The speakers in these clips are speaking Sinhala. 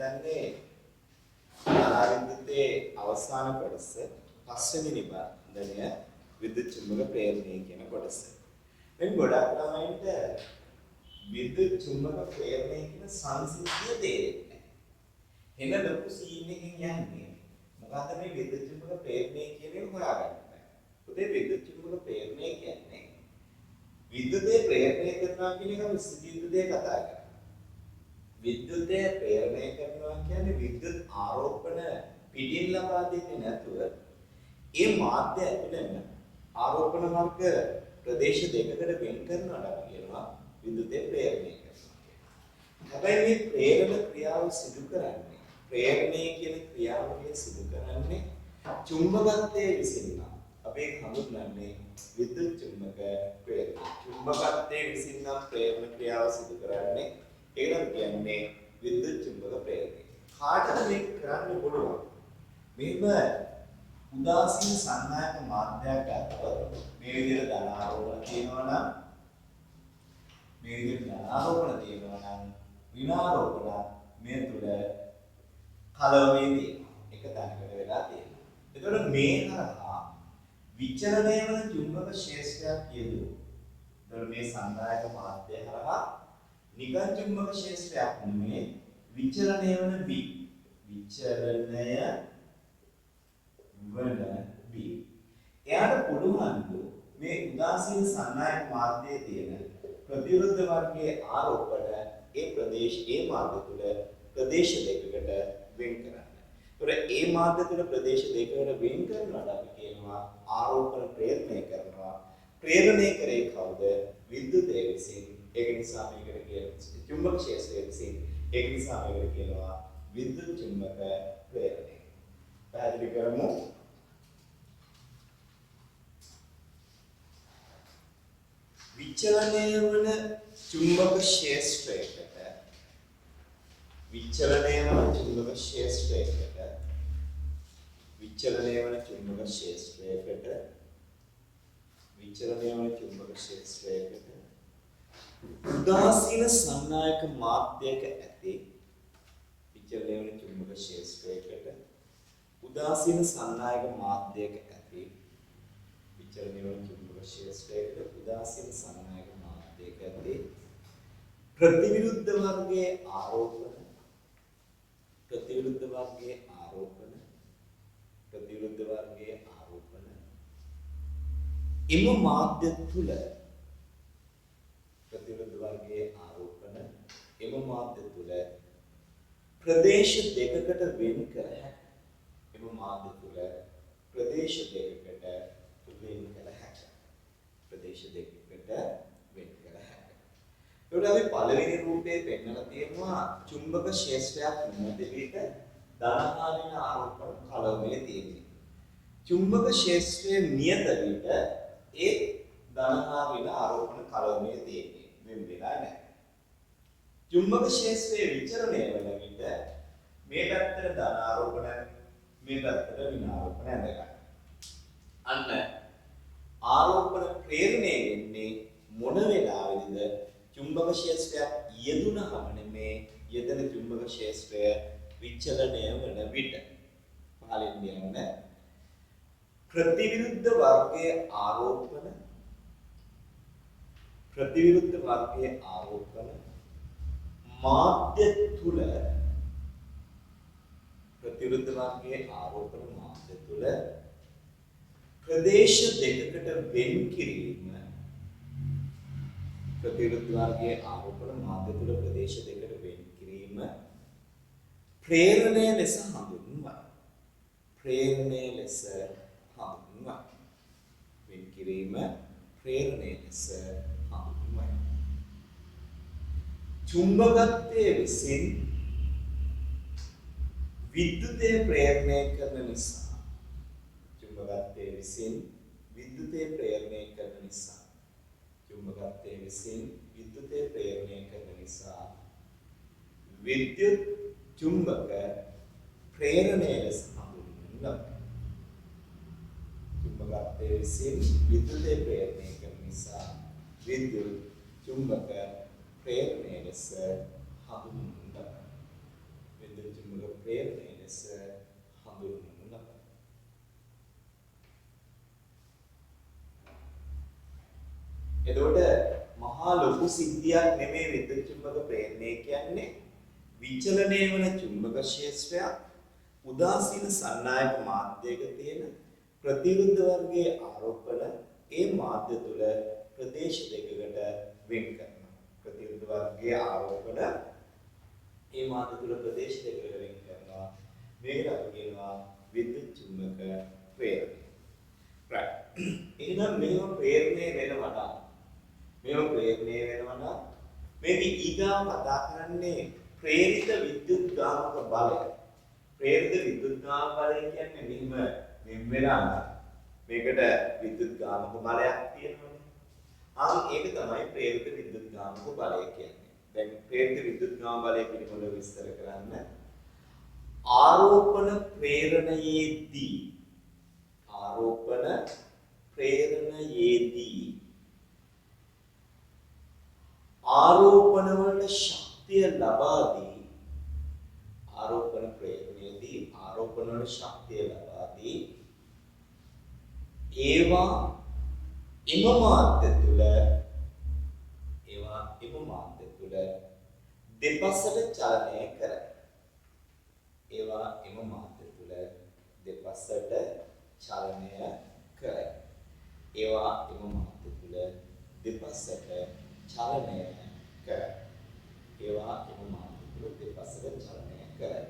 හිතන්නේ ආරම්භිතේ අවසාන කොටස පස්වෙනි නිබන්ධනය විද්‍යුත් චුම්බක ප්‍රේරණය කියන කොටස. දැන් ගොඩක් ළමයින්ට විද්‍යුත් චුම්බක ප්‍රේරණය කියන සංසිද්ධිය තේරෙන්නේ නැහැ. එන ලොකු සීන් එකකින් යන්නේ. මොකද මේ විද්‍යුත් චුම්බක ප්‍රේරණය කියන එක හොයාගන්න බෑ. උදේ විද්‍යුත් චුම්බක ප්‍රේරණය කියන්නේ විද්‍යුතේ ප්‍රේරණය කරනවා කියන එක විද්‍යුතේ කතා කරනවා. විද්‍යුතේ ප්‍රේරණය කරනවා කියන්නේ විද්‍යුත් ආරෝපණ පිටින් ලබා දෙන්නේ නැතුව ඒ මාධ්‍ය ඇතුළෙම ආරෝපණ වර්ග ප්‍රදේශ දෙකකට වෙන් කරනවා කියනවා විද්‍යුතේ ප්‍රේරණය කරනවා. හැබැයි මේ ප්‍රේරණ ක්‍රියාව සිදු කරන්නේ ප්‍රේරණය කියන ක්‍රියාවලිය සිදු කරන්නේ චුම්බකත්වයේ විසින්. අපි හඳුන්වන්නේ විද්‍යුත් චුම්බක ප්‍රේරණය. චුම්බකත්වයේ විසින් නම් ප්‍රේරණ ක්‍රියාව සිදු කරන්නේ ඒකට කියන්නේ විද්‍යුත් චුම්බක ප්‍රේරණය. කාටද මේක කරන්න පුළුවන්? මේක උදාසීන සංනායක මාධ්‍යයක් ගත්තොත් මේ විදිහට ධන ආරෝපණ තියෙනවා නම් ඍණාරෝපණ මේ තුල කලවමේ තියෙනවා. එක තැනකට වෙලා තියෙනවා. එතකොට මේ හරහා විචලනය වන චුම්බක ක්ෂේත්‍රයක් කියදුවා. එතකොට මේ සංනායක මාධ්‍ය හරහා නිකන් චුම්බක ක්ෂේත්‍රයක් නෙමෙයි විචලනය වන B. එයාට පුළුවන් මේ උදාසීන සංනායක මාධ්‍යයේ තියෙන ප්‍රතිවිරුද්ධ වර්ගයේ ආරෝපණ ඒ මාධ්‍ය තුල ප්‍රදේශ දෙකකට වෙන් කරන්න. ඒතකොට ඒ මාධ්‍ය තුල ප්‍රදේශ දෙකකට වෙන් කරනවාට අපි කියනවා ආරෝපණ ප්‍රේරණය කරනවා. ප්‍රේරණය කරේ කවුද? විද්‍යුතය විසින්. ඒක නිසා මේකට කියනවා චුම්බක ක්ෂේත්‍රය විසින්. ඒක නිසා මේකට කියනවා විද්‍යුත් චුම්බක ප්‍රේරණය. පැහැදිලි කරමු. විචලනය වන චුම්බක ක්ෂේත්‍රයකට උදාසීන සංනායක මාධ්‍යයක ඇති ප්‍රතිවිරුද්ධ වර්ගයේ ආරෝපණ එම මාධ්‍ය තුල ප්‍රදේශ දෙකකට වෙන් කර හැකියි. ඒකට අපි පළවෙනි රූපයේ පෙන්නලා තියෙනවා චුම්බක ක්ෂේත්‍රයක් නැති විට ධනහාරින ආරෝපණ කලවමේ තියෙන්නේ. චුම්බක ක්ෂේත්‍රයේ නියත විට ඒ ධනහාරින ආරෝපණ කලවමේ තියෙන්නේ. වෙන වෙලා නැහැ. චුම්බක ක්ෂේත්‍රයේ විචලනය වෙන විට මේ පැත්තට ධන ආරෝපණ මේ පැත්තට ඍණ ආරෝපණ ඇඳගන්න. අන්න ආරෝපණ ප්‍රේරණය වෙන්නේ මොන වෙලාවෙද? චුම්බක ක්ෂේත්‍රයක් යෙදුනහම නෙමේ යෙදෙන චුම්බක ක්ෂේත්‍රය විචලනය වන විට. පහලින් කියන්න ප්‍රතිවිරුද්ධ වර්ගයේ ආරෝපණ මාධ්‍ය තුල ප්‍රදේශ දෙකකට වෙන් කිරීම ප්‍රේරණය ලෙස හඳුන්වයි. චුම්බකත්වයේ විසින් විද්‍යුතය ප්‍රේරණය කරන නිසා විද්‍යුත් චුම්බක ප්‍රේරණය ලෙස හඳුන්වනවා. චුම්බකත්වයේ විසින් විද්‍යුතය ප්‍රේරණය කරන නිසා විද්‍යුත් චුම්බක ප්‍රේරණය ලෙස හඳුන්වනවා. විද්‍යුත් චුම්බක ප්‍රේරණය ලෙස හඳුන්වනු ලබයි. එතකොට මහා ලොකු සිද්ධියක් නෙමෙයි විද්‍යුත් චුම්බක ප්‍රේරණය කියන්නේ. විචලනය වන චුම්බක ක්ෂේත්‍රයක් උදාසීන සන්නායක මාධ්‍යයක තියෙන ප්‍රතිවිරුද්ධ වර්ගයේ ආරෝපණ ඒ මාධ්‍ය තුල ප්‍රදේශ දෙකකට වෙන් කරනවා. ප්‍රතිවිරුද්ධ වර්ගයේ ආරෝපණ ඒ මාධ්‍ය තුල ප්‍රදේශ දෙකකට වෙන් කරනවා. මේකට අපි කියනවා විද්‍යුත් චුම්බක ප්‍රේරණය. right. එහෙනම් මේව ප්‍රේරණය වෙනවා නම් මේක ඊගාව කතා කරන්නේ ප්‍රේරිත විද්‍යුත් ගාමක බලය. ප්‍රේරිත විද්‍යුත් ගාමක බලය කියන්නේ මෙහෙම වෙනවා. මේකට විද්‍යුත් ගාමක බලයක් තියෙනවනේ. ඒක තමයි ප්‍රේරිත විද්‍යුත් ගාමක බලය කියන්නේ. දැන් ප්‍රේරිත විද්‍යුත් ගාමක බලය පිළිබඳව විස්තර කරන්න. ආරෝපණ ප්‍රේරණයේදී ආරෝපණ වලට ශක්තිය ලබා දී ආරෝපණ ප්‍රේරණයේදී ආරෝපණ වලට ශක්තිය ලබා දී ඒවා එම මාධ්‍ය තුල දෙපසට චලනය කරයි.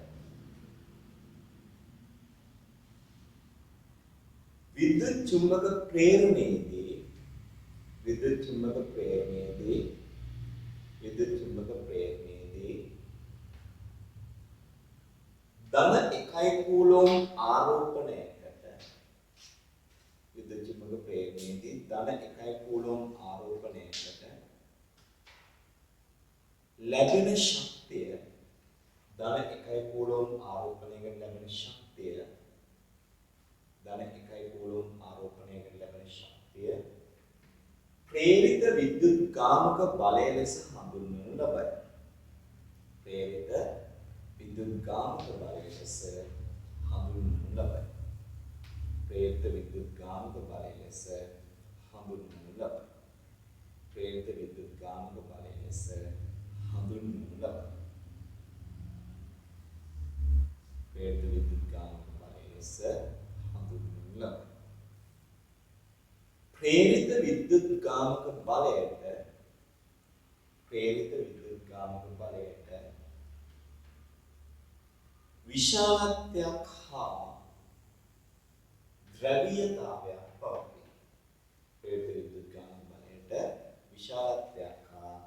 විද්‍යුත් චුම්බක ප්‍රේරණයේදී ධන 1 කූලොම් ආරෝපණයකට ලැබෙන ශක්තිය ප්‍රේරිත විද්‍යුත් ගාමක බලය ලෙස හඳුන්වනු ලබයි. ප්‍රේරිත විද්‍යුත් ගාමක බලයට විශාලත්වයක් හා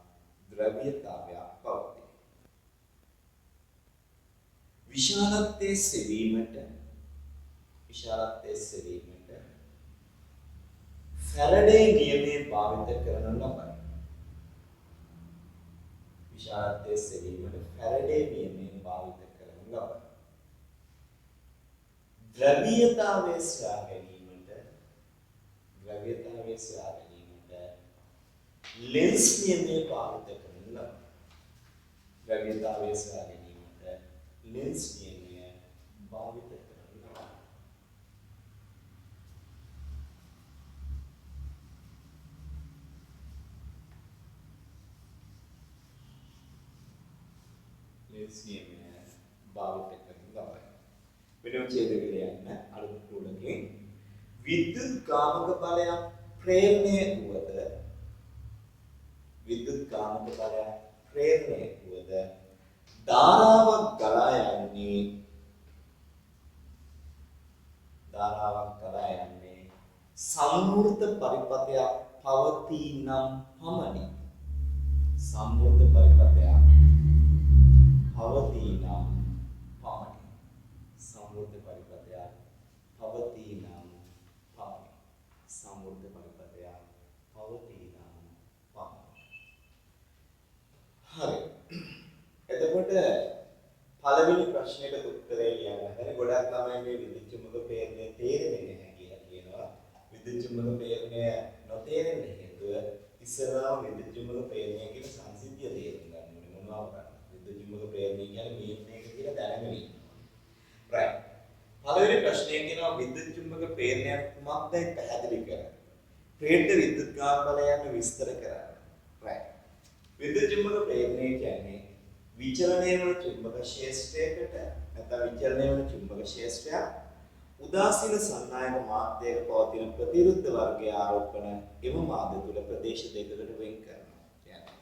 ද්‍රව්‍යතාවයක් පවතී. විශාලත්වයේ සෙවීමට ෆැරඩේ නියමය භාවිත කරනු ලබයි. ද්‍රව්‍යතාවයේ සොයා ගැනීමට ලෙන්ස් නියමය භාවිත කරනු ලබයි. වෙනම ඡේදයකට යන්න අලුත් කුලකින් විද්‍යුත් ගාමක බලයක් ප්‍රේරණය වුවද ධාරාවක් ගලා යන්නේ සම්වෘත පරිපථයක් පවතී නම් පමණි. හරි. එතකොට පළවෙනි ප්‍රශ්නෙට උත්තරය ලියන්න හදන ගොඩක් ළමයි මේ විද්‍යුත් චුම්බක ප්‍රේරණය තේරෙන්නේ නැහැ කියලා කියනවා. විද්‍යුත් චුම්බක ප්‍රේරණය නොතේරෙන්න හේතුව ඉස්සරහම විද්‍යුත් චුම්බක ප්‍රේරණය කියන සංසිද්ධිය තේරුම් ගන්න ඕනේ. මොනවා කරන්නේ? විද්‍යුත් චුම්බක ප්‍රේරණය කියන්නේ මේක කියලා දැනගෙන විද්‍යුත් චුම්බක ප්‍රේරණය කුමක්දයි පැහැදිලි කරන්න. ප්‍රේරිත විද්‍යුත් ගාම බලයන් විස්තර කරන්න. right. විද්‍යුත් චුම්බක ප්‍රේරණය කියන්නේ විචලනය වන චුම්බක ක්ෂේත්‍රයකට නැත්නම් විචලනය වන චුම්බක ක්ෂේත්‍රයක් උදාසීන සන්නායක මාධ්‍යයක පවතින ප්‍රතිවිරුද්ධ වර්ගයේ ආරෝපණ එම මාධ්‍ය තුල ප්‍රදේශ දෙකකට වෙන් කරනවා. කියන්නේ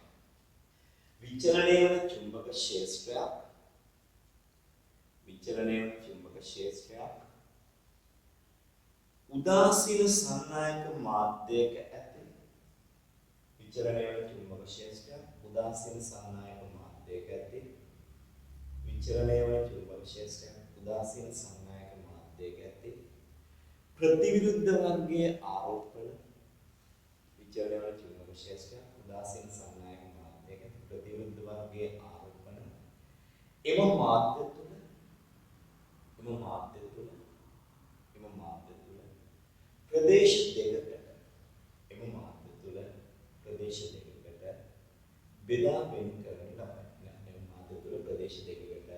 විචලනය වන චුම්බක ක්ෂේත්‍රයක් උදාසීන සන්නායක මාධ්‍යයක ඇති විචලනය වන චුම්බක ක්ෂේත්‍රයක් උදාසීන සන්නායක මාධ්‍යයක ඇති විචලනය වන චුම්බක ක්ෂේත්‍රයක් උදාසීන සන්නායක මාධ්‍යයක ඇති ප්‍රතිවිරුද්ධ වර්ගයේ ආරෝපණ විචලනය වන චුම්බක ක්ෂේත්‍රයක් උදාසීන සන්නායක මාධ්‍යයක ඇති ප්‍රතිවිරුද්ධ වර්ගයේ ආරෝපණ එම මාධ්‍ය තුල ප්‍රදේශ දෙකකට බෙදා වෙන් කරන ලබයි. එම මාධ්‍ය තුල ප්‍රදේශ දෙකකට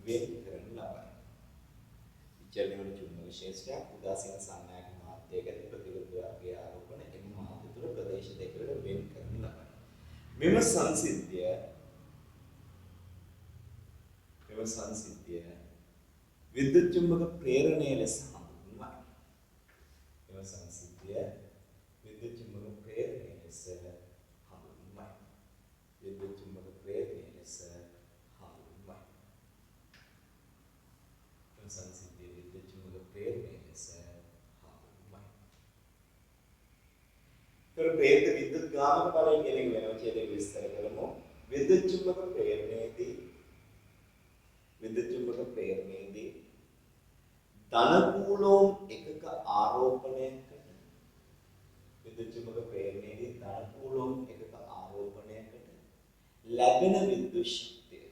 වෙන් කරන ලබයි. විචලනය වන චුම්බක ක්ෂේත්‍රයක් උදාසීන සන්නායක මාධ්‍යයක ප්‍රතිවිරුද්ධ වර්ගයේ ආරෝපණ එම මාධ්‍ය තුල ප්‍රදේශ දෙකකට වෙන් කරන ලබයි. මෙම සංසිද්ධිය විද්‍යුත් චුම්බක ප්‍රේරණය ලෙස හඳුන්වනවා. එම සංසිද්ධිය විද්‍යුත් චුම්බක ප්‍රේරණය ලෙස හඳුන්වනවා. විද්‍යුත් චුම්බක ප්‍රේරණය ලෙස හඳුන්වනවා. එම සංසිද්ධිය විද්‍යුත් චුම්බක ප්‍රේරණය ලෙස හඳුන්වනවා. ප්‍රේරිත විද්‍යුත් ගාමක බලය කියන එක වෙනම ඡේදයක විස්තර කරමු. විද්‍යුත් චුම්බක ප්‍රේරණයේදී ධන කූලෝම් එකක ආරෝපණයකට ලැබෙන විද්‍යුත් ශක්තිය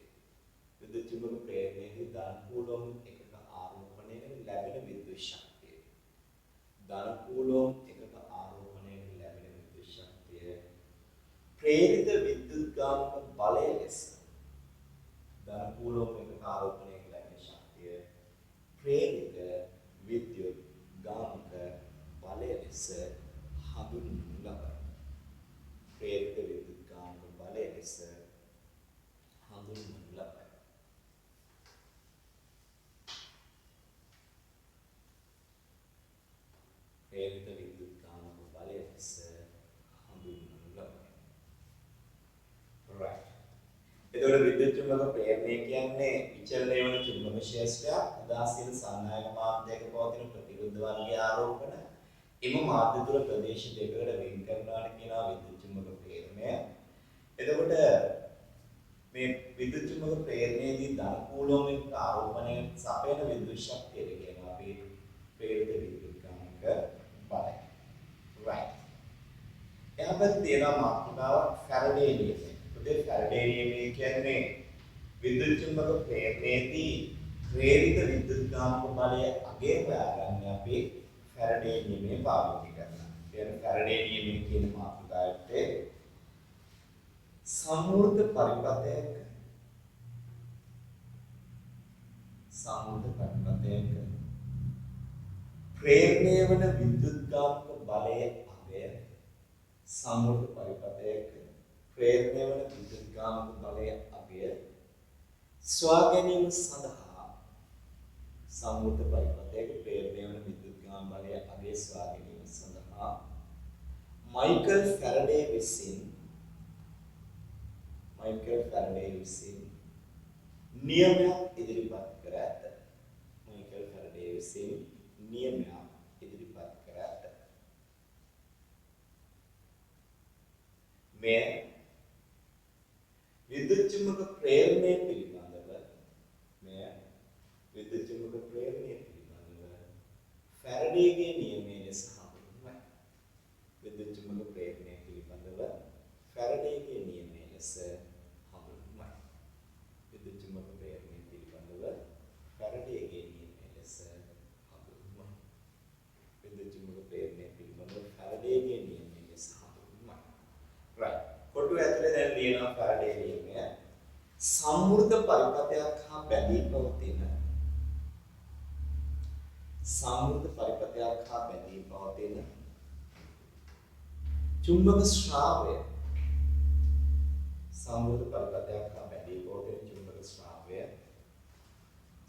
ප්‍රේරිත විද්‍යුත් ගාමක බලය ලෙස ධන කූලෝම් එකක ආරෝපණයක ලැබෙන ශක්තිය ප්‍රේරිත විද්‍යුත් ගාමක බලය ලෙස හඳුන්වනු ලබයි. ප්‍රේරිත විද්‍යුත් ගාමක බලය ලෙස හඳුන්වනු ලබයි. ප්‍රේරිත විද්‍යුත් ගාමක බලය ලෙස හඳුන්වනු ලබයි. right. එතකොට විද්‍යුත් චුම්බක ප්‍රේරණය කියන්නේ විචලනය වන චුම්බක ක්ෂේත්‍රයක් උදාසීන සන්නායක මාධ්‍යයක පවතින ප්‍රතිවිරුද්ධ වර්ගයේ ආරෝපණ එම මාධ්‍ය තුල ප්‍රදේශ දෙකකට වෙන් කරනවාට කියනවා විද්‍යුත් චුම්බක ප්‍රේරණය. එතකොට මේ විද්‍යුත් චුම්බක ප්‍රේරණයේදී ධන කූලෝමික ආරෝපණය සපයන විද්‍යුත් ශක්තියට කියනවා අපි ප්‍රේරිත විද්‍යුත් ගාමක බලය. right. එහපත් තියෙනවා මාතෘකාව ෆැරඩේ නියමය. ෆැරඩේ නියමය කියන්නේ විද්‍යුත් චුම්බක ප්‍රේරණයේදී ප්‍රේරිත විද්‍යුත් ගාමක බලය අගය හොයාගන්න අපි ෆැරඩේ නියමය පාවිච්චි කරනවා. කියන්නේ ෆැරඩේ නියමය කියන මාතෘකාවට සම්මූර්ත පරිපථයක ප්‍රේරණය වන විද්‍යුත් ගාමක බලය අගය සම්මූර්ත පරිපථයක ප්‍රේරණය වන විද්‍යුත් ගාමක බලය අගය ස්වා ගැනීම සඳහා සම්මූර්ත පරිපථයක ප්‍රේරණය වන විද්‍යුත් ගාමක බලය අගය ස්වා ගැනීම සඳහා මයිකල් ෆැරඩේ විසින් නියමයක් ඉදිරිපත් කර ඇත. මයිකල් ෆැරඩේ විසින් නියමයක් ඉදිරිපත් කර ඇත. මෙය විද්‍යුත් චුම්බක ප්‍රේරණය පිළිබඳව ෆැරඩේගේ නියමය ලෙස හඳුන්වයි. විද්‍යුත් චුම්බක ප්‍රේරණය පිළිබඳව ෆැරඩේගේ නියමය ලෙස හඳුන්වයි. විද්‍යුත් චුම්බක ප්‍රේරණය පිළිබඳව ෆැරඩේගේ නියමය ලෙස හඳුන්වයි. විද්‍යුත් චුම්බක ප්‍රේරණය පිළිබඳව ෆැරඩේගේ නියමය ලෙස හඳුන්වයි. right. කොටුව ඇතුලේ දැන් ලියනවා ෆැරඩේ නියමය. සම්මූර්ත පරිපථයක් හා බැඳී පවතින සම්මුත පරිපතයක් හා බැඳී පවතින චුම්බක ශ්‍රාවය සම්මුත පරිපතයක් හා බැඳී පවතින චුම්බක ශ්‍රාවය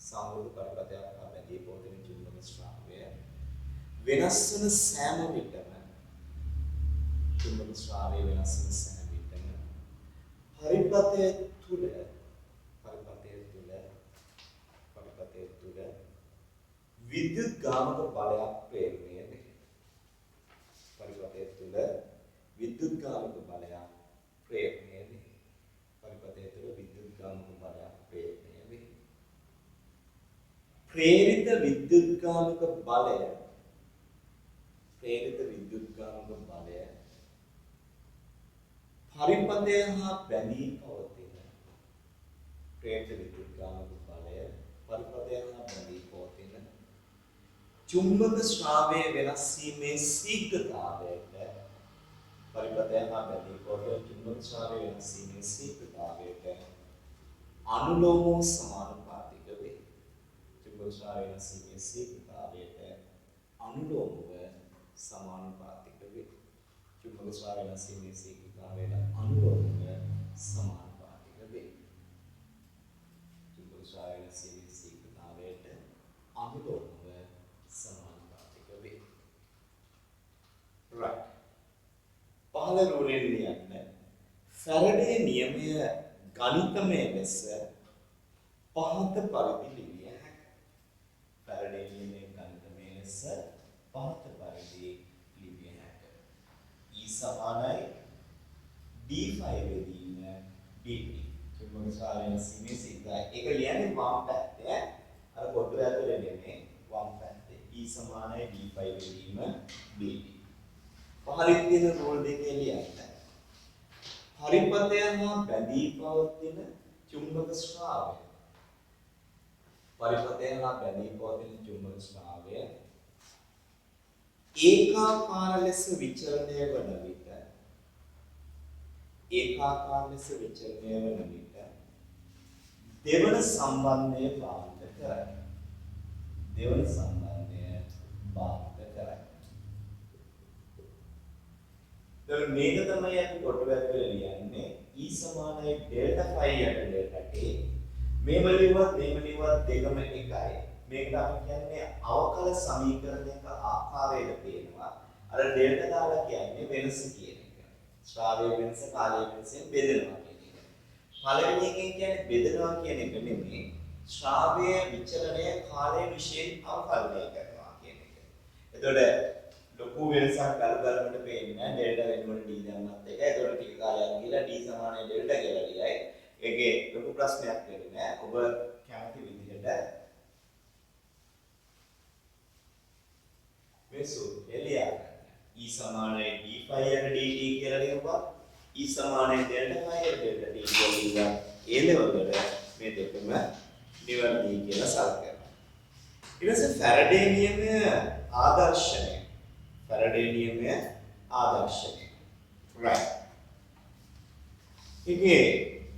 සම්මුත පරිපතයක් හා බැඳී පවතින චුම්බක ශ්‍රාවය වෙනස් වන සෑම විටම චුම්බක ශ්‍රාවය වෙනස් වන සෑම විටම පරිපතය තුල විද්‍යුත් ගාමක බලයක් ප්‍රේරණය වේ. පරිපතය තුළ විද්‍යුත් ගාමක බලයක් ප්‍රේරණය වේ. පරිපතය තුළ විද්‍යුත් ගාමක බලයක් ප්‍රේරණය වේ. ප්‍රේරිත විද්‍යුත් ගාමක බලය පරිපතය හා බැඳී පවතින ප්‍රේරිත විද්‍යුත් ගාමක බලය පරිපතය හා බැඳී පවතින චුම්බක ශ්‍රාවය වෙනස් වීමේ ශීඝ්‍රතාවයට පරිපතය හා බැඳී පවතින චුම්බක ශ්‍රාවය වෙනස් වීමේ ශීඝ්‍රතාවයට අනුලෝම සමානුපාතික වේ. චුම්බක ශ්‍රාවය වෙනස් වීමේ ශීඝ්‍රතාවයට අනුලෝමව සමානුපාතික වේ. චුම්බක ශ්‍රාවය වෙනස් වීමේ ශීඝ්‍රතාවයට අනුලෝමව සමානුපාතික වේ. චුම්බක ශ්‍රාවය වෙනස් වීමේ ශීඝ්‍රතාවයට අනුලෝමව සමානුපාතික වේ. right. පහළ රූලෙන් ලියන්න ෆැරඩේ නියමය ගණිතමය ලෙස පහත පරිදි ලිවිය හැකියි. ෆැරඩේ නියමය ගණිතමය ලෙස පහත පරිදි ලිවිය හැකියි. E සමානයි d5 වෙදීම dt. චුම්බක ශ්‍රාවය සීමේ සිද්ධායි. ඒක ලියන්නේ වම් පැත්තේ. අර පොඩ්ඩක් ඇතුලේ නෙමෙයි වම් පැත්තේ. E සමානයි d5 වෙදීම dt. පහළින් තියෙන රෝල් දෙකේ ලියන්න. පරිපතය හා බැඳී පවතින චුම්බක ශ්‍රාවය. පරිපතය හා බැඳී පවතින චුම්බක ශ්‍රාවය ඒකාකාර ලෙස විචලනය වන විට දෙවන සම්බන්ධය බාහිර කරයි. දැන් මේක තමයි අපි කොටුවක් කියලා ලියන්නේ E සමානයි ඩෙල්ටා ෆයි යට ඩෙල්ටා t. මේව ලියුවත් දෙකම එකයි. මේකට අපි කියන්නේ අවකල සමීකරණයක ආකාරයට පේනවා. අර ඩෙල්ටා දාලා කියන්නේ වෙනස කියන එක. ශ්‍රාවයේ වෙනස කාලයේ වෙනසෙන් බෙදෙනවා කියන එක. පළවෙනි එකෙන් කියන්නේ බෙදනවා කියන එක නෙමෙයි. ශ්‍රාවයේ විචලනය කාලයේ විශේෂ අවකලනය කරනවා කියන එක. එතකොට ලොකු වෙනසක් ගලගලකට පේන්නේ නැහැ. ඩෙල්ටා වෙනකොට d දැම්මත් එකයි. එතකොට ටික කාලයක් ගිහලා d සමානයි ඩෙල්ටා කියලා ලියයි. ඒකේ ලොකු ප්‍රශ්නයක් වෙන්නේ නැහැ. ඔබ කැමති විදිහට මේ සූත්‍රය ලියා ගන්න. E සමානයි d5 යට dt කියලා ලියුවා. E සමානයි ඩෙල්ටා ෆයි යට ඩෙල්ටා t කියලා ලියුවා. ඒ ලෙවල් වල මේ දෙකම නිවැරදි කියලා සලකනවා. ඊට පස්සේ ෆැරඩේ නියමය ආදර්ශනය. right. ඉතින්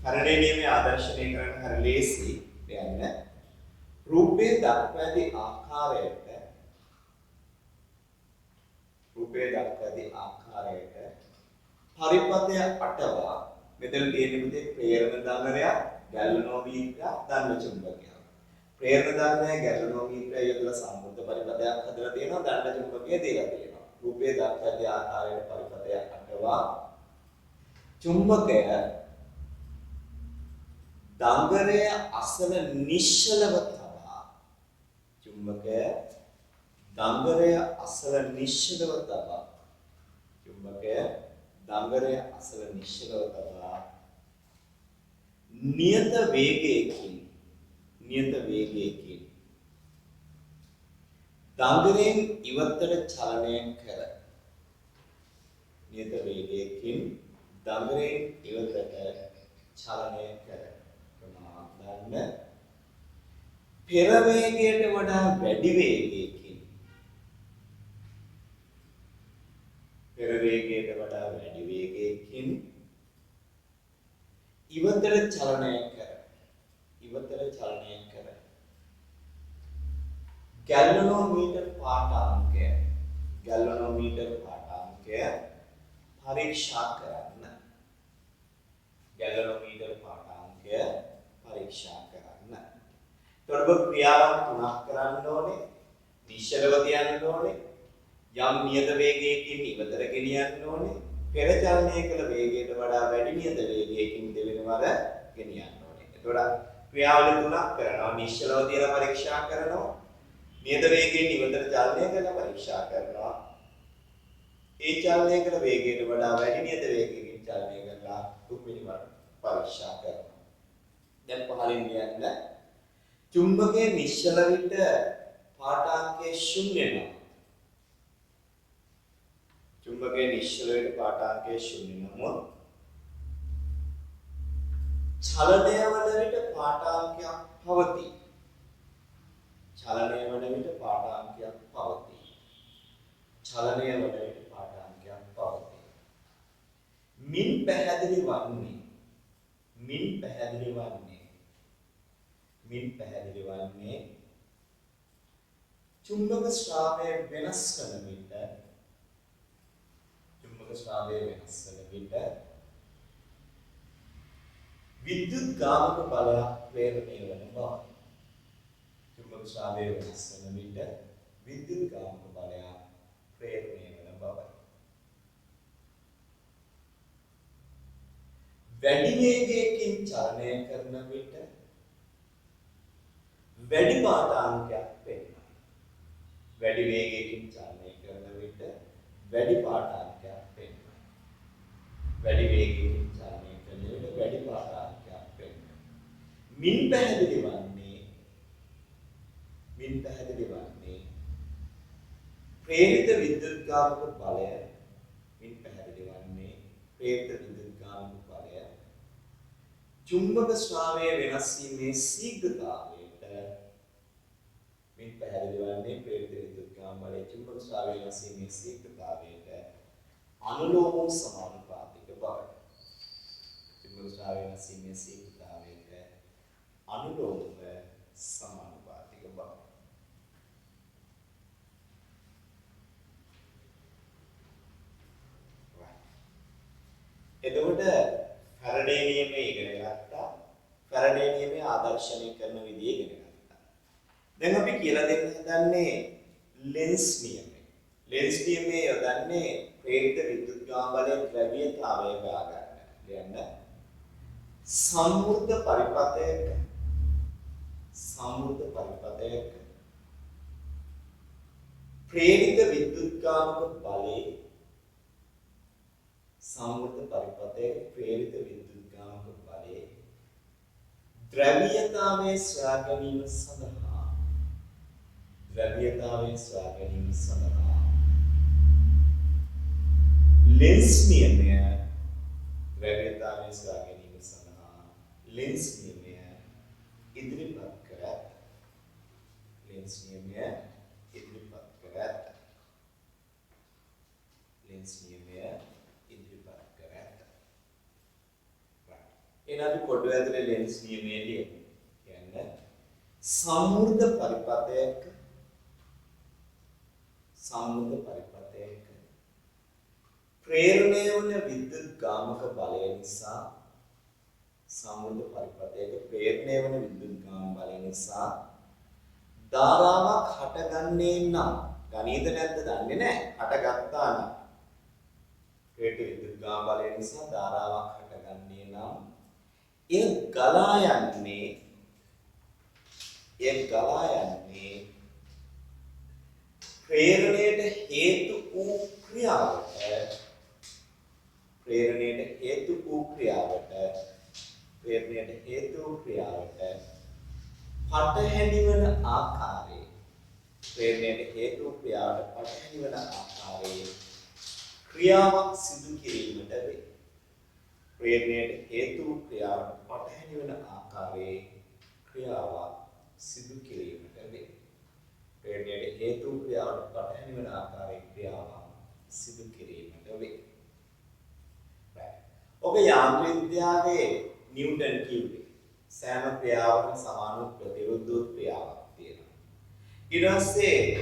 ෆැරඩේ නියමය ආදර්ශනය කරන්න හරිය ලේසි. කියන්න රූපයේ දක්වා ඇති ආකාරයට පරිපතය අටවා මෙතන තියෙන විදිහේ ප්‍රේරණ දංගරයක් ගැලනෝමීටරයක් දන්න චුම්බකයක්. ප්‍රේරණ දංගරය ගැලනෝමීටරය යොදලා සම්මුත පරිපතයක් හදලා තියෙනවා දන්න චුම්බකය දීලා තියෙනවා. රූපයේ දක්වා ඇති ආකාරයට පරිපතය අටවා චුම්බකය දංගරය අසල නිශ්චලව තබා නියත වේගයකින් දංගරයෙන් ඉවතට චලනය කර ගන්න පෙර වේගයට වඩා වැඩි වේගයකින් ඉවතට චලනය කර गैल्वेनोमीटर පාඨාංකය පරීක්ෂා කරන්න. गैल्वेनोमीटर පාඨාංකය පරීක්ෂා කරන්න. එතකොට ක්‍රියාවන් තුනක් කරන්න ඕනේ. නිශ්චලව තියන්න ඕනේ. යම් නියත වේගයකින් ඉවතට ගෙනියන්න ඕනේ. පෙර චලනය කළ වේගයට වඩා වැඩි නියත වේගයකින් දෙවෙනි වර ගෙනියන්න ඕනේ. එතකොට ක්‍රියාවලිය තුනක් කරනවා. නිශ්චලව තියලා පරීක්ෂා කරනවා. නියත වේගයෙන් ඉවතට චලනය කරලා පරීක්ෂා කරනවා. ඒ චලනය කළ වේගයට වඩා වැඩි නියත වේගයකින් චලනය කරලා තුන්වෙනි වර පරීක්ෂා කරනවා. දැන් පහලින් ලියන්න. චුම්බකයේ නිශ්චල විට පාඨාංකය 0 නම් चुंबकीय निश्चल विट පාඨාංකය 0 නම් චලනය වන විට පාඨාංකයක් පවතී. චලනය වන විට පාඨාංකයක් පවතී. චලනය වන විට පාඨාංකයක් පවතී. මින් පැහැදිලි වන්නේ චුම්බක ස්වභාවය වෙනස් කරන විට विद्युत गामक බලයක් ප්‍රේරණය වන බව. චුම්බක ස්වභාවය වෙනස් කරන විට විද්‍යුත් ගාමක බලයක් ප්‍රේරණය වන බවයි. වැඩි වේගයකින් චලනය කරන විට වැඩි පාඨාංකයක් පෙන්වනවා. වැඩි වේගයකින් චලනය කරන විට වැඩි පාඨාංකයක් පෙන්වනවා. වැඩි වේගයකින් චලනය කරන විට වැඩි පාඨාංකයක් පෙන්වනවා. මින් පැහැදිලි වන්නේ ප්‍රේරිත විද්‍යුත් ගාමක බලය චුම්බක ස්වභාවය වෙනස් වීමේ ශීඝ්‍රතාවයට අනුලෝම සමානුපාතික බවයි. චුම්බක ස්වභාවය වෙනස් වීමේ ශීඝ්‍රතාවයට අනුලෝම සමානුපාතික බව. එතකොට ෆැරඩේ නියමය ඉගෙන ගත්තා. ෆැරඩේ නියමය ආදර්ශනය කරන විදිය ඉගෙන ගත්තා. දැන් අපි කියලා දෙන්න හදන්නේ ලෙන්ස් නියමය. ලෙන්ස් නියමය යොදන්නේ ප්‍රේරිත විද්‍යුත් ගාම බලයේ ද්‍රව්‍යතාවය ගා ගන්න. කියන්න සම්මුර්ධ පරිපථයක ප්‍රේරිත විද්‍යුත් ගාමක බලයේ ද්‍රව්‍යතාවයේ සොයා ගැනීම සඳහා ලෙන්ස් නියමය ඉදිරිපත් කර ඇත. එනදි කොටු ඇතුලේ ලෙන්ස් නියමය ලියමු. කියන්නේ සම්මුර්ධ පරිපථයක ප්‍රේරණය වන විද්‍යුත් ගාමක බලය නිසා ධාරාවක් හටගන්නේ නම් ගණිත නැද්ද දන්නේ නැහැ. හටගත්තා නම් ප්‍රේරිත විද්‍යුත් ගාම බලය නිසා ධාරාවක් හටගන්නේ නම් එය ගලා යන්නේ ප්‍රේරණයට හේතු වූ ක්‍රියාවට පටහැනි වන ආකාරයේ ක්‍රියාවක් සිදු කිරීමට වේ. ප්‍රේරණයට හේතු වූ ක්‍රියාවට පටහැනි වන ආකාරයේ ක්‍රියාවක් සිදු කිරීමට වේ. ඔබ යාන්ත්‍ර විද්‍යාවේ නිව්ටන් කිව්වේ සෑම ක්‍රියාවකම සමාන ප්‍රතිවිරුද්ධ ක්‍රියාවක් තියෙනවා. ඊට පස්සේ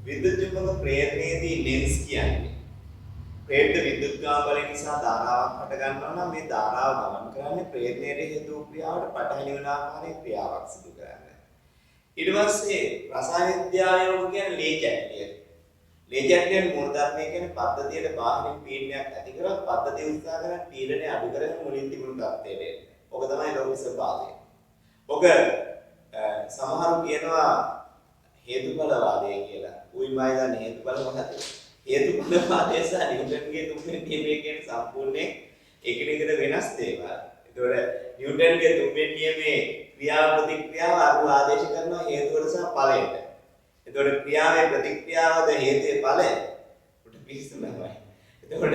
විද්‍යුත් චුම්බක ප්‍රේරණයේදී ලෙන්ස් කියන්නේ ප්‍රේරිත විද්‍යුත් ගාමවල නිසා ධාරාවක් හට ගන්නවා නම් මේ ධාරාව ගමන් කරන්නේ ප්‍රේරණයට හේතු වූ ක්‍රියාවට පටහැනි වන ආකාරයේ ක්‍රියාවක් සිදු කරන්නේ. ඊට පස්සේ රසායන විද්‍යාව කියන්නේ ලේජැක්ටිය. ලේජැක්ටියන් මූල ධර්මයේ කියන්නේ පද්ධතියට බාහිරින් පීඩනයක් ඇති කරලා පද්ධතිය උත්සාහ කරන පීඩනය අඩු කරගෙන මුලින් තිබුණු තත්ත්වයට එන්නේ. ඔක තමයි ලෝක ස්වභාවය. ඔක සමහරු කියනවා හේතුඵලවාදය කියලා. උයිමයි දන්නේ හේතුඵලවාදය. හේතුඵලවාදය සහ නිව්ටන්ගේ තුන්වෙනි නියමය කියන සම්පූර්ණයෙන් එකිනෙකට වෙනස් දේවල්. ඒතකොට නිව්ටන්ගේ තුන්වෙනි නියමයේ ක්‍රියා ප්‍රතික්‍රියාව අරු ආදේශ කරනවා හේතුවට සහ ඵලයට. ඒතකොට ක්‍රියාවේ ප්‍රතික්‍රියාවද හේතුයේ ඵලය උට පිස්සු තමයි. ඒතකොට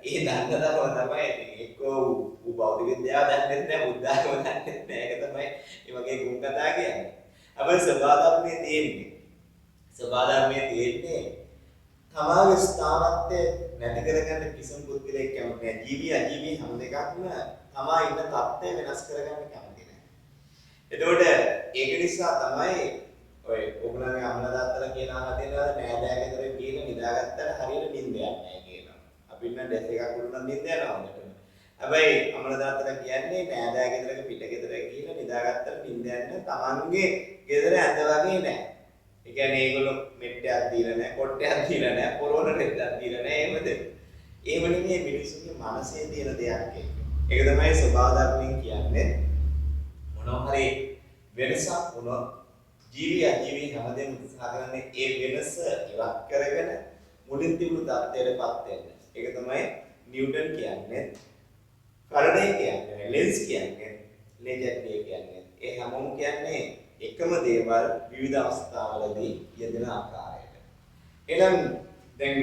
ඒ දන්නතරම තමයි එක්කෝ ඌ භෞතික විද්‍යාව දන්නේ නැහැ බුද්ධාගම දන්නේ නැහැ. ඒක තමයි මේ වගේ ගුණ කතා කියන්නේ. අපේ සබාධර්මයේ තියෙන්නේ. සබාධර්මයේ තියෙන්නේ තමාගේ ස්ථානත්වය නැති කරගන්න කිසිම පුද්ගලයෙක් කැමති නැහැ. ජීවි අජීවි හැම දෙකක්ම තමා ඉන්න තත්ත්වය වෙනස් කරගන්න කැමති නැහැ. එතකොට ඒක නිසා තමයි ඔය ඔගලගේ අම්මලා තාත්තලා කියන අහලා තියෙනවා නෑදෑ ගෙදර ගිහින් නිදාගත්තට හරියට නිින්ද යන්නේ නැහැ කියනවා. අපි ඉන්න ඩෙස් එකක් උඩුනම් නිින්ද යනවා හොඳටම. හැබැයි අම්මලා තාත්තලා කියන්නේ නෑදෑ ගෙදරක පිට ගෙදර ගිහින් නිදාගත්තට නිින්ද යන්නේ තමන්ගේ ගෙදර ඇඳ වගේ නෑ. ඒ කියන්නේ ඒගොල්ලෝ මෙට්ටයක් දීලා නැහැ, කොට්ටයක් දීලා නැහැ, පොරොන රෙද්දක් දීලා නැහැ. එහෙමද? එහෙම නෙමෙයි මිනිස්සුන්ගේ මනසේ තියෙන දෙයක් ඒක. ඒක තමයි ස්වභාව ධර්මයෙන් කියන්නේ. මොනවා හරි වෙනසක් වුණොත් ජීවි අජීවි හැමදේම උත්සාහ කරන්නේ ඒ වෙනස ඉවත් කරගෙන මුලින් තිබුණු තත්ත්වයටපත් වෙන්න. ඒක තමයි නිව්ටන් කියන්නේ. ෆැරඩේ කියන්නේ, ලෙන්ස් කියන්නේ, ලේජර්ඩේ කියන්නේ. ඒ හැමෝම කියන්නේ එකම දේවල් විවිධ අවස්ථාවලදී යෙදෙන ආකාරයට. එහෙනම් දැන්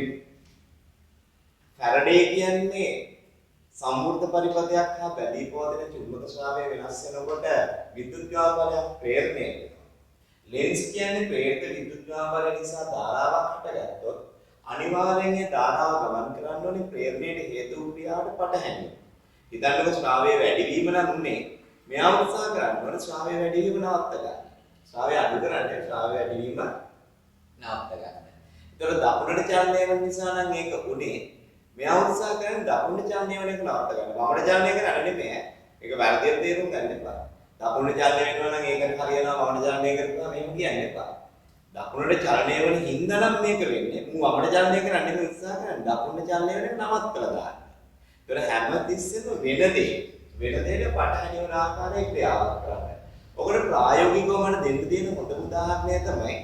ෆැරඩේ කියන්නේ සම්වෘත පරිපථයක් හා බැඳී පවතින චුම්බක ශ්‍රාවය වෙනස් වෙනකොට විද්‍යුත් ගාමවලයක් ප්‍රේරණය වෙනවා. ලෙන්ස් කියන්නේ ප්‍රේරිත විද්‍යුත් ගාමවල නිසා ධාරාවක් හටගත්තොත් අනිවාර්යෙන් ඒ ධාරාව ගමන් කරන්න ඕනේ ප්‍රේරණයට හේතු වූ ක්‍රියාවට පටහැනි. හිතන්නකො ශ්‍රාවය වැඩිවීම නම් උන්නේ මෙයා උත්සාහ කරනවා ශ්‍රාවය වැඩිවීම නවත්ත ගන්න. ශ්‍රාවය අඩු කරන්නේ ශ්‍රාවය වැඩිවීම නවත්ත ගන්න. ඒතර දකුණට චලනය වෙන නිසා නම් ඒක උනේ මෙයා උත්සාහ කරන්නේ දකුණට චලනය වෙන එක නවත්ත ගන්න. වමට චලනය කරන්නේ නෙමෙයි. ඒක වැරදියට තේරුම් ගන්න එපා. දකුණට චලනය වෙනවා නම් ඒකට හරියනවා වමට චලනය කරපුවා මෙහෙම කියන්න එපා. දකුණට චලනය වෙන හින්දා නම් මේක වෙන්නේ. මු වමට චලනය කරන්නේ උත්සාහ කරන්නේ දකුණට චලනය වෙන එක නවත්තලා දාන්න. ඒතර හැම තිස්සෙම වෙන දෙයට පටහැනි වන ආකාරයේ ක්‍රියාවක් කරන්න. ඔකට ප්‍රායෝගිකව මම දෙන්න තියෙන හොඳ උදාහරණය තමයි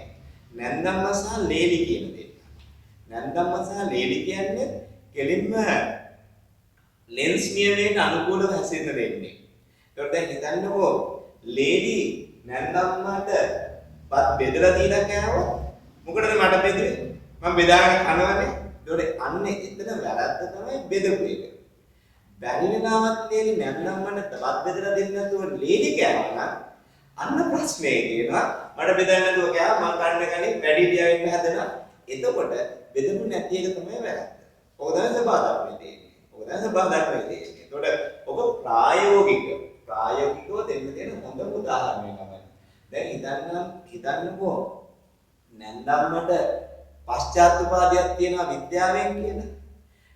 නැන්දම්ම සහ ලේලි කියන දේ. නැන්දම්ම සහ ලේලි කියන්නේ කෙලින්ම ලෙන්ස් නියමයට අනුකූලව හැසිරෙන දෙන්නේ. ඒකට දැන් හිතන්නකෝ ලේලි නැන්දම්මට පත් බෙදලා දීලා කෑවොත් මොකටද මට බෙදුවේ? මම බෙදාගෙන කනවනේ. ඒකට අන්නේ එතන වැරද්ද තමයි බෙදපු එක. බැරි වෙලාවත් ලේලි නැන්දම්මට තවත් බෙදලා දෙන්න නැතුව ලේලි කෑවා නම් අන්න ප්‍රශ්නේ කියනවා මට බෙදන්න නැතුව කෑවා මං කන්න කලින් වැඩි දියා වෙන්න හදනවා. එතකොට බෙදපු නැති එක තමයි වැරද්ද. ඔක තමයි සබාධර්මයේ තියෙන්නේ. ඔක තමයි සබාධර්මයේ තියෙන්නේ. එතකොට ඔක ප්‍රායෝගිකව දෙන්න තියෙන හොඳම උදාහරණයක් තමයි. දැන් හිතන්නකෝ නැන්දම්මට පශ්චාත්තුපාදයක් තියෙනවා විද්‍යාවෙන් කියලා.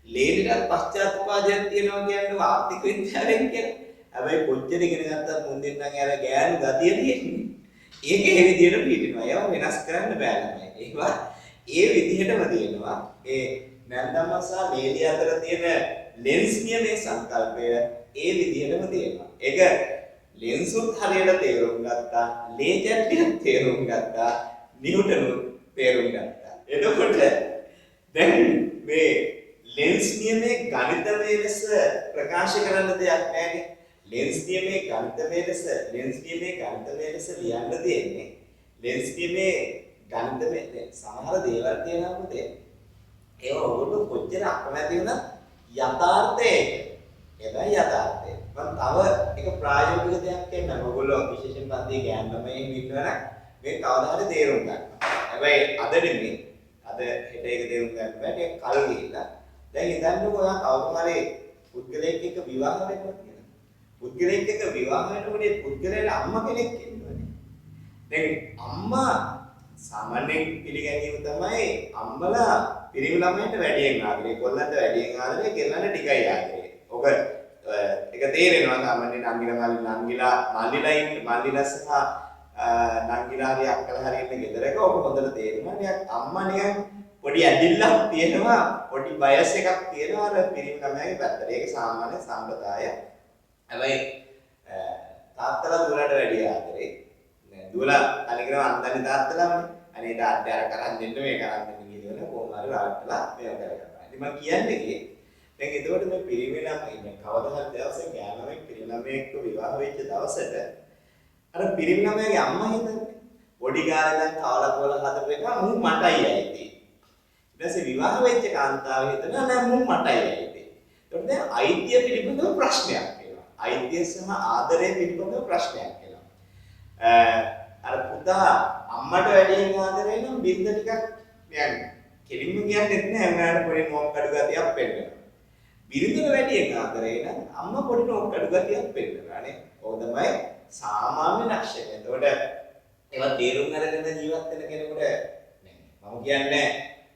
ලේලිට පශ්චාත්තුපාදයක් තියෙනවා කියන්නේ ආර්ථික විද්‍යාවෙන් කියලා. හැබැයි කොච්චර ඉගෙන ගත්තත් මුන් දෙන්නන් අර ගෑනු ගතිය තියෙන්නේ. ඒක ඒ විදිහට පිටිනවා. ඒව වෙනස් කරන්න බෑ නෑ. ඒවා ඒ විදිහටම තියෙනවා. ඒ නැන්දම්ම සහ ලේලි අතර තියෙන ලෙන්ස් නියමයේ සංකල්පය ඒ විදිහටම තියෙනවා. ඒක ලෙන්සුත් හරියට තේරුම් ගත්තා, ලේජර්ඩ් තේරුම් ගත්තා, නිව්ටන් තේරුම් ගත්තා. එතකොට දැන් මේ ලෙන්ස් නියමයේ ගණිතමය ලෙස ප්‍රකාශ කරන්න දෙයක් නැහැ. ලෙන්ස් නියමයේ ගණිතමය ලෙස ලියන්න තියෙන්නේ. ලෙන්ස් නියමයේ ගණිතමය සමහර දේවල් තියෙනවා පුතේ. ඒව ඔයගොල්ලෝ කොච්චර අකමැති වුණත් යථාර්ථය ඒකයි යථාර්ථය. මම තව එක ප්‍රායෝගික දෙයක් කියන්නම්. ඔයගොල්ලෝ විශේෂයෙන් පන්තියේ ගෑනුමේ ඉන්නවනම් මේ කවදා හරි තේරුම් ගන්න. හැබැයි අද නෙමෙයි. අද හෙට එක තේරුම් ගන්න බෑ. ඒක කල් ගිහිල්ලා. දැන් හිතන්නකෝ ඔයා කවුරු හරි පුද්ගලයෙක් එක්ක විවාහ වෙනවා කියලා. පුද්ගලයෙක් එක්ක විවාහ වෙනකොට පුද්ගලයාට අම්මා කෙනෙක් ඉන්නවනේ. දැන් අම්මා සාමාන්‍යයෙන් පිළිගැනීම තමයි අම්මලා පිරිමි ළමයින්ට වැඩියෙන් ආදරේ, කොල්ලන්ට වැඩියෙන් ආදරේ, කෙල්ලන්ට ටිකයි ආදරේ. ඔක ඒක තේරෙනවා සාමාන්‍යයෙන් මල්ලිලා සහ නංගිලා හරි අක්කලා හරි ඉන්න ගෙදරක ඔක හොඳට තේරෙනවා. නිකන් අම්මා නිකන් පොඩි ඇදිල්ලක් තියෙනවා, පොඩි බයස් එකක් තියෙනවා අර පිරිමි ළමයාගේ පැත්තට. ඒක සාමාන්‍ය සම්ප්‍රදාය. හැබැයි තාත්තලා දුවලට වැඩිය ආදරේ. දුවලා අනිකරම අන්දන්නේ තාත්තලාමනේ. අනේ තාත්තේ අර කරන් දෙන්න මේ කරන් දෙන්න කියනවනේ කොහොම හරි රාට්ටලා මේක කරගන්නවා. ඉතින් මම කියන්නේ දැන් එතකොට මේ පිරිමි ළමයි ඉන්නේ කවදා හරි දවසක ගෑනමෙක් පිරිමි ළමයෙක්ව විවාහ වෙච්ච දවසට අර පිරිමි ළමයාගේ අම්මා හිතන්නේ පොඩි ගානේ නම් කාලා කොලා හදපු එක මූ මටයි ඇයිති. ඊට පස්සේ විවාහ වෙච්ච කාන්තාව හිතනවා නෑ මූ මටයි ඇයිති. ඒකට දැන් අයිතිය පිළිබඳව ප්‍රශ්නයක් එනවා. අයිතිය සහ ආදරය පිළිබඳව ප්‍රශ්නයක් එනවා. අර පුතා අම්මට වැඩියෙන් ආදරේ නම් බින්ද ටිකක් යන්නේ. කෙලින්ම කියන්නේ නැහැ උනාට පොඩි මොක් කඩු ගතියක් පෙන්නනවා. බිරිඳට වැඩියෙන් ආදරේ නම් අම්මා පොඩි මොක් කඩු ගතියක් පෙන්නනවා නේ. ඕක තමයි සාමාන්‍ය ලක්ෂණය. එතකොට ඒවා තේරුම් අරගෙන ජීවත් වෙන කෙනෙකුට මම කියන්නේ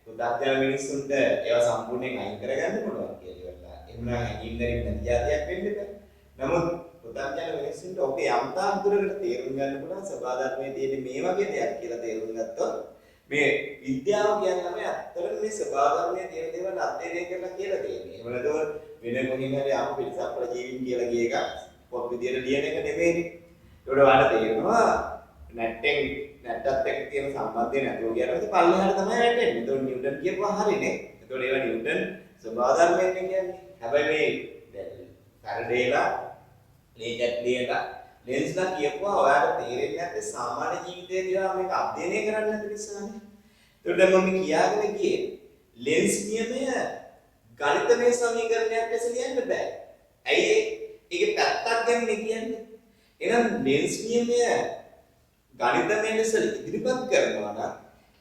පුතාත්ජන මිනිස්සුන්ට ඒවා සම්පූර්ණයෙන් අයින් කරගන්න පුළුවන් කියලා. එහෙම හැංගීම් දරින් නැති જાතියක් වෙන්න බෑ. නමුත් පුතාත්ජන මිනිස්සුන්ට ඔකේ යම්තාක් දුරකට තේරුම් ගන්න පුළුවන් සබා ධර්මයේ තියෙන මේ වගේ දෙයක් කියලා තේරුම් ගත්තොත් මේ විද්‍යාව කියන්නේ ඇත්තටම මේ සබා ධර්මයේ තියෙන දේවල් අධ්‍යයනය කරලා කියලා තියෙන්නේ. එහෙම නැත්නම් වෙන කොහෙන් හරි ආපු පිටසක්වල ජීවින් කියලා ගිය එක පොත් විදියට ලියන එක නෙමෙයිනේ. ඒකට වල තේරෙනවා නැට්ටත් එක්ක තියෙන සම්බන්ධය නැතුව කියනකොට පල්ලෙහාට තමයි වැටෙන්නේ. ඒතකොට නිව්ටන් කියපුවා හරිනේ. ඒතකොට ඒවා නිව්ටන් සබා ධර්මයෙන් කියන්නේ. හැබැයි මේ ෆැරඩේලා ලේජැට්ලියලා ලෙන්ස්ලා කියපුවා ඔයාලට තේරෙන්නේ නැත්නම් සාමාන්‍ය ජීවිතයේදී මේක අධ්‍යයනය කරන්න නැති නිසානේ. ඒකට මම කියාගෙන ගියේ ලෙන්ස් නියමය ගණිතමය සමීකරණයක් ලෙස ලියන්න බෑ. ඇයි ඒකේ පැත්තක් ගැන කියන්නේ? එහෙනම් ලෙන්ස් නියමය ගණිතමය ලෙස ඉදිරිපත් කරනවා නම්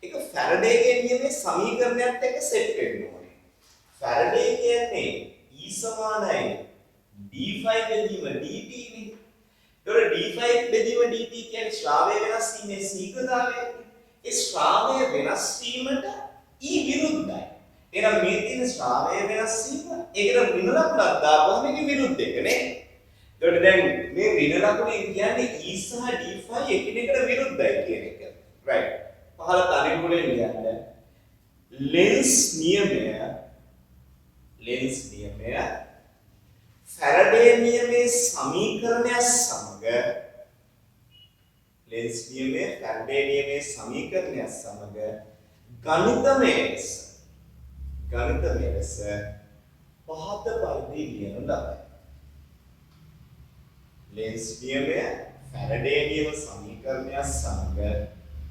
ඒක ෆැරඩේගේ නියමයේ සමීකරණයත් එක්ක සෙට් වෙන්න ඕනේ. ෆැරඩේ කියන්නේ E සමානයි d5 බෙදීම dt නේ. ඒතකොට d5 බෙදීම dt කියන්නේ ශ්‍රාවය වෙනස් වීමේ ශීඝ්‍රතාවය. ඒ ශ්‍රාවය වෙනස් වීමට E විරුද්ධයි. එහෙනම් මේ තියෙන ශ්‍රාවය වෙනස් වීම ඒකට ඍණ ලකුණක් දාපුවම මේක විරුද්ධ එක නේ. ඒතකොට දැන් මේ ඍණ ලකුණේ කියන්නේ E සහ d5 එකිනෙකට විරුද්ධයි කියන එක. right. පහළ තනි මුලෙන් ලියන්න. ලෙන්ස් නියමය ෆැරඩේ නියමයේ සමීකරණය සමග ලෙන්ස් නියමයේ ෆැරඩේ නියමයේ සමීකරණය සමග ගණිතමය ලෙස පහත පරිදි ලියනු ලබයි. ලෙන්ස් නියමය ෆැරඩේ නියම සමීකරණය සමග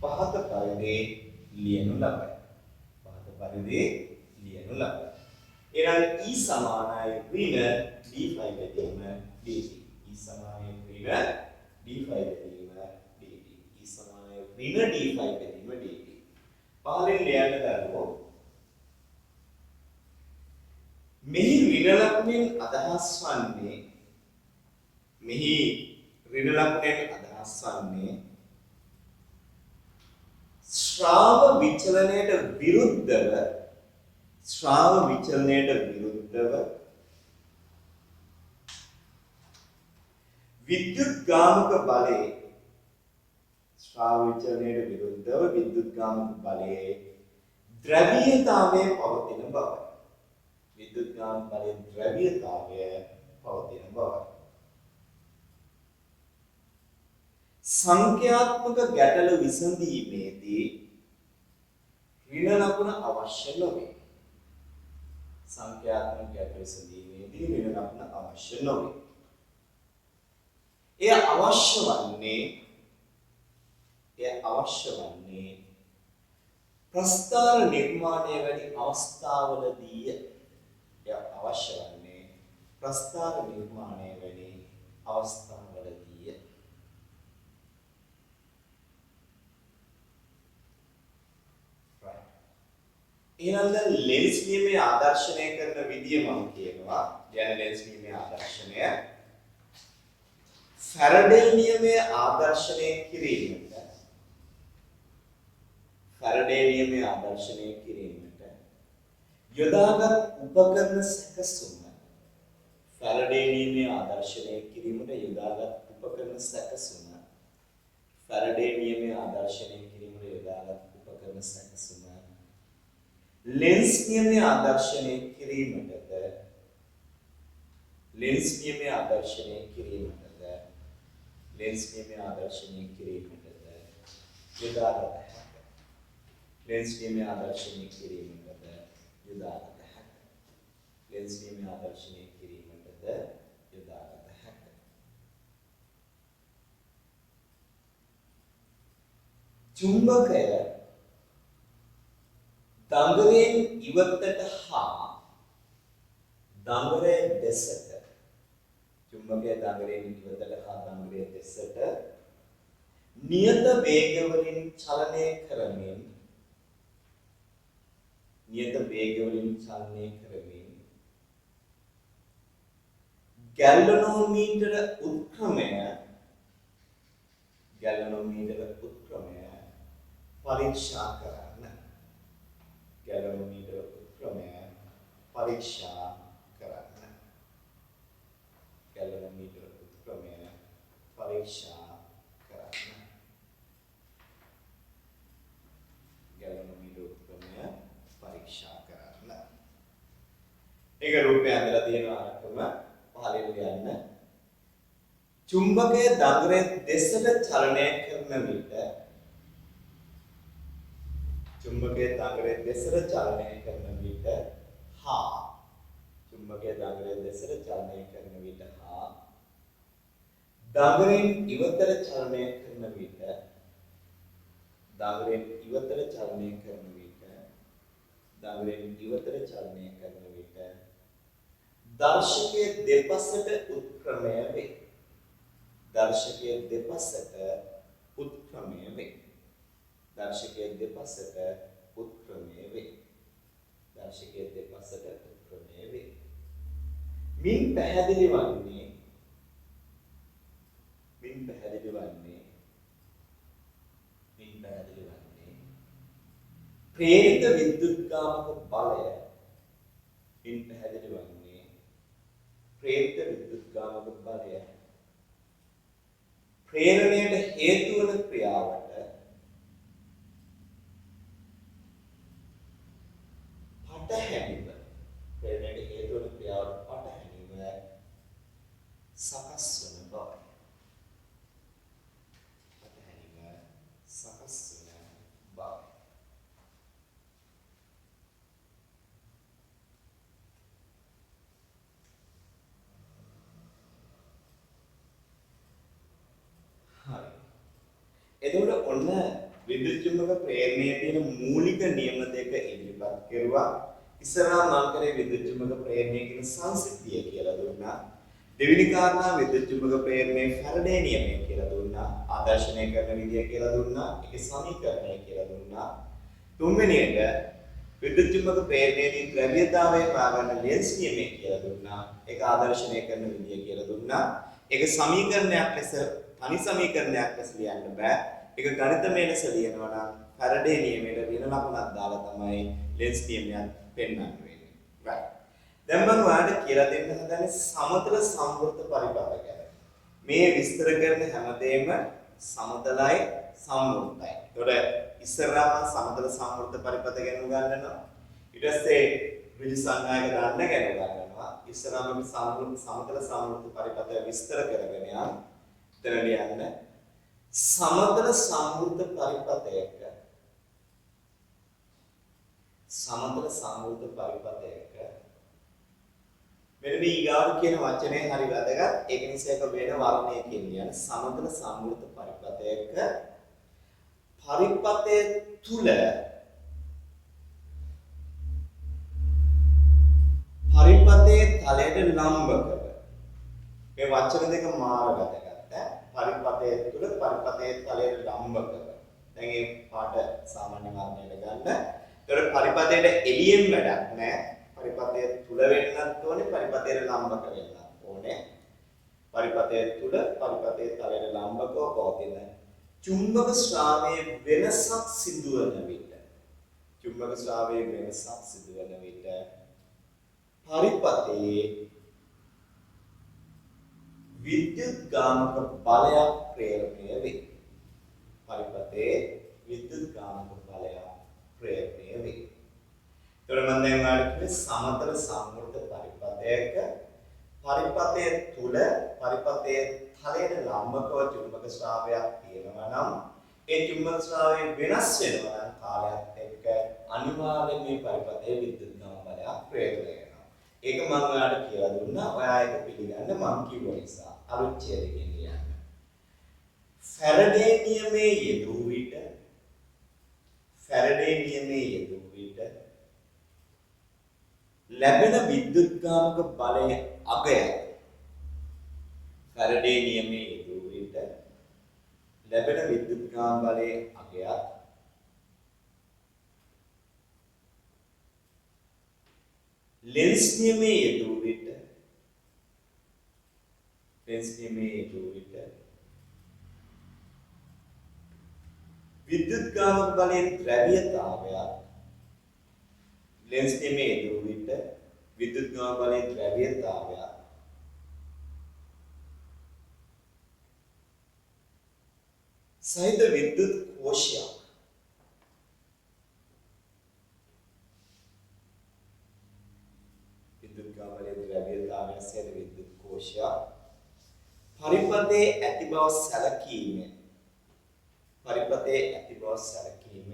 පහත පරිදි ලියනු ලබයි. එහෙනම් E සමානයි ඍණ d5 බෙදීම dt. E සමානයි ඍණ d5 බෙදීම dt. E සමානයි ඍණ d5 බෙදීම dt. පහලින් ලියන්න දරුවෝ මෙහි ඍණ ලකුණෙන් අදහස් වන්නේ ශ්‍රාව විචලනයට විරුද්ධව විද්‍යුත් ගාමක බලයේ ද්‍රව්‍යතාවය පවතින බව. සංඛ්‍යාත්මක ගැටලු විසඳීමේදී ඍණ ලකුණ අවශ්‍ය නොවේ. එය අවශ්‍ය වන්නේ ප්‍රස්ථාර නිර්මාණය වැනි අවස්ථාවලදී එහෙනම් ලෙන්ස් නියමයේ ආදර්ශනය කරන විදිය මම කියනවා. කියන්නේ ලෙන්ස් නියමයේ ආදර්ශනය ෆැරඩේ නියමයේ ආදර්ශනය කිරීමට ෆැරඩේ නියමය ආදර්ශනය කිරීමට යොදාගත් උපකරණ සැකසුම ෆැරඩේ නියමය ආදර්ශනය කිරීමට යොදාගත් උපකරණ සැකසුම ෆැරඩේ නියමය ආදර්ශනය කිරීමට යොදාගත් උපකරණ සැකසුම ලෙන්ස් නියමය ආදර්ශනය කිරීමටද ලෙන්ස් නියමය ආදර්ශනය කිරීමටද ලෙන්ස් නියමය ආදර්ශනය කිරීමටද යොදාගත හැක ලෙන්ස් නියමය ආදර්ශනය කිරීමටද යොදාගත හැක ලෙන්ස් නියමය ආදර්ශනය කිරීමටද යොදාගත හැක චුම්බකය දඟලෙන් ඉවතට හා දඟලේ දෙසට චුම්බකය දඟලෙන් ඉවතට හා දඟලේ දෙසට නියත වේගවලින් චලනය කරමින් ගැලනෝමීටර උත්ක්‍රමය පරීක්ෂා කරන්න ගැලනෝමීටර උත්ක්‍රමය පරීක්ෂා කරන්න ගැලනෝමීටර උත්ක්‍රමය පරීක්ෂා කරන්න ගැලනෝමීටර උත්ක්‍රමය පරීක්ෂා කරන්න ඒක රූපය ඇඳලා තියෙනවා අරකම පහලින් ලියන්න චුම්බකය දඟලේ දෙසට චලනය කරන විට චුම්බකය දඟලේ දෙසට චලනය කරන විට හා චුම්බකය දඟලේ දෙසට චලනය කරන විට හා දඟලෙන් ඉවතට චලනය කරන විට දඟලෙන් ඉවතට චලනය කරන විට දඟලෙන් ඉවතට චලනය කරන විට දර්ශකයේ දෙපසට උත්ක්‍රමය වේ දර්ශකයේ දෙපසට උත්ක්‍රමය වේ දර්ශකයේ දෙපසට උත්ක්‍රමය වේ දර්ශකයේ දෙපසට උත්ක්‍රමය වේ මින් පැහැදිලි වන්නේ ප්‍රේරිත විද්‍යුත්ගාමක බලය මින් පැහැදිලි වන්නේ ප්‍රේරිත විද්‍යුත්ගාමක බලය ප්‍රේරණයට හේතු වන ක්‍රියාවට පටහැනිව ප්‍රේරණයට හේතු වන ක්‍රියාවට පටහැනිව සකස් වන බව පටහැනිව සකස් වන බව එතකොට ඔන්න විද්‍යුත් චුම්බක ප්‍රේරණයේ තියෙන මූලික නියම දෙක ඉදිරිපත් කරුවා. ඉස්සරහා මම කරේ විද්‍යුත් චුම්බක ප්‍රේරණයේ කියන සංසිද්ධිය කියලා දුන්නා. දෙවෙනි කාරණා විද්‍යුත් චුම්බක ප්‍රේරණයේ ෆැරඩේ නියමය කියලා දුන්නා. ආදර්ශනය කරන විදිය කියලා දුන්නා. ඒකේ සමීකරණය කියලා දුන්නා. තුන්වෙනි එක විද්‍යුත් චුම්බක ප්‍රේරණයේදී ද්‍රව්‍යතාවය හොයාගන්න ලෙන්ස් නියමය කියලා දුන්නා. ඒක ආදර්ශනය කරන විදිය කියලා දුන්නා. ඒක සමීකරණයක් ලෙස තනි සමීකරණයක් ලෙස ලියන්න බෑ. ඒක ගණිතමය ලෙස ලියනවා නම් ෆැරඩේ නියමයට ඍණ ලකුණක් දාලා තමයි ලෙන්ස් නියමයක් පෙන්වන්න වෙන්නේ. right. දැන් මම ඔයාලට කියලා දෙන්න හදන්නේ සමතල සම්වෘත පරිපථ ගැන. මේ විස්තර කරන හැමදේම සමතලයි සම්වෘතයි. ඒතකොට ඉස්සරහා මම සමතල සම්වෘත පරිපථ ගැන උගන්වනවා. ඊට පස්සේ ඍජු සංඥායක දන්න ගැන උගන්වනවා. ඉස්සරහා මම සමතල සම්වෘත පරිපථ විස්තර කරගෙන යනවා. එතන ලියන්න සමතල සම්වෘත පරිපථයක මෙන්න මේ ඊගාව කියන වචනේ හරි වැදගත්. ඒක නිසා එක වෙන වර්ණයකින් ලියන්න සමතල සම්වෘත පරිපථයක පරිපථය තුල පරිපථයේ තලයට ලම්බකව මේ වචන දෙක මාරගත පරිපථයේ තුල පරිපථයේ තලයට ලම්බකව. දැන් මේ පාඩ සාමාන්‍ය වර්ණයට ගන්න. ඒතර පරිපථයට එළියෙන් වැඩක් නැහැ. පරිපථයේ තුල වෙන්නත් ඕනේ, පරිපථයට ලම්බක වෙන්නත් ඕනේ. පරිපථයේ තුල පරිපථයේ තලයට ලම්බකව පවතින චුම්බක ස්රාවයේ වෙනසක් සිදුවන විට චුම්බක ශ්‍රාවයේ වෙනසක් සිදුවන විට පරිපතේ විද්‍යුත්ගාමක බලයක් ප්‍රේරණය වේ. පරිපතේ විද්‍යුත්ගාමක බලයක් ප්‍රේරණය වේ. ඒතර මම දැන් ඔයාලට කිව්වේ සමතල සම්මුත පරිපතයක පරිපතයේ තුල පරිපතයේ තලයට ලම්බකව චුම්බක ශ්‍රාවයක් තියෙනවා නම් ඒ චුම්බක ශ්‍රාවය වෙනස් වෙනවා නම් කාලයත් එක්ක අනිවාර්යයෙන් මේ පරිපතයේ විද්‍යුත්ගාම බලයක් ප්‍රේරණය වෙනවා. ඒක මම ඔයාලට කියලා දුන්නා. ඔයා ඒක පිළිගන්න මම කිව්ව නිසා අලුත් ඡේදකින් ලියන්න. ෆැරඩේ නියමයේ යෙදූ විට ලැබෙන විද්‍යුත්ගාමක බලය අගයයි. ෆැරඩේ නියමයේ යෙදූ විට ලැබෙන විද්‍යුත්ගාම බලයේ අගයත් ලෙන්ස් නියමයේ යෙදූ විට විද්‍යුත්ගාමක බලයේ ද්‍රව්‍යතාවයත් ලෙන්ස් නියමයේ යෙදූ විට විද්‍යුත්ගාමක බලයේ ද්‍රව්‍යතාවයත් සහිත විද්‍යුත් කෝෂයක් විද්‍යුත්ගාම බලයේ ද්‍රව්‍යතාවය සහිත විද්‍යුත් කෝෂයක් පරිපතේ ඇති බව සැලකීමෙන්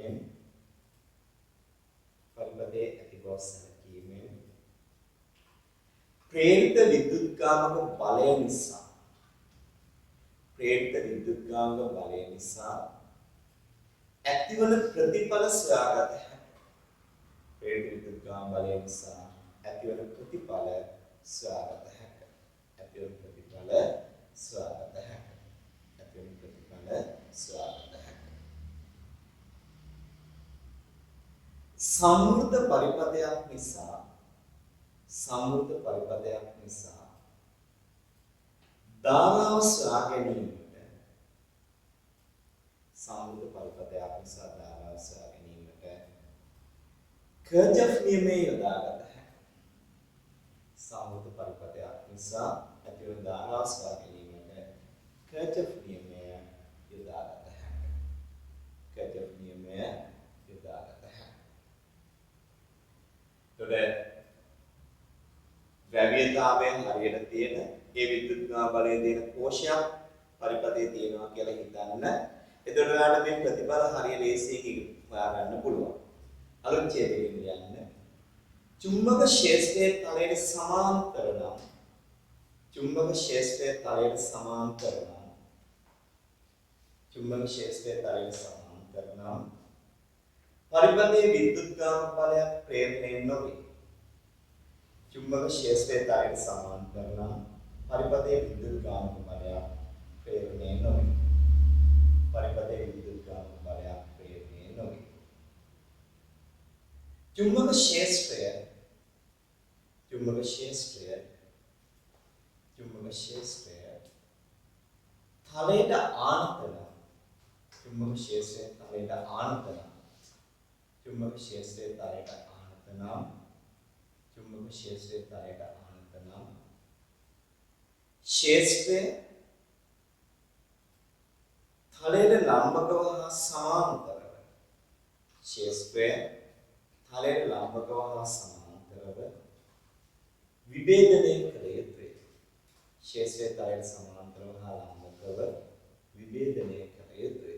ප්‍රේරිත විද්‍යුත්ගාමක බලය නිසා ඇතිවන ප්‍රතිඵල සොයාගත හැකියි. ප්‍රේරිත විද්‍යුත්ගාම බලය නිසා ඇතිවන ප්‍රතිඵල සොයාගත හැකියි. සම්මෘත පරිපතයක් නිසා ධාරාව සොයා ගැනීමට කර්චොෆ් නියමය යොදාගත හැකියි. සම්මෘත පරිපතයක් නිසා ඇතිවන ධාරාව සොයා ගැනීමට කර්චොෆ් නියමය යොදාගත හැකියි. ද්‍රව්‍යතාවයෙන් හරියට තියෙන ඒ විද්‍යුත්ගාම බලය දෙන කෝෂයක් පරිපතේ තියෙනවා කියලා හිතන්න. එතකොට ඔයාලට මේ ප්‍රතිඵල හරිය ලේසියෙන් හොයාගන්න පුළුවන්. අලුත් ඡේදයෙන් යන්න. චුම්බක ක්ෂේත්‍රයේ තලයට සමාන්තර නම් පරිපතේ විද්‍යුත්ගාම බලයක් ප්‍රේරණය නොවේ. චුම්බක ක්ෂේත්‍රයේ තලයට සමාන්තර නම් පරිපතේ විද්‍යුත්ගාම බලයක් ප්‍රේරණය නොවේ. චුම්බක ක්ෂේත්‍රය තලයට ආනත නම් ක්ෂේත්‍රය තලයට ලම්බකව හා සමාන්තරව විභේදනය කළ යුතුය. ක්ෂේත්‍රය තලයට සමාන්තරව හා ලම්බකව විභේදනය කළ යුතුය.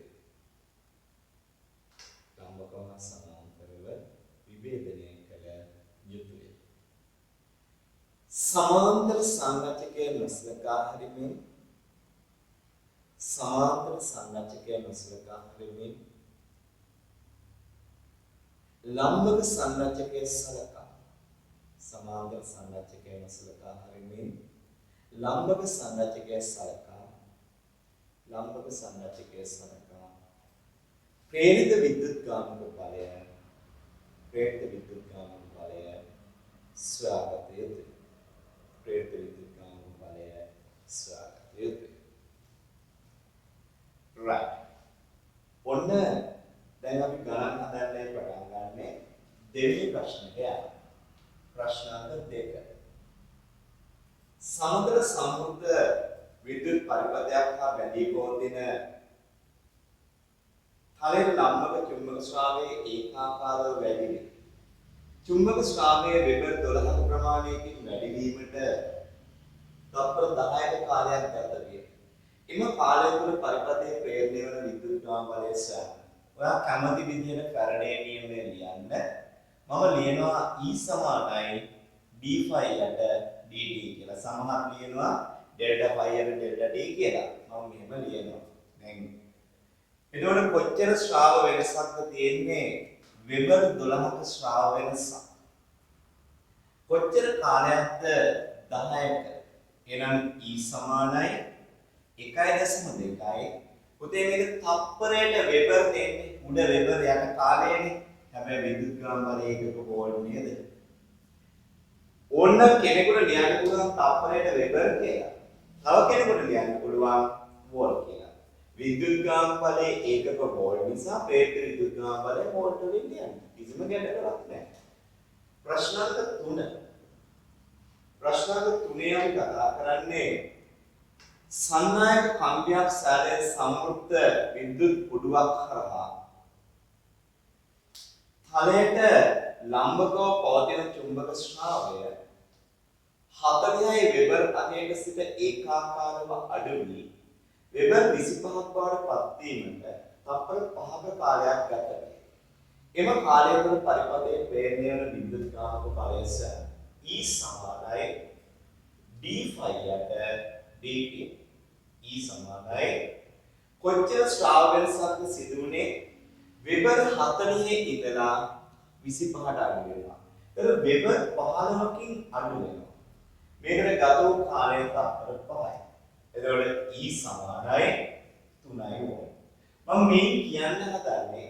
සමාන්තර සංරචකය නොසලකා හරිමින් ලම්බක සංරචකය සලකා ප්‍රේරිත විද්‍යුත්ගාමක බලය සොයාගත යුතුය. right. ඔන්න දැන් අපි ගණන් හදන්නයි පටන් ගන්නෙ. දෙවෙනි ප්‍රශ්නෙට යනවා. ප්‍රශ්නාර්ථ 2. සමතල සම්මුත විද්‍යුත් පරිපථයක් හා බැඳී පවතින තලයේ ලම්බක චුම්බක ශ්‍රාවයේ ඒකාකාරව වැඩි වේ. චුම්බක ශ්‍රාවයේ වෙබර් 12ක ප්‍රමාණයකින් වැඩි වීමට තත්පර 10ක කාලයක් ගත විය. එම කාලය තුළ පරිපථයේ ප්‍රේරණය වන විද්‍යුත් ගාමවලය සෑම. ඔයා කැමති විදිහට ෆැරඩේ නියමය ලියන්න. මම ලියනවා E සමානයි d phi යට dt කියලා. සමහර ලියනවා delta phi යට delta t කියලා. මම මෙහෙම ලියනවා. දැන් එතකොට කොච්චර ශ්‍රාව වෙනසක්ද තියෙන්නේ? වෙබර් 12ක ශ්‍රාව වෙනස. කොච්චර කාලයක්ද? 10ක. එහෙනම් E සමානයි 1.2. පුතේ මේක තප්පරයට වෙබර් දෙන්නේ. උඩ වෙබර් යන කාලයනේ. හැබැයි විද්‍යුත් ගාම බලය එකක වෝල්ට් නේද? ඕන්න කෙනෙකුට ලියන්න පුළුවන් තප්පරයට වෙබර් කියලා. තව කෙනෙකුට ලියන්න පුළුවන් වෝල්ට් කියලා. විද්‍යුත් ගාම බලය ඒකක වෝල්ට් නිසා ප්‍රේරිත විද්‍යුත් ගාම බලය වෝල්ට් වලින් ලියන්න. කිසිම ගැටලුවක් නැහැ. ප්‍රශ්නාර්ථ 3. ප්‍රශ්නාර්ථ 3 අපි කතා කරන්නේ සන්නායක කම්බියක් සැලේ සම්ප්‍රයුක්ත විද්‍යුත් කුඩුවක් කරහා තලයට ලම්බකව පවතින චුම්බක ශ්‍රාවය 40යි වෙබර් අගයක සිට ඒකාකාරව අඩු වී වෙබර් 25ක් බවට පත් වීමට තප්පර 5ක කාලයක් ගත වේ. එම කාලය තුළ පරිපථයේ ප්‍රේරණය වන විද්‍යුත් ගාමක බලය E සමානයි d phi යට dt. E සමානයි කොච්චර ශ්‍රාව වෙනසක්ද සිදු වුනේ? වෙබර් 40 ඉඳලා 25ට අඩු වෙනවා. ඒක වෙබර් 15කින් අඩු වෙනවා. මේකට ගත වූ කාලය තප්පර 5යි. එතකොට E සමානයි 3යි වෝල්ට්. මම මේ කියන්න හදන්නේ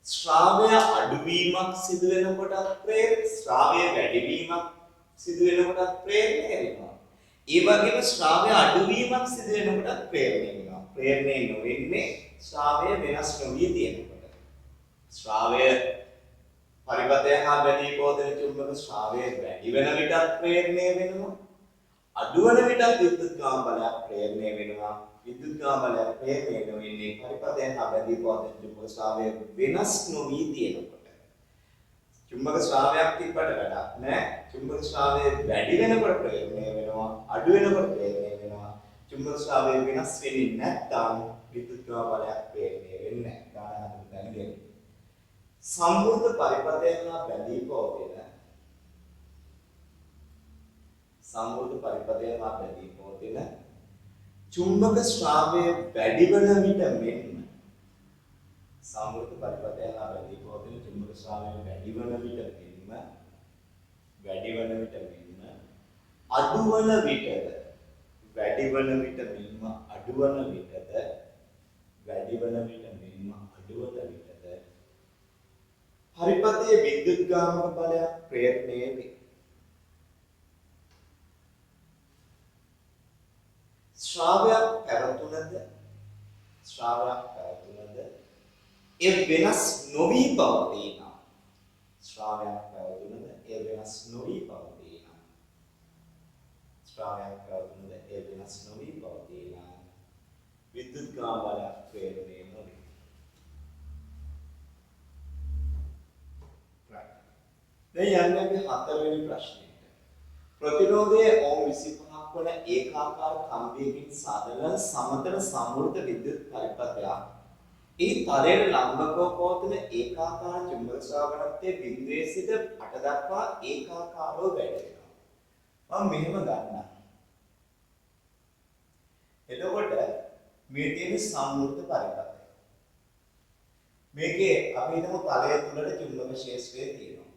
ශ්‍රාවය අඩුවීමක් සිදු වෙනකොට ප්‍රේරණය, ශ්‍රාවය වැඩිවීමක් සිදු වෙනකොට ප්‍රේරණය වෙනවා. ඒ වගේම ශ්‍රාවය අඩුවීමක් සිදු වෙනකොට ප්‍රේරණය වෙනවා. ප්‍රේරණය නොවෙන්නේ ශ්‍රාවය වෙනස් නොවී තියෙනකොට. ශ්‍රාවය පරිපථය හා බැඳී පවතින චුම්බක ශ්‍රාවය වැඩි වෙන විට ප්‍රේරණය වෙනවා. අඩු වෙන විට විද්‍යුත් ගාම බලයක් ප්‍රේරණය වෙනවා. විද්‍යුත් ගාම බලයක් ප්‍රේරණය වෙන්නේ පරිපථය හා බැඳී පවතින චුම්බක ශ්‍රාවය වෙනස් නොවී තියෙනකොට. චුම්බක ශ්‍රාවයක් තිබ්බට වැඩක් නැහැ. චුම්බක ශ්‍රාවය වැඩි වෙනකොට ප්‍රේරණය වෙනවා. අඩු වෙනකොට ප්‍රේරණය වෙනවා. චුම්බක ශ්‍රාවය වෙනස් වෙන්නේ නැත්නම් විද්‍යුත් ගාම බලයක් ප්‍රේරණය වෙන්නේ නැහැ. ගාන හදන්න දැනගන්න. සම්මුත පරිපථය හා බැඳී පවතින චුම්බක ශ්‍රාවය වැඩි වන විට මෙන්ම සම්මුත පරිපථය හා බැඳී පවතින චුම්බක ශ්‍රාවය වැඩි වන විට මෙන්ම අඩු වන විටද වැඩි වන විට මෙන්ම අඩු වන විටද වැඩි වන විට මෙන්ම අඩු වන විටද පරිපථයේ විද්‍යුත් ගාමක බලයක් ප්‍රේරණය වේ. ශ්‍රාවයක් පැවතුනද ඒ වෙනස් නොවී පවතිනා. ශ්‍රාවයක් පැවතුනද ඒ වෙනස් නොවී පවතිනා. විද්‍යුත් ගාම බලයක් ප්‍රේරණය නොවේ. දැන් යන්නේ අපි හතරවෙනි ප්‍රශ්නෙට. ප්‍රතිරෝධයේ ඕම් 25ක් වන ඒකාකාර කම්බියකින් සාදන සමතල සම්වෘත විද්‍යුත් පරිපථයක් ඒ තලයේ ලම්බකව පවතින ඒකාකාර චුම්බක ශ්‍රාවකත්වයේ බිඳුවේ සිට 8 දක්වා ඒකාකාරව වැඩි වෙනවා. මම මෙහෙම ගන්නවා. එතකොට මේ තියෙන සම්වෘත පරිපථය. මේකේ අපි හිතමු තලය තුලට චුම්බක ක්ෂේත්‍රය තියෙනවා.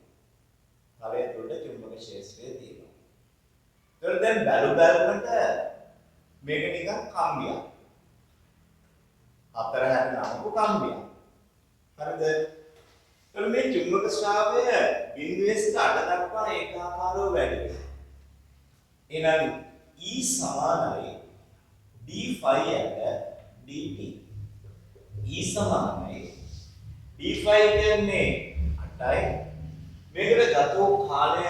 ඒතර දැන් බැලුමට මේක නිකන් කම්බියක්. හතර හැරෙනවක කම්බියක්. හරිද? ඒතර මේ චුම්බක ශ්‍රාවය බිඳුවේ සිට 8 දක්වා ඒකාකාරව වැඩි වෙනවා. එහෙනම් E සමානයි d phi යට dt. E සමානයි d phi කියන්නේ 8යි මේකට ගතෝ කාලය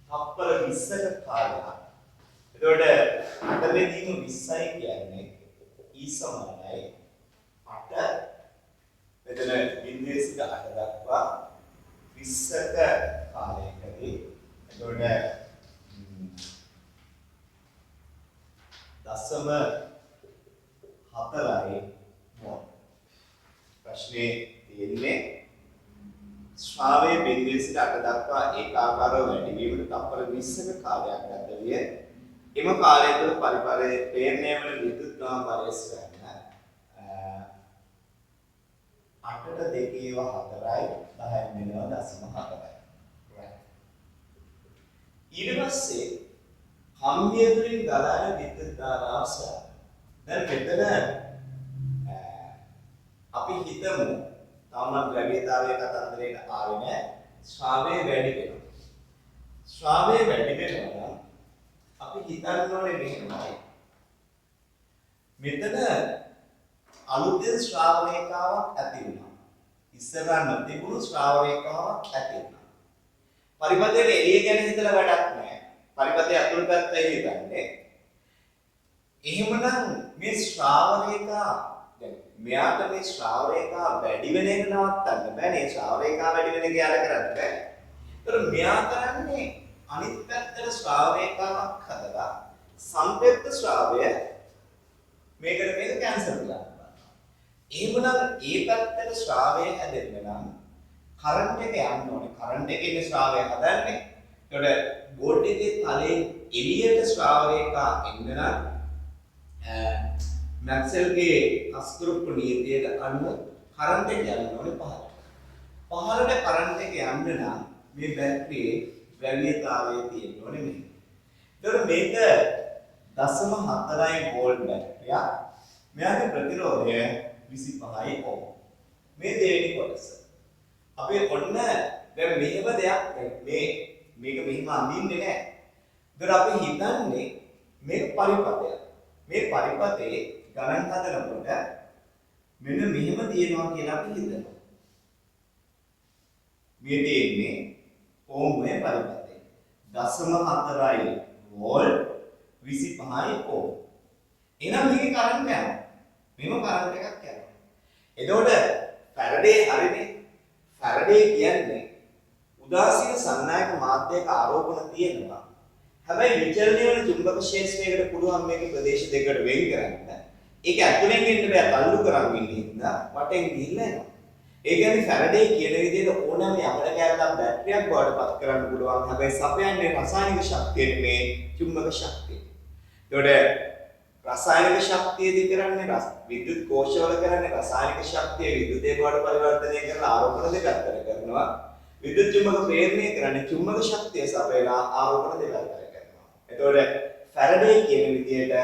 තප්පර 20ක කාලයක්. එතකොට 8 බෙදීම 20යි කියන්නේ E සමානයි 8 මෙතන 0.8 දක්වා 20ක කාලයකදී එතකොට දශම 4යි මොල්. ප්‍රශ්නේ තියෙන්නේ ශ්‍රාවයේ 0.8 දක්වා ඒකාකාරව වැඩි වීමට තප්පර 20ක කාලයක් ගත විය. එම කාලය තුළ පරිපරයේ ප්‍රේරණය වන විද්‍යුත් ගාම බලය සොයන්න 8ට 2 4යි 10 වෙනවා දශම 4යි. ඊට පස්සේ කම්බිය තුලින් ගලාන විද්‍යුත් ධාරාව සොයන්න. දැන් මෙතන අපි හිතමු තාම ද්‍රව්‍යතාවයේ කතන්දරයට ආවේ නැහැ. ශ්‍රාවය වැඩි වෙනවා. ශ්‍රාවය වැඩි වෙනවා නම් අපි හිතන්න ඕනේ මෙහෙමයි. මෙතන අලුතෙන් ශ්‍රාව රේඛාවක් ඇති වුණා. ඉස්සරහ නොතිබුණු ශ්‍රාව රේඛාවක් ඇති වුණා. පරිපථයේ එළිය ගැන හිතලා වැඩක් නැහැ. පරිපථයේ අතුරු පැත්තයි හිතන්නේ. එහෙමනම් මේ ශ්‍රාව රේඛා දැන් මෙයාට මේ ශ්‍රාව රේඛා වැඩි වෙන එක නවත්තන්න බෑනේ. ශ්‍රාව රේඛා වැඩි වෙන එක යාල කරන්න බෑ. ඒතර මෙයා කරන්නේ අනිත් පැත්තට ශ්‍රාව රේඛාවක් හදලා සම්ප්‍රයුක්ත ශ්‍රාවය මේකට මේක කැන්සල් කරනවා. එහෙමනම් ඒ පැත්තට ශ්‍රාවය හැදෙන්න නම් කරන්ට් එක යන්න ඕනේ. කරන්ට් එකේ ශ්‍රාවය හදන්නේ. ඒකට බෝඩ් එකේ තලයෙන් එළියට ශ්‍රාව රේඛා එන්න නම් මැක්ස්වෙල්ගේ අස්තෘප්ප නීතියට අනුව කරන්ට් එක යන්න ඕනේ පහළට. පහළට කරන්ට් එක යන්න නම් මේ බැටරියේ ද්‍රව්‍යතාවයේ තියෙන්න ඕනේ මේක. ඒතකොට මේක 0.4 වෝල්ට් බැටරියක්. මෙයාගේ ප්‍රතිරෝධය 25 ඕම්. මේ දෙවෙනි කොටස. අපි ඔන්න දැන් මෙහෙම දෙයක් මේක මෙහෙම අඳින්නේ නැහැ. ඒතර අපි හිතන්නේ මේක පරිපථයක්. මේ පරිපථයේ ගණන් හදනකොට මෙන්න මෙහෙම තියෙනවා කියලා අපි හිතනවා. මේ තියෙන්නේ ඕම්ගේ පරිපථය. 0.4 වෝල්ට් 25 ඕම්. එහෙනම් මේකේ කරන්ට් යනවා. මෙහෙම කරන්ට් එකක් යනවා. එතකොට ෆැරඩේ හරිනේ. ෆැරඩේ කියන්නේ උදාසීන සන්නායක මාධ්‍යයක ආරෝපණ තියෙනවා. හැබැයි විචලනය වන චුම්බක ක්ෂේත්‍රයකට පුළුවන් මේක ප්‍රදේශ දෙකකට වෙන් කරන්න. ඒක ඇතුලෙන් එන්න බෑ තල්ලු කරන් ඉන්නේ හින්දා වටෙන් ගිහිල්ලා එනවා. ඒ කියන්නේ ෆැරඩේ කියන විදිහට ඕනෑම යකඩ කැරලක් බැටරියක් බවට පත් කරන්න පුළුවන්. හැබැයි සපයන්නේ රසායනික ශක්තිය නෙමේ චුම්බක ශක්තිය. ඒතකොට රසායනික ශක්තියදී කරන්නේ විද්‍යුත් කෝෂවල කරන්නේ රසායනික ශක්තිය විද්‍යුතේ බවට පරිවර්තනය කරලා ආරෝපණ දෙපැත්තට කරනවා. විද්‍යුත් චුම්බක ප්‍රේරණය කරන්නේ චුම්බක ශක්තිය සපයලා ආරෝපණ දෙපැත්තට කරනවා. එතකොට ෆැරඩේ කියන විදිහට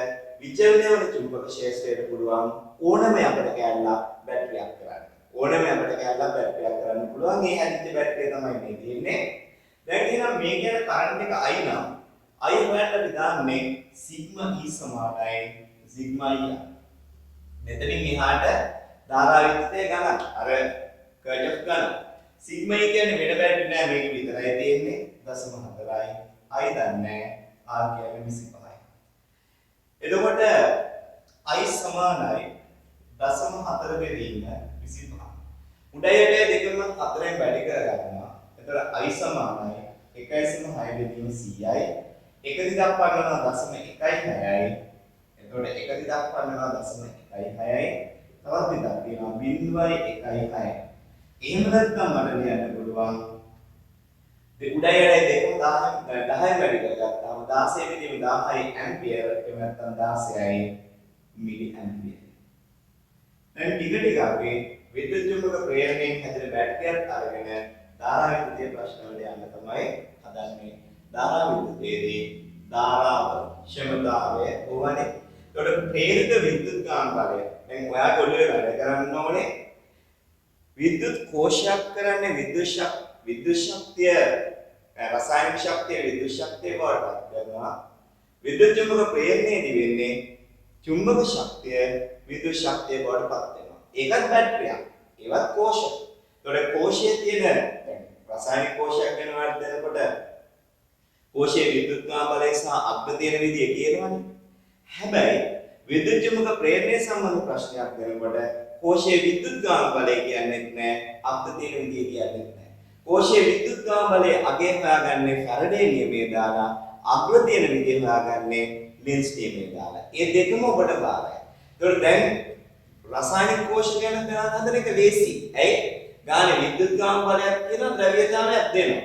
විචලනය වන චුම්බක ක්ෂේත්‍රයට පුළුවන් ඕනෑම යකඩ කැරලක් බැටරියක් කරන්න. ඕනෑම යකඩ කැරලක් බැටරියක් කරන්න පුළුවන්. මේ හැදිච්ච බැටරිය තමයි මේ තියෙන්නේ. දැන් එහෙනම් මේ කියන කරන්ට් එක I නම් I හොයන්න අපි දාන්නේ සිග්මා E සමානයි සිග්මා E. මෙතනින් එහාට ධාරා විද්‍යුතය ගණන් අර කර්චොෆ් ගණන්. සිග්මා E කියන්නේ වෙන බැටරි නෑ මේක විතරයි තියෙන්නේ 0.4යි. I දන්නේ R කියන්නේ 25යි. එතකොට I සමානයි 0.4 බෙදීම 25. උඩයට දෙකම 4ෙන් වැඩි කරගන්නවා. එතකොට I සමානයි 1.6 බෙදීම 100යි. එක දිගක් පන්නනවා 0.16යි. එතකොට එක දිගක් පන්නනවා 0.16යි. තවත් දිගක් තියෙනවා 0.16යි. එහෙම නැත්නම් මට ලියන්න පුළුවන් උඩයට දෙකම 10 වැඩි කරගත්තාම 16 බෙදීම 10යි ඇම්පියර් එහෙම නැත්නම් 16යි මිලි ඇම්පියර්. දැන් ටික ටික අපි විද්‍යුත් චුම්බක ප්‍රේරණයෙන් හැදෙන බැටරියක් අරගෙන ධාරා විද්‍යුතයේ ප්‍රශ්න වලට යන්න තමයි හදන්නේ. ධාරා විද්‍යුතයේදී ධාරාව ක්ෂමතාවය ඕවනේ. ඒකට ප්‍රේරිත විද්‍යුත් කාන්ත බලය. දැන් ඔයාගේ ඔළුවේ වැඩ කරන්න ඕනේ විද්‍යුත් කෝෂයක් කරන්නේ විද්‍යුත් ශක්තිය රසායනික ශක්තිය විද්‍යුත් ශක්තිය බවට පත් කරනවා. විද්‍යුත් චුම්බක ප්‍රේරණයේදී වෙන්නේ චුම්බක ශක්තිය විද්‍යුත් ශක්තිය බවට පත් වෙනවා. ඒකත් බැටරියක්. ඒවත් කෝෂ. ඒතකොට කෝෂයේ තියෙන රසායනික කෝෂයක් වෙනවාට දෙනකොට කෝෂයේ විද්‍යුත්කාම බලය සහ අග්‍ර තියෙන විදිය කියනවනේ. හැබැයි විද්‍යුත් චුම්බක ප්‍රේරණය සම්බන්ධ ප්‍රශ්නයක් දෙනකොට කෝෂයේ විද්‍යුත්කාම බලය කියන්නේ නැහැ, අග්‍ර තියෙන විදිය කියන්නේ නැහැ. කෝෂයේ විද්‍යුත්කාම බලය අගේ හොයාගන්නේ ෆැරඩේ නියමයේ දාලා, අග්‍ර තියෙන විදිය හොයාගන්නේ ලින්ස් නියමයේ දාලා. මේ දෙකම ඔබට බාරයි. ඒතකොට දැන් රසායනික කෝෂ ගැන හදන එක ලේසි. ඇයි? ගානේ විද්‍යුත්කාම බලයක් කියන ද්‍රව්‍යතාවයක් දෙනවා.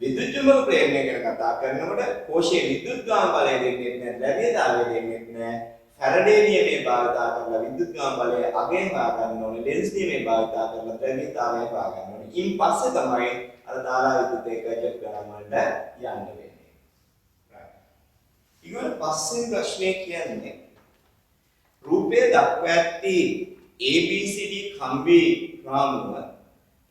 විද්‍යුත් චුම්බක ප්‍රේරණය ගැන කතා කරනකොට කෝෂයේ විද්‍යුත්කාම බලය දෙන්නේ නැහැ, ද්‍රව්‍යතාවය දෙන්නේ නැහැ. ෆැරඩේ නියමයේ භාවිතා කරලා විද්‍යුත්කාම බලය අගේ හොයාගන්න ඕනේ. ලෙන්ස් නියමයේ භාවිතා කරලා ද්‍රව්‍යතාවය හොයාගන්න ඕනේ. ඉන් පස්සේ තමයි අර ධාරා විද්‍යුත් ඒකක ගණන් වලට යන්න වෙන්නේ. right. ඊළඟ පස්සේ ප්‍රශ්නේ කියන්නේ රූපයේ දක්වා ඇති ABCD කම්බි රාමුව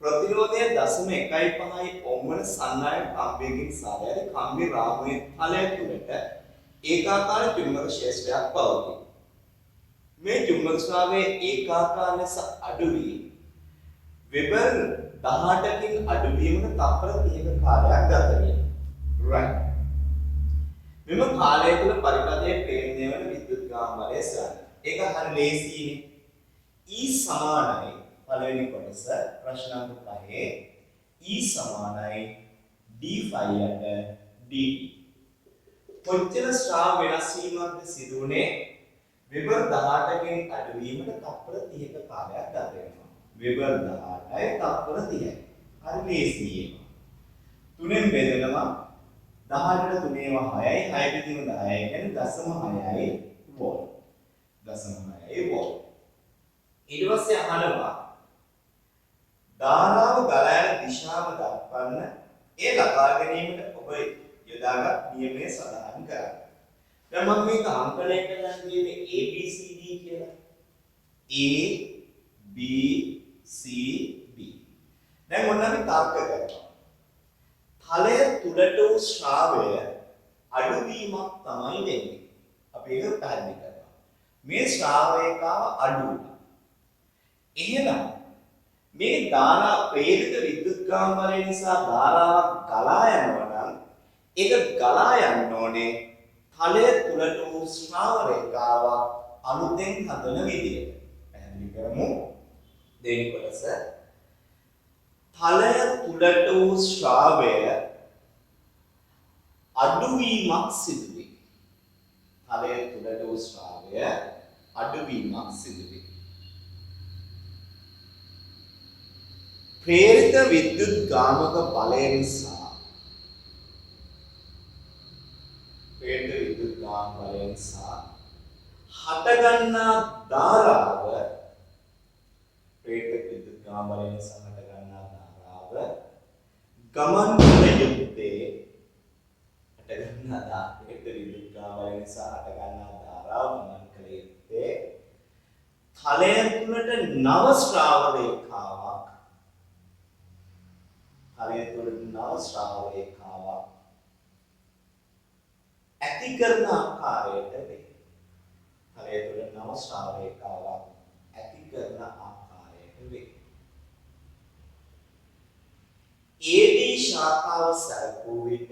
ප්‍රතිරෝධය 0.15 ඔම් වන සන්නායක කම්බියකින් සාරය කම්බි රාමුවේ තලය තුළට ඒකාකාර චුම්බක ක්ෂේත්‍රයක් පවතී. මේ චුම්බක ශ්‍රාවයේ ඒකාකාර ලෙස අඩු වී වෙබර් 18කින් අඩු වීමට තප්පර 30ක කාලයක් ගත වෙනවා. right. මෙම කාලය තුළ පරිපථයේ ප්‍රේරණය වන විද්‍යුත්කාම බලය සරණ. ඒක හරි ලේසියිනේ. E සමානයි පළවෙනි කොටස ප්‍රශ්න අංක 5 E සමානයි d5 යට dt. කොච්චර ස්ට්‍රා වෙනස් වීමක්ද සිදු වුනේ වෙබර් 18කින් අඩු වීමට තප්පර 30ක කාලයක් ගත වෙනවා. වෙබර් 18යි තප්පර 30යි. හරි ලේසියි. 3ෙන් බෙදනවා 18ට 3 ඒවා 6යි 6 බෙදීම 10යි කියන්නේ 0.6යි වෝල්ට්. 0.6යි වෝල්ට්. ඊට පස්සේ අහනවා ධාරාව ගලා යන දිශාව දක්වන්න ඒ ලබා ගැනීමට ඔබ යොදාගත් නියමය සඳහන් කරන්න. දැන් මම මේක අංකණය කරලා තියෙන්නේ ABCD කියලා. A B C D. දැන් ඔන්න අපි තර්ක කරනවා. තලය තුලට වූ ශ්‍රාවය අඩුවීමක් තමයි වෙන්නේ. අපි ඒක පැහැදිලි කරනවා. මේ ශ්‍රාවයකාව අඩු වුණා. එහෙනම් මේ ධාරා ප්‍රේරිත විද්‍යුත්කාම බලය නිසා ධාරාවක් ගලා යනවා නම් ඒක ගලා යන්න ඕනේ තලය තුලට වූ ශ්‍රාව රේඛාවක් අලුතෙන් හදන විදියට. පැහැදිලි කරමු. දෙවෙනි කොටස තලය තුලට වූ ශ්‍රාවය අඩුවීමක් සිදු වේ. තලය තුලට වූ ශ්‍රාවය අඩුවීමක් සිදු වේ. ප්‍රේරිත විද්‍යුත් ගාමක බලය නිසා හටගන්නා ධාරාව ගමන් කළ යුත්තේ හටගන්නා විද්‍යුත් ගාමක නිසා හටගන්නා ධාරාව ගමන් කළ යුත්තේ තලය තුළට නව ශ්‍රාව රේඛාවක් ඇති කරන ආකාරයට වේ. තලය තුළ නව ශ්‍රාව රේඛාවක් ඇති කරන ආකාරයට වේ. AD ශාඛාව සැලකූ විට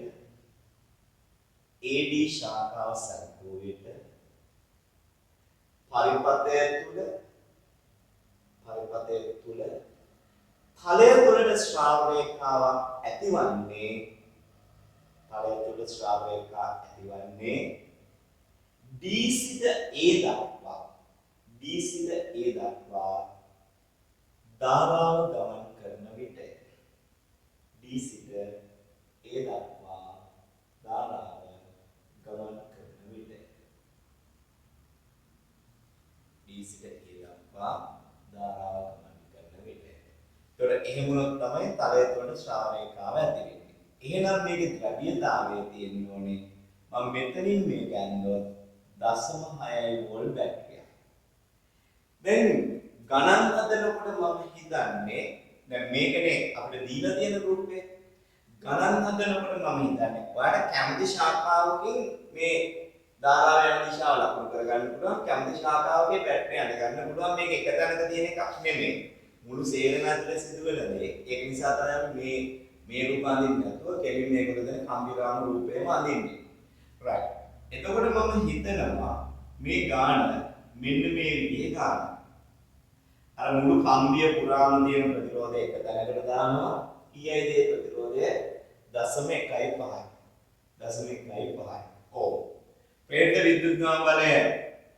පරිපථය තුළ තලය තුළට ශ්‍රාව රේඛාවක් ඇතිවන්නේ D සිට A දක්වා ධාරාව ගමන් කරන විට D සිට A දක්වා ධාරාව ගමන් කරන විට ඒතකොට එහෙම වුණොත් තමයි තලය තුළට ශ්‍රාව රේඛාව ඇති වෙන්නේ. එහෙනම් මේකේ ද්‍රව්‍යතාවය තියෙන්න ඕනේ. මම මෙතනින් මේ ගන්නොත් 0.6 වෝල්ට් බැටරියක්. දැන් ගණන් හදනකොට මම හිතන්නේ දැන් මේකනේ අපිට දීලා තියෙන රූපේ. ගණන් හදනකොට මම හිතන්නේ ඔයාලට කැමති ශාඛාවකින් මේ ධාරාව යන දිශාව ලකුණු කරගන්න පුළුවන්. කැමති ශාඛාවකේ බැටරිය අඳ ගන්න පුළුවන්. මේක එක තැනක තියෙන එකක් නෙමෙයි. මුළු සේරම ඇතුලේ සිදුවෙන දේ. ඒක නිසා තමයි මේ මේ රූප අඳින්නේ නැතුව කෙලින් මේකට දෙන කම්බිරාම රූපේම අඳින්නේ. right. එතකොට මම හිතනවා මේ ගාන මෙන්න මේ විදිහේ ගාන. අර මුළු කම්බිය පුරාම තියෙන ප්‍රතිරෝධය එක තැනකට දානවා. ඊයයි දේ ප්‍රතිරෝධය 0.15. 0.15. ඕ. ප්‍රේරිත විද්‍යුත් ගාම බලය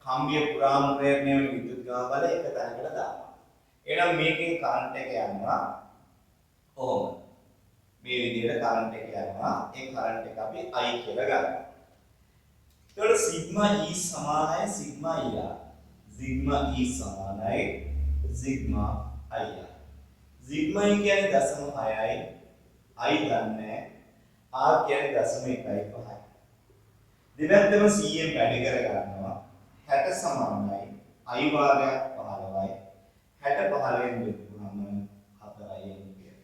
කම්බිය පුරාම ප්‍රේරණය වෙන විද්‍යුත් ගාම බලය එක තැනකට දානවා. එහෙනම් මේකෙන් කරන්ට් එක යනවා. ඕම. මේ විදිහට කරන්ට් එක යනවා. ඒ කරන්ට් එක අපි I කියලා ගන්නවා. එතකොට සිග්මා E සමානයි සිග්මා ER. සිග්මා E සමානයි සිග්මා IR. සිග්මා E කියන්නේ 0.6යි. I දන්නේ R කියන්නේ 0.15යි. දෙපැත්තම 100ෙන් වැඩි කර ගන්නවා. 60 සමානයි I භාගයක් 15යි. 60 15ෙන් බෙදුවම 4යි එම්පියර්.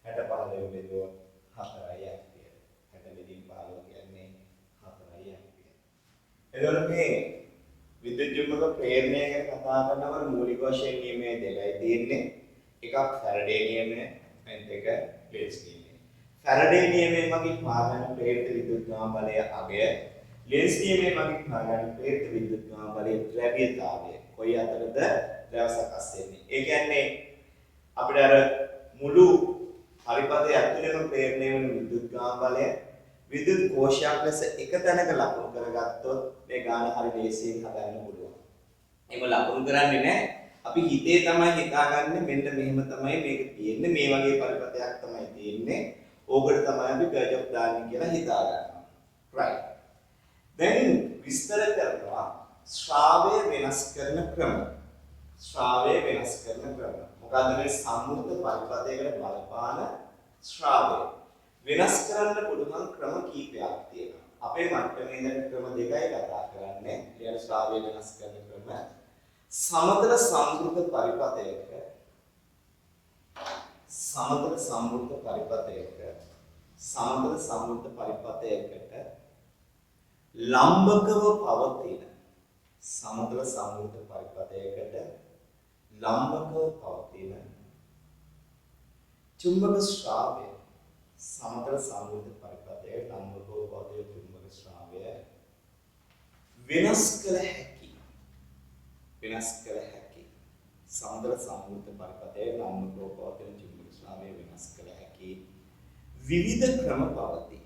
60 15ෙන් බෙදුවොත් 4යි එම්පියර්. 60 බෙදීම 15 කියන්නේ 4යි එම්පියර්. එතකොට මේ විද්‍යුත් චුම්බක ප්‍රේරණය ගැන කතා කරනකොට මූලික වශයෙන් නියමයේ දෙකයි තියෙන්නේ. එකක් ෆැරඩේ නියමය අනිත් එක ලෙන්ස් නියමය. ෆැරඩේ නියමයෙන් මගින් හොයාගන්න ප්‍රේරිත විද්‍යුත් ගාම බලය අගය. ලෙන්ස් නියමයෙන් මගින් හොයාගන්න ප්‍රේරිත විද්‍යුත් ගාම බලයේ ද්‍රව්‍යතාවය. කොයි අතරද ද්‍රව සකස් වෙන්නේ. ඒ කියන්නේ අපිට අර මුළු පරිපථය ඇතුළේම ප්‍රේරණය වෙන විද්‍යුත් ගාම බලය විද්‍යුත් කෝෂයක් ලෙස එක තැනක ලකුණු කරගත්තොත් මේ ගාන හරි ලේසියෙන් හදන්න පුළුවන්. එහෙම ලකුණු කරන්නේ නැහැ. අපි හිතේ තමයි හිතාගන්නේ මෙන්න මෙහෙම තමයි මේක තියෙන්නේ. මේ වගේ පරිපථයක් තමයි තියෙන්නේ. ඕකට තමයි අපි ගර්ජොක් දාන්නේ කියලා හිතා ගන්නවා. right. දැන් විස්තර කරනවා ශ්‍රාවය වෙනස් කරන ක්‍රම. ශ්‍රාවය වෙනස් කරන ක්‍රම. මොකද මේ සම්මුත පරිපථයකට බලපාන ශ්‍රාවය වෙනස් කරන්න පුළුවන් ක්‍රම කීපයක් තියෙනවා. අපේ මට්ටමේ ඉඳන් ක්‍රම දෙකයි කතා කරන්නේ. කියන ශ්‍රාවය වෙනස් කරන ක්‍රම සමතල සම්මුත පරිපථයක පරිපථයකට ලම්බකව පවතින චුම්බක ශ්‍රාවය සමතල සම්මුත පරිපථයේ ලම්බකව පවතින චුම්බක ශ්‍රාවය වෙනස් කළ හැකි සමතල සම්මුත පරිපථයේ ලම්බකව පවතින චුම්බක ශ්‍රාවය වෙනස් කළ හැකි විවිධ ක්‍රම පවතී.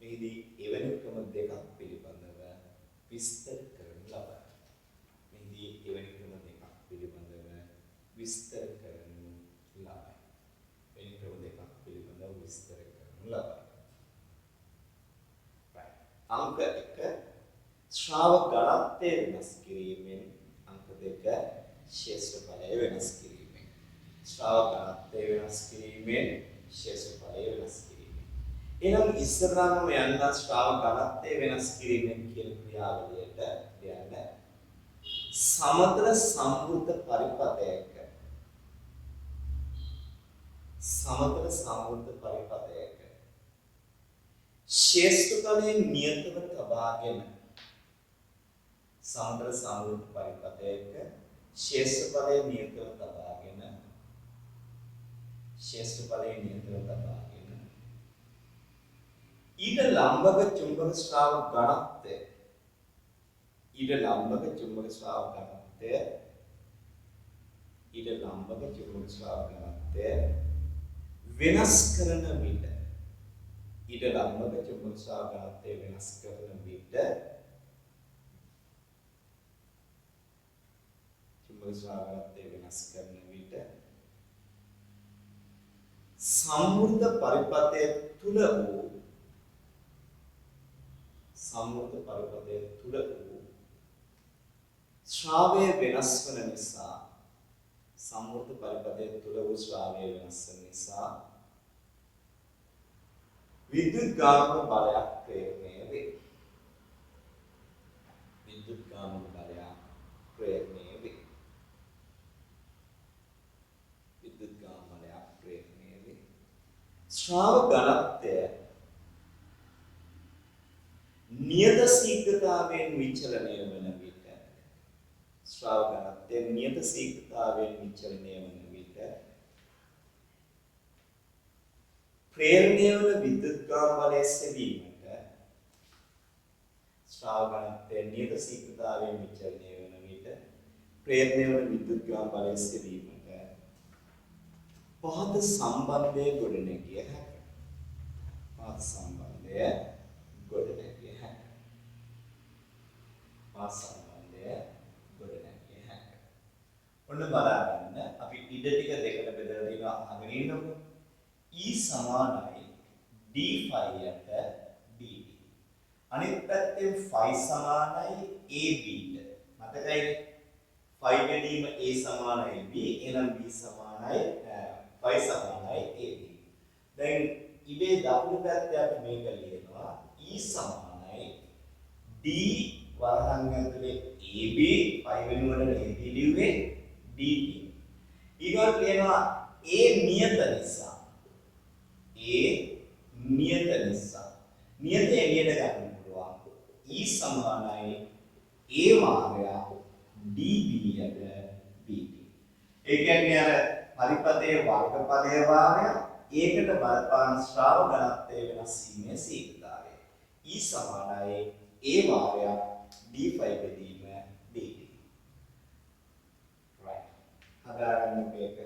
මෙහිදී එවැනි ක්‍රම දෙකක් පිළිබඳව විස්තර කරනු ලබයි. අංක 1 ශ්‍රාව ගණත්වය වෙනස් කිරීමෙන්. අංක 2 ශේෂ්ඨඵලය වෙනස් කිරීමෙන්. ශ්‍රාව ගණත්වය වෙනස් කිරීමෙන් ශේෂ්ඨඵලය වෙනස් කිරීමෙන්. එහෙනම් ඉස්සරහම යන්න ශ්‍රාව ගණත්වය වෙනස් කිරීමෙන් කියන ක්‍රියාවලියට යන්න සමතල සම්මුත පරිපථයක ශේෂ්ඨඵලයෙන් නියතව තබාගෙන ඊට ලම්බක චුම්බක ශ්‍රාව ගණත්වය වෙනස් කරන විට සම්මුත පරිපථය තුල වූ ශ්‍රාවය වෙනස් වන නිසා විද්‍යුත් ගාමක බලයක් ප්‍රේරණය වේ. ශ්‍රාව ඝනත්වය නියත ශීඝ්‍රතාවයෙන් විචලනය වන විට ශ්‍රාව ඝනත්වය නියත ශීඝ්‍රතාවයෙන් විචලනය වන විට ප්‍රේරණය වන විද්‍යුත්කාම බලය සෙවීමට ශ්‍රාව ඝනත්වය නියත ශීඝ්‍රතාවයෙන් විචලනය වන විට ප්‍රේරණය වන විද්‍යුත්කාම බලය සෙවීමට පහත සම්බන්ධය ගොඩනැගිය හැකියි. පහත සම්බන්ධය ගොඩනැගිය හැකියි. පහත සම්බන්ධය ගොඩනැගිය හැකියි. ඔන්න බලන්න අපි ඉඩ ටික දෙකට බෙදලා දෙනවා අහගෙන ඉන්නකො. E සමානයි d phi යට dt. අනිත් පැත්තෙන් phi සමානයි ab ට. මතකයි phi බෙදීම a සමානයි b එනම් b සමානයි phi සමානයි ab. දැන් ඉබේ දකුණු පැත්තේ අපි මේක ලියනවා E සමානයි d වරහන් ඇතුලේ ab phi වෙනුවට ab ලිව්වේ dt. ඊගොල්ලෝ ලියනවා a නියත නිසා. a නියත නිසා. නියතේ එළියට ගන්න පුළුවන්. E සමානයි a වාරයක් db යට dt. ඒ කියන්නේ අර පරිපතේ වර්ගඵලය වාරය ඒකට බලපාන ශ්‍රාව ඝනත්වය වෙනස් වීමේ ශීඝ්‍රතාවය. E සමානයි a වාරයක් d phi බෙදීම dt. right. හදාගන්න මේක.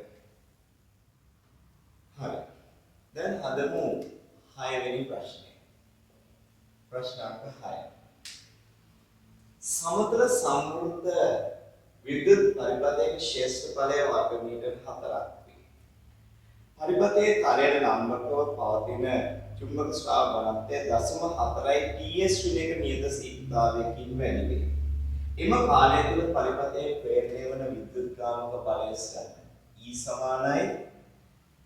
හරි. දැන් හදමු 6 වෙනි ප්‍රශ්නේ. ප්‍රශ්න අංක 6. සමතල සම්වෘත විද්‍යුත් පරිපථයක ශේෂ්ඨඵලය වර්ග මීටර් 4ක් වේ. පරිපථයේ තලයට ලම්බකව පවතින චුම්බක ශ්‍රාව ඝනත්වය 0.4යි ts ශ්‍රේණියක නියත ශීඝ්‍රතාවයකින් වැඩි වේ. එම කාලය තුළ පරිපථයේ ප්‍රේරණය වන විද්‍යුත්කාමක බලය ගන්න. E සමානයි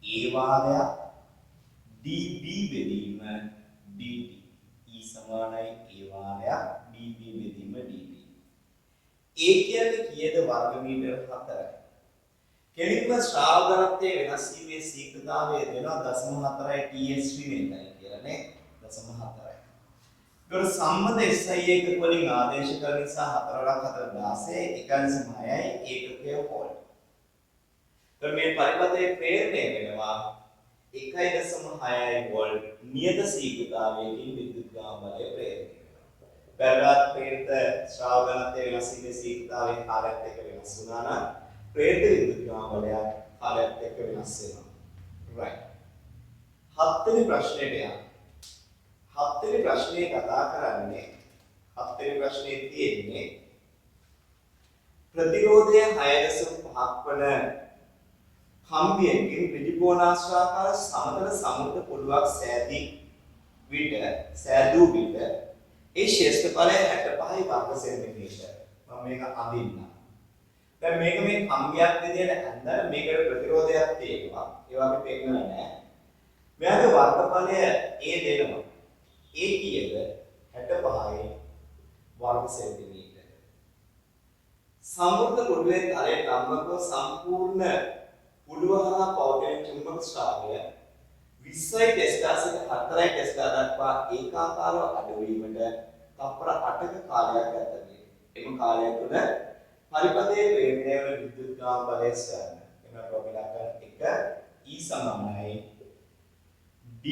a වාරයක් dB බෙදීම dt. E සමානයි a වාරයක් dB බෙදීම dt. a කියන්නේ කීයද වර්ග මීටර 4යි. කෙලින්ම ශ්‍රාව ඝනත්වයේ වෙනස් වීමේ ශීඝ්‍රතාවය දෙනවා 0.4යි ts ශ්‍රේණියයි කියලා නේ 0.4යි. ඒතර සම්මත SI එකක වලින් ආදේශ කරන නිසා 4 16 1.6යි ඒකකය වෝල්ට්. ඒතර මේ පරිපථයේ ප්‍රේරණය වෙනවා 1.6යි වෝල්ට් නියත ශීඝ්‍රතාවයකින් විද්‍යුත්කාම බලය ප්‍රේරණය වෙනවා. බැලුවත් ප්‍රේරිත ශ්‍රාව ඝනත්වයේ වෙනස් වීමේ ශීඝ්‍රතාවයේ කාලයත් එක්ක වෙනස් වුණා නම් ප්‍රේරිත විද්‍යුත්කාම බලය කාලයත් එක්ක වෙනස් වෙනවා. right. 7 වෙනි ප්‍රශ්නෙට යන්න. 7 වෙනි ප්‍රශ්නේ කතා කරන්නේ 7 වෙනි ප්‍රශ්නේ තියෙන්නේ ප්‍රතිරෝධය 6.5ක් වන කම්බියකින් ත්‍රිකෝණාශ්‍රාකාර සමතල සමුද්‍ර පොළොවක් සෑදූ විට ඒ ශේෂ්ඨඵලය 65යි වර්ග සෙන්ටිමීටර. මම මේක අඳින්නම්. දැන් මේක මේ කම්බියක් විදියට අඳලා මේකට ප්‍රතිරෝධයක් තියෙනවා. ඒවා අපි පෙන්නන්නේ නැහැ. මෙයාගේ වර්ගඵලය A දෙනවා. A කීයද? 65යි වර්ග සෙන්ටිමීටර. සමෘද්ධ පොළොවේ තලයට ලම්බකව සම්පූර්ණ පුඩුවහරහා පවතින චුම්බක ශ්‍රාවය 20යි ටෙස්ලා සිට 4යි ටෙස්ලා දක්වා ඒකාකාරව අඩුවීමට තප්පර 8ක කාලයක් ගත වේ. එම කාලය තුළ පරිපථයේ ප්‍රේරණය වන විද්‍යුත්කාම බලය ගන්න. එනවා ප්‍රොපිලා කරන එක E සමානයි d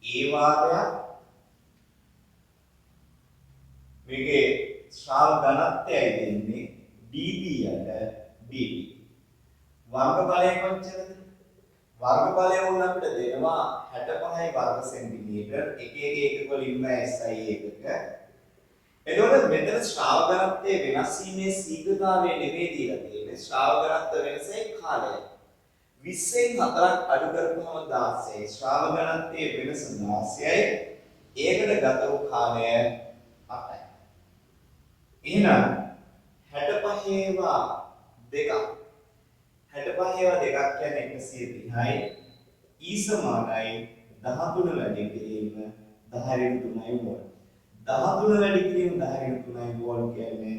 a වාරයක් මේකේ ශ්‍රාව ඝනත්වයයි දෙන්නේ dB යට dB. වර්ගඵලය කොච්චරද? වර්ගඵලය වුණ අපිට දෙනවා 65යි වර්ග සෙන්ටිමීටර. එක එකක වලින්ම SI එකක. එතකොට මෙතන ශ්‍රාව ඝනත්වයේ වෙනස් වීමේ ශීඝ්‍රතාවය නෙමෙයි දීලා තියෙන්නේ. ශ්‍රාව ඝනත්ව වෙනසේ කාලය. 20න් 4ක් අඩු කරපුවම 16යි. ශ්‍රාව ඝනත්වයේ වෙනස 16යි. ඒකට ගත වූ කාලය 8යි. එහෙනම් 65ේවා දෙකක් 65ේවා දෙකක් කියන්නේ 130යි. E සමානයි 13 වැඩි කිරීම 10/3යි වෝල්ට්. 13 වැඩි කිරීම 10/3යි වෝල්ට් කියන්නේ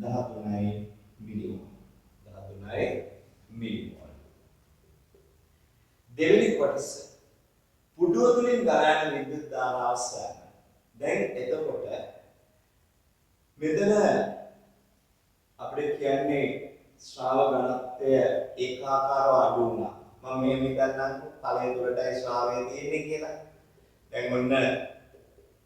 13යි මිලිවෝල්ට්. 13යි මිලිවෝල්ට්. දෙවෙනි කොටස පුඩුව තුලින් ගලන විද්‍යුත් ධාරාව සෑම. දැන් එතකොට මෙතන අපිට කියන්නේ ශ්‍රාව ගණත්වය ඒකාකාරව අඩු වුණා. මම මේ හිතන්නම්කො තලයේ දුරටයි ශ්‍රාවය තියෙන්නේ කියලා. දැන් ඔන්න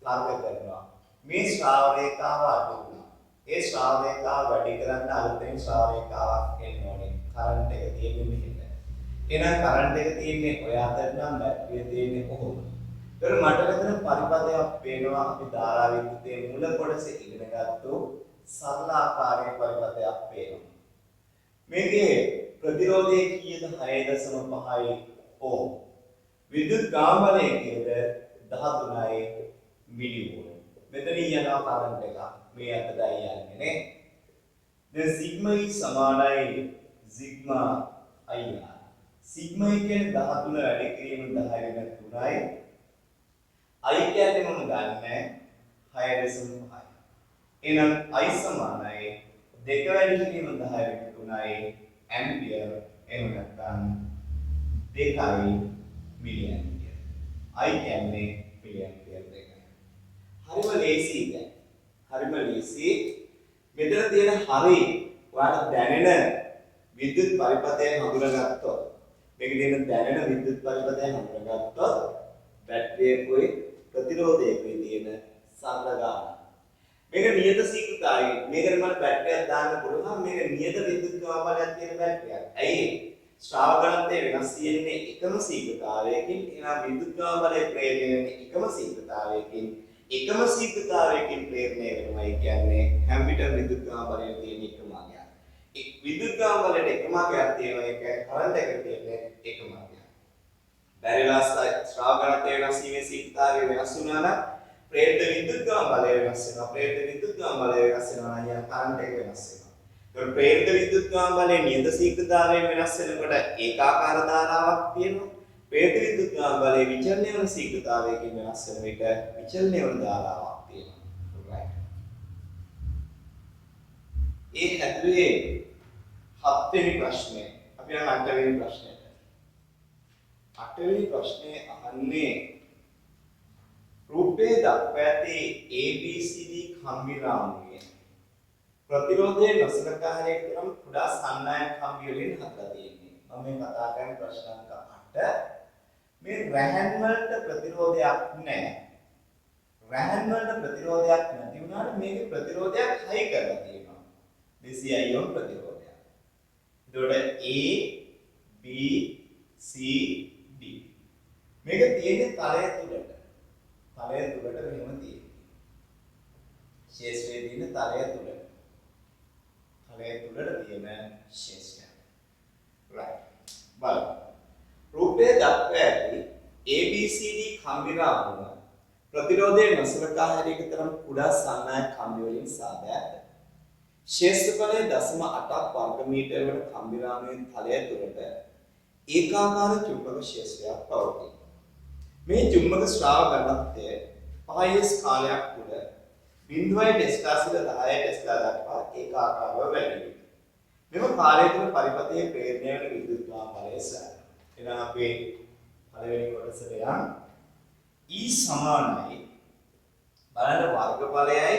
තර්ක කරනවා. මේ ශ්‍රාව රේඛාව අඩු වුණා. ඒ ශ්‍රාව රේඛාව වැඩි කරන්න අලුතෙන් ශ්‍රාව රේඛාවක් එන්න ඕනේ. කරන්ට් එක තියෙන්නේ මෙහෙම. එහෙනම් කරන්ට් එක තියෙන්නේ ඔය අතට නම් බැටරිය තියෙන්නේ කොහොමද? ඒතර මට මෙතන පරිපථයක් පේනවා අපි ධාරා විද්‍යුතයේ මුල කොටස ඉගෙන ගත්තොත් සරල ආකාරයේ පරිපථයක් පේනවා. මේකේ ප්‍රතිරෝධය කීයද 6.5යි ඕම්. විද්‍යුත් ගාමනය කීයද 13යි මිලිවෝල්ට්. මෙතන යනවා කරන්ට් එක මේ අතටයි යන්නේ නේ. දැන් සිග්මා E සමානයි සිග්මා IR. සිග්මා E කියන්නේ 13 වැඩි කිරීම 10 වෙන 3යි. I කියන්නේ මම ගන්නෑ 6.5යි. එහෙනම් I සමානයි 2 වැඩි කිරීම 10 වෙන 3යි ඇම්පියර්. එහෙම නැත්නම් 2යි මිලි ඇම්පියර්. I කියන්නේ මිලි ඇම්පියර් 2යි. හරිම ලේසි දැන්. හරිම ලේසි. මෙතන තියෙන හරි ඔයාලට දැනෙන විද්‍යුත් පරිපථය හඳුනාගත්තොත් මේක දෙන දැනෙන විද්‍යුත් පරිපථය හඳුනාගත්තොත් බැටරියකුයි ප්‍රතිරෝධයකුයි තියෙන සරල ගාන. මේක නියත සීගතාවයි. මේකට මම බැටරියක් දාන්න පුළුවන්. මේක නියත විද්‍යුත් ගාමනයක් තියෙන බැටරියක්. ඇයි? ශ්‍රාව ගණන්තය වෙනස් තියෙන්නේ එකම සීගතාවයකින්. එනවා විද්‍යුත් ගාමනය ප්‍රේරණය වෙන්නේ එකම සීගතාවයකින්. එකම සීගතාවයකින් ප්‍රේරණය වෙනවා. ඒ කියන්නේ හැම විටම විද්‍යුත් ගාමනය තියෙන එකම ආකාරය. විද්‍යුත් ගාමනයට එකම ආකාරයක් තියෙනවා. ඒ කියන්නේ කරන්ට් එක තියෙන්නේ එකම ආකාරය. බැරිලාස් ශ්‍රාව ගණන්තය වෙනස් වීමේ සීගතාවය වෙනස් වුණා නම් ප්‍රේරිත විද්‍යුත් ගාම බලය වෙනස් වෙනවා. ප්‍රේරිත විද්‍යුත් ගාම බලය වෙනස් වෙනවා නම් යන කරන්ට් එක වෙනස් වෙනවා. ඒතකොට ප්‍රේරිත විද්‍යුත් ගාම බලයේ නියත සීගතාවයෙන් වෙනස් වෙනකොට ඒකාකාර ධාරාවක් තියෙනවා. ප්‍රේරිත විද්‍යුත් ගාම බලයේ විචලනය වන සීගතාවයකින් වෙනස් වෙන විට විචලනය වන ධාරාවක් තියෙනවා. right. ඒ හැදුවේ 7 වෙනි ප්‍රශ්නේ. අපි යන 8 වෙනි ප්‍රශ්නෙට. 8 වෙනි ප්‍රශ්නේ අහන්නේ රූපයේ දක්වා ඇති ABCD කම්බි රාමුවේ ප්‍රතිරෝධයේ නොසලකා හැරීම තරම් කුඩා සන්නායක කම්බි වලින් හදලා තියෙන්නේ. මම මේ කතා කරන ප්‍රශ්න අංක 8. මේ රැහන් වලට ප්‍රතිරෝධයක් නැහැ. රැහන් වලට ප්‍රතිරෝධයක් නැති වුණාට මේකේ ප්‍රතිරෝධයක් හයි කරලා තියෙනවා. 200 ohm ප්‍රතිරෝධයක්. එතකොට A B C D මේක තියෙන්නේ තලය තුලට. තලය තුලට මෙහෙම තියෙන්නේ. ශේෂ්ත්‍රයේ තියෙන තලය තුලට. තලය තුලට තියෙන ශේෂ්ත්‍රය. right. බලන්න. රූපයේ දක්වා ඇති ABCD කම්බි රාමුව ප්‍රතිරෝධයේ නොසලකා හැරීම තරම් කුඩා සන්නායක කම්බි වලින් සාදෑත. ශේෂ්ත්‍රඵලයේ 0.8ක් වර්ග මීටර වන කම්බි රාමුවේ තලය තුලට ඒකාකාර චුම්බක ශේෂ්ත්‍රයක් පවතී. මේ චුම්බක ශ්‍රාව ගණත්වය 5s කාලයක් තුළ 0.10 ටෙස්ලා සිට 10 ටෙස්ලා දක්වා ඒකාකාරව වැඩි වේ. මෙම කාලය තුළ පරිපථයේ ප්‍රේරණය වන විද්‍යුත් ගාම බලය සෑහෙන. එහෙනම් අපි පළවෙනි කොටසට යමු. E සමානයි බලන්න වර්ගඵලයයි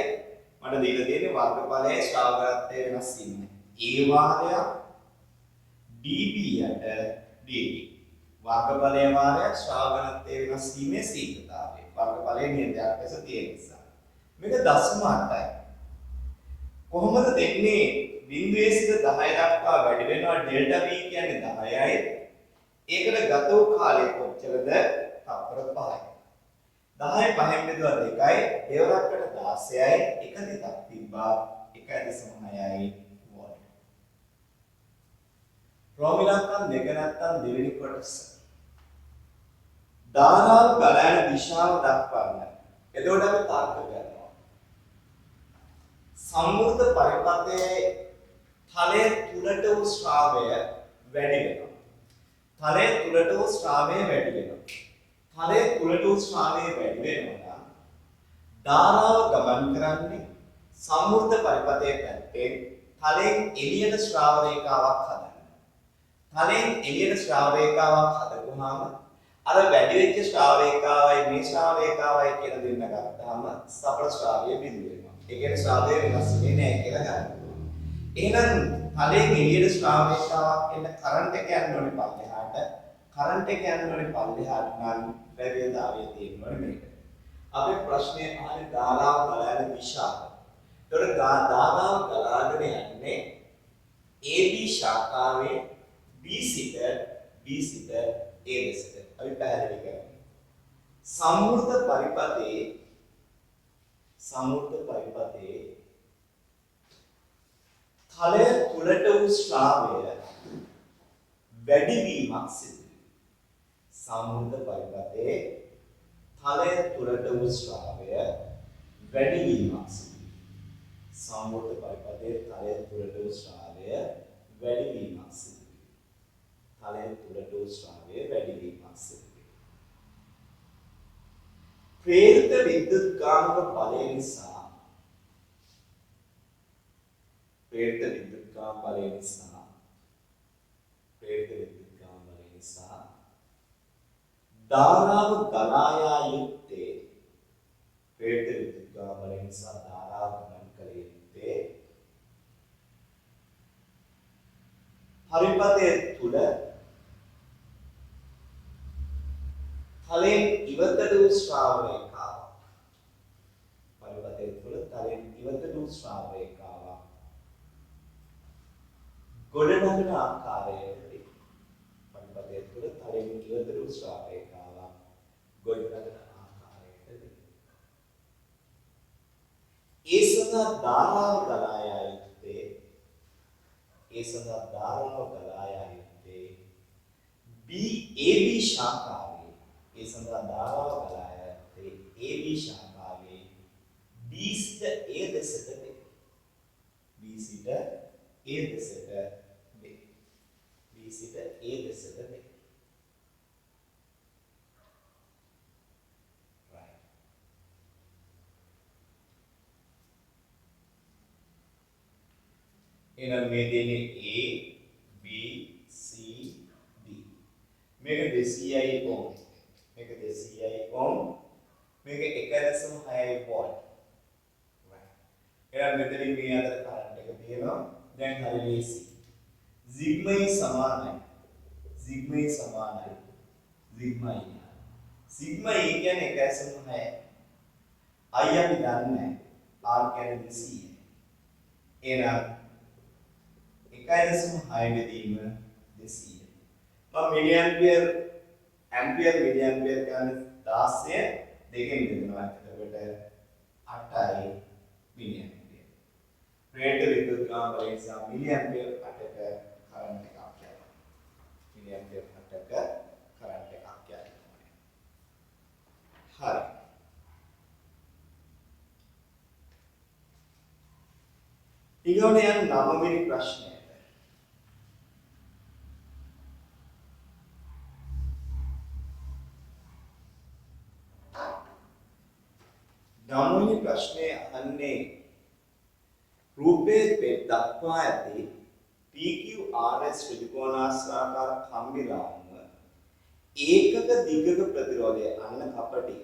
මට දීලා තියෙන්නේ වර්ගඵලයයි ශ්‍රාව ගණත්වය වෙනස් වීමයි. A වාරයක් dB යට dt වර්ගඵලයේ වාරයක් ශ්‍රාව ගණත්වයේ වෙනස් වීමේ සීඝ්‍රතාවය. වර්ගඵලයේ නියතයක් ලෙස තියෙන නිසා. මේක 0.8යි. කොහොමද දෙන්නේ? 0 සිට 10 දක්වා වැඩි වෙනවා ඩෙල්ටා V කියන්නේ 10යි. ඒකට ගත වූ කාලය කොච්චරද? තප්පර 5යි. 10යි 5න් බෙදුවා 2යි. දෙවරක්කට 16යි. එක දෙකක් තිබ්බා 1.6යි වෝල්ට්. රෝමිලක්කම් දෙක නැත්තම් දෙවෙනි කොටස. ධාරාව ගලන දිශාව දක්වන්න. එතකොට අපි තර්ක කරනවා. සම්මුත පරිපථයේ තලයේ තුලට වූ ශ්‍රාවය වැඩි වෙනවා. තලයේ තුලට වූ ශ්‍රාවය වැඩි වෙනවා. තලයේ තුලට වූ ශ්‍රාවය වැඩි වෙනවා. ධාරාව ගමන් කරන්නේ සම්මුත පරිපථයේ පැත්තෙන් තලයෙන් එළියට ශ්‍රාව රේඛාවක් හදන්න. තලෙන් එළියට ශ්‍රාව රේඛාවක් හදපුවාම අර වැඩි වෙච්ච ශ්‍රාව රේඛාවයි මේ ශ්‍රාව රේඛාවයි කියන දෙන්න ගත්තාම සපල ශ්‍රාවය බිඳු වෙනවා. ඒ කියන්නේ ශ්‍රාවය වෙනස් වෙන්නේ නැහැ කියලා ගන්න පුළුවන්. එහෙනම් තලෙන් එළියට ශ්‍රාව රේඛාවක් එන්න කරන්ට් එක යන්න ඕනේ පල්ලෙහාට. කරන්ට් එක යන්න ඕනේ පල්ලෙහාට නම් වැරියතාවය තියෙන්න ඕනේ මේක. අපේ ප්‍රශ්නේ අහන්නේ ධාරාව ගලන දිශාව. ඒතකොට ධාරාව ගලාගෙන යන්නේ AB ශාඛාවේ B සිට A දෙසට. අපි පැහැදිලි කරමු. සම්වෘත පරිපතේ තලය තුලට වූ ශ්‍රාවය වැඩි වීමක් සිදු වෙනවා. සම්වෘත පරිපතේ තලය තුලට වූ ශ්‍රාවය වැඩි වීමක් සිදු වෙනවා. සම්වෘත පරිපතේ තලය තුලට වූ ශ්‍රාවය වැඩි වීමක් සිදු වෙනවා. තලය තුලට වූ ශ්‍රාවය වැඩි වීමක් සිදු වෙනවා. ප්‍රේරිත විද්‍යුත්කාමක බලය නිසා ධාරාව ගලා යා යුත්තේ ප්‍රේරිත විද්‍යුත්කාම බලය නිසා ධාරාව ගමන් කළ යුත්තේ පරිපතය තුල තලයෙන් ඉවතට වූ ශ්‍රාව රේඛාව. පරිපතය තුල තලයෙන් ඉවතට වූ ශ්‍රාව රේඛාව ගොඩනගන ආකාරයේදී පරිපතය තුල තලයෙන් ඉවතට වූ ශ්‍රාව රේඛාව ගොඩනගන ආකාරයේදී ඒ සඳහා ධාරාව ගලා යා යුත්තේ AB ශාඛාවේ AB ශාඛාවේ B සිට A දෙසට වේ. Right. එහෙනම් මේ දෙන්නේ A B C D. මේක 200යි ඕම්. මේක 200යි ඕම්. මේක 1.6යි වෝල්ට්. right. එහෙනම් මෙතනින් මේ අතර කරන්ට් එක තියෙනවා. දැන් හරි ලේසි. සිග්මා E සමානයි. සිග්මා E කියන්නේ 1.6. I අපි දන්නේ R කියන්නේ 200. එහෙනම් 1.6 බෙදීම 200. මම මිලිඇම්පියර් මිලිඇම්පියර් ගන්න 16 දෙකෙන් බෙදනවා. එතකොට 8යි මිලිඇම්පියර්. ප්‍රේරිත විද්‍යුත්කාම බලය නිසා මිලිඇම්පියර් 8ක කරන්ට් එකක් යනවා. මිලිඇම්පියර් 8ක කරන්ට් එකක් යනවා. හරි. ඊගොල්ලෝ යන 9 වෙනි ප්‍රශ්නය. නවවෙනි ප්‍රශ්නේ අහන්නේ රූපයේ දක්වා ඇති PQRS ත්‍රිකෝණාකාර කම්බි රාමුව ඒකක දිගක ප්‍රතිරෝධය අන්න කපටි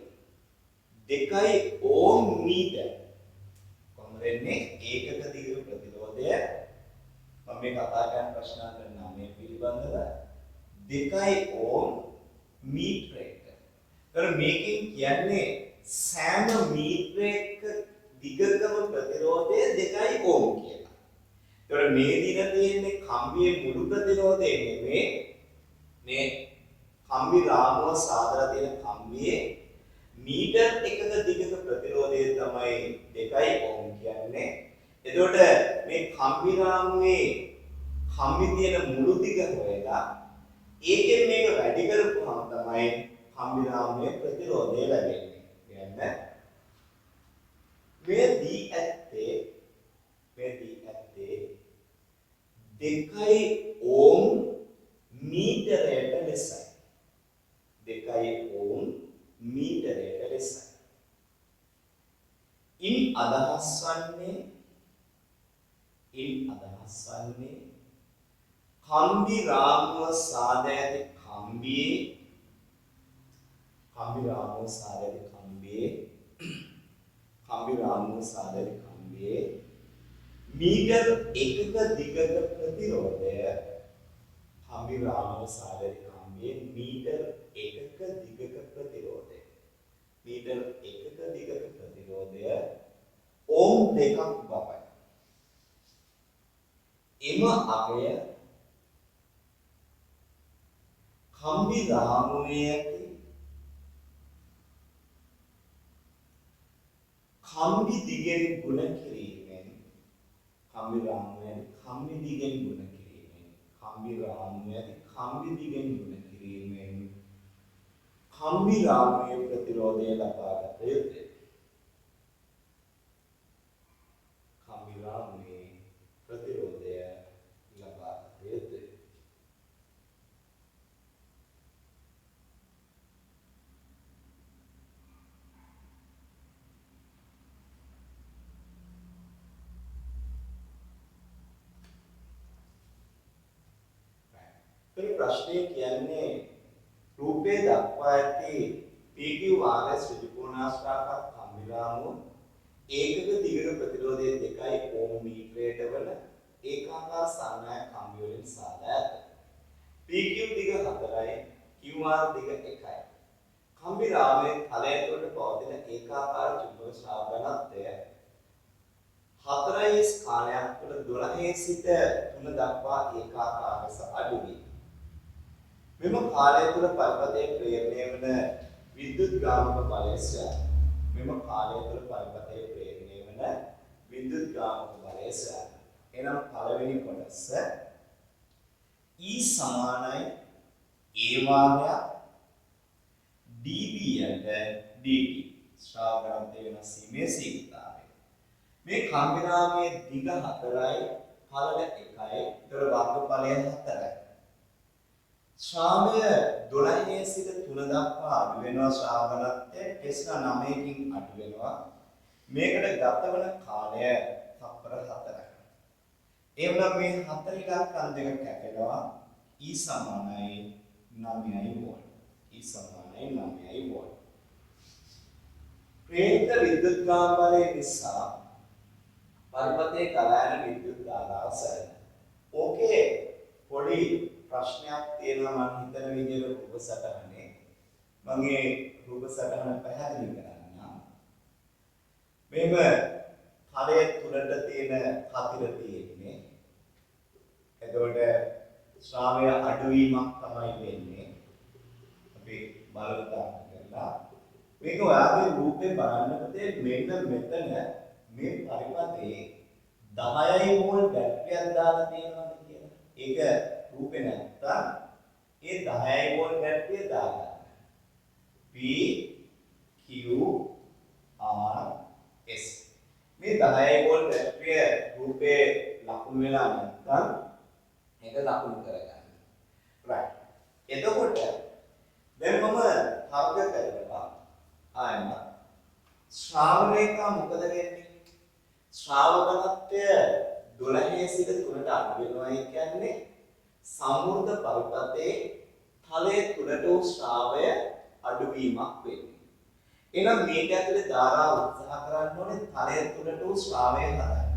2 ඕම් මීටර කොහොමද එන්නේ ඒකක දිගක ප්‍රතිරෝධය මම මේ කතා කරන ප්‍රශ්නාන්තර 9 පිළිබඳව 2 ඕම් මීටර එක. ඒතර මේකෙන් කියන්නේ සෑම මීටරයක දිගකම ප්‍රතිරෝධය 2 ඕම් කියලා. ඒතර මේ දින තියෙන්නේ කම්බියේ මුළු ප්‍රතිරෝධය නෙමෙයි මේ කම්බි රාමුව සාදලා තියෙන කම්බියේ මීටර් එකක දිගක ප්‍රතිරෝධය තමයි 2 ඕම් කියන්නේ. එතකොට මේ කම්බි රාමුවේ කම්බි තියෙන මුළු දිග හොයලා ඒකෙන් මේක වැඩි කරපුවම තමයි කම්බි රාමුවේ ප්‍රතිරෝධය ලැබෙන්නේ. මේ දී ඇත්තේ 2 ඕම් මීටරයට ලෙසයි. 2 ඕම් මීටරයට ලෙසයි. ඉන් අදහස් වන්නේ කම්බි රාමුව සාදා ඇති කම්බියේ කම්බි රාමුව සාදා ඇති කම්බියේ කම්බි රාමුව සාදා ඇති කම්බියේ මීටර් 1ක දිගක ප්‍රතිරෝධය කම්බි රාමුව සාදා ඇති කම්බියේ මීටර් 1ක දිගක ප්‍රතිරෝධය මීටර් 1ක දිගක ප්‍රතිරෝධය ඕම් 2ක් බවයි. එම අගය කම්බි රාමුවේ ඇති කම්බි දිගෙන් ගුණ කිරීමෙන් කම්බි රාමුවේ ඇති කම්බි දිගෙන් ගුණ කිරීමෙන් කම්බි රාමුවේ ඇති කම්බි දිගෙන් ගුණ කිරීමෙන් කම්බි රාමුවේ ප්‍රතිරෝධය ලබා ගත යුතුය. කම්බි රාමුවේ ප්‍රතිරෝධය ලබා ගත යුතුය. මේ ප්‍රශ්නේ කියන්නේ රූපේ දක්වා ඇති PQ RS ත්‍රිකෝණාශ්‍රාකාර කම්බි රාමුව ඒකක දිගක ප්‍රතිරෝධය 2 ඕම් මීටරයට වල ඒකාකාර සංඥා කම්බි වලින් සාදා ඇත. PQ දිග 4යි QR දිග 1යි. කම්බි රාමුවේ තලය තුළ පවතින ඒකාකාර චුම්බක ශ්‍රාව ඝනත්වය 4 ස්ථානයක් තුළ 12 සිට 3 දක්වා ඒකාකාර ලෙස අඩු වේ. මෙම කාලය තුළ පරිපථයේ ප්‍රේරණය වන විද්‍යුත් ගාමක බලය සොයා. මෙම කාලය තුළ පරිපථයේ ප්‍රේරණය වන විද්‍යුත් ගාමක බලය සොයා. එනම් පළවෙනි කොටස E සමානයි A වාරයක් dB යට dt ශ්‍රාව ග්‍රන්ථය වෙනස් වීමේ සීමිතතාවය. මේ කම්බි රාමුවේ දිග 4යි පළල 1යි. ඒතර වර්ගඵලය 4යි. ශ්‍රාවය 12 සිට 3 දක්වා අඩු වෙනවා ශ්‍රාව ඝනත්වය ටෙස්ලා 9කින් අඩු වෙනවා. මේකට ගත වන කාලය තප්පර 4යි. ඒ වුණා මේ 4 ඉලක්කම් දෙක කැපෙනවා E සමානයි 9යි වෝල්ට්. E සමානයි 9යි වෝල්ට්. ප්‍රේරිත විද්‍යුත් ගාම බලය නිසා පරිපථයේ ගලායන විද්‍යුත් ධාරාව සැලෙනවා. ඕකේ පොඩි ප්‍රශ්නයක් තියෙනවා මම හිතන විදිහට රූප සටහනේ මගේ රූප සටහන පැහැදිලි කරන්න. මේව හරය තුලට තියෙන කතිර තියෙන්නේ. එතකොට ශ්‍රාවය අඩුවීමක් තමයි වෙන්නේ. අපි බලමු කරලා. මේක ඔයාගේ රූපේ බලනකොට මෙන්න මෙතන මේ පරිපථයේ 10යි වෝල්ට් බැටරියක් දාලා තියෙනවා කියලා. ඒක රූපේ නැත්තම් ඒ 10යි වෝල්ට් බැටරිය දාගන්න. P Q R S මේ 10යි වෝල්ට් බැටරිය රූපේ ලකුණු වෙලා නැත්තම් ඒක ලකුණු කරගන්න. right. එතකොට දැන් මම තර්ක කරනවා ආයම ශ්‍රාවණේකා මොකද වෙන්නේ? ශ්‍රාව ඝනත්වය 12 සිට 3ට අඩු වෙනවා කියන්නේ සම්මුර්ධ පරිපථයේ තලයේ තුලට වූ ශ්‍රාවය අඩුවීමක් වෙන්නේ. එහෙනම් මේක ඇතුලේ ධාරාව උත්සාහ කරන්න ඕනේ තලයේ තුලට වූ ශ්‍රාවය හදන්න.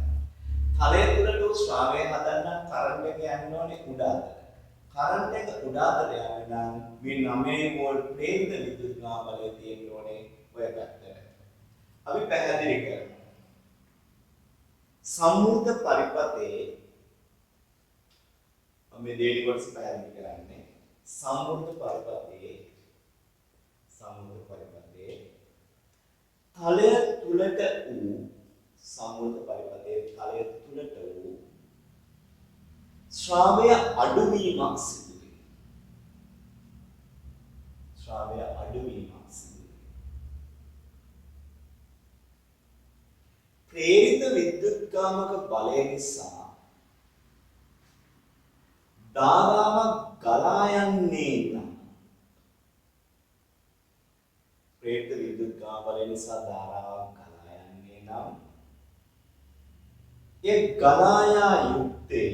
තලයේ තුලට වූ ශ්‍රාවය හදන්න කරන්ට් එක යන්න ඕනේ උඩ අතට. කරන්ට් එක උඩ අතට යන්න නම් මේ 9 වෝල්ට් ප්‍රේරිත විද්‍යුත් ගාම බලය තියෙන්න ඕනේ ඔය පැත්තට. අපි පැහැදිලි කරමු. සම්මුර්ධ පරිපථයේ මේ දෙවි කොටස පැහැදිලි කරන්නේ සම්මුර්ධ පරිපථයේ තලය තුලට වූ සම්මුර්ධ පරිපථයේ තලය තුලට වූ ශ්‍රාවය අඩුවීමක් සිදු වෙනවා. ශ්‍රාවය අඩුවීමක් සිදු වෙනවා. ප්‍රේරිත විද්‍යුත්ගාමක බලය නිසා ධාරාවක් ගලා යන්නේ නම් ප්‍රේරිත විද්‍යුත්ගාම බලය නිසා ධාරාවක් ගලා යන්නේ නම් ඒ ගලා යා යුත්තේ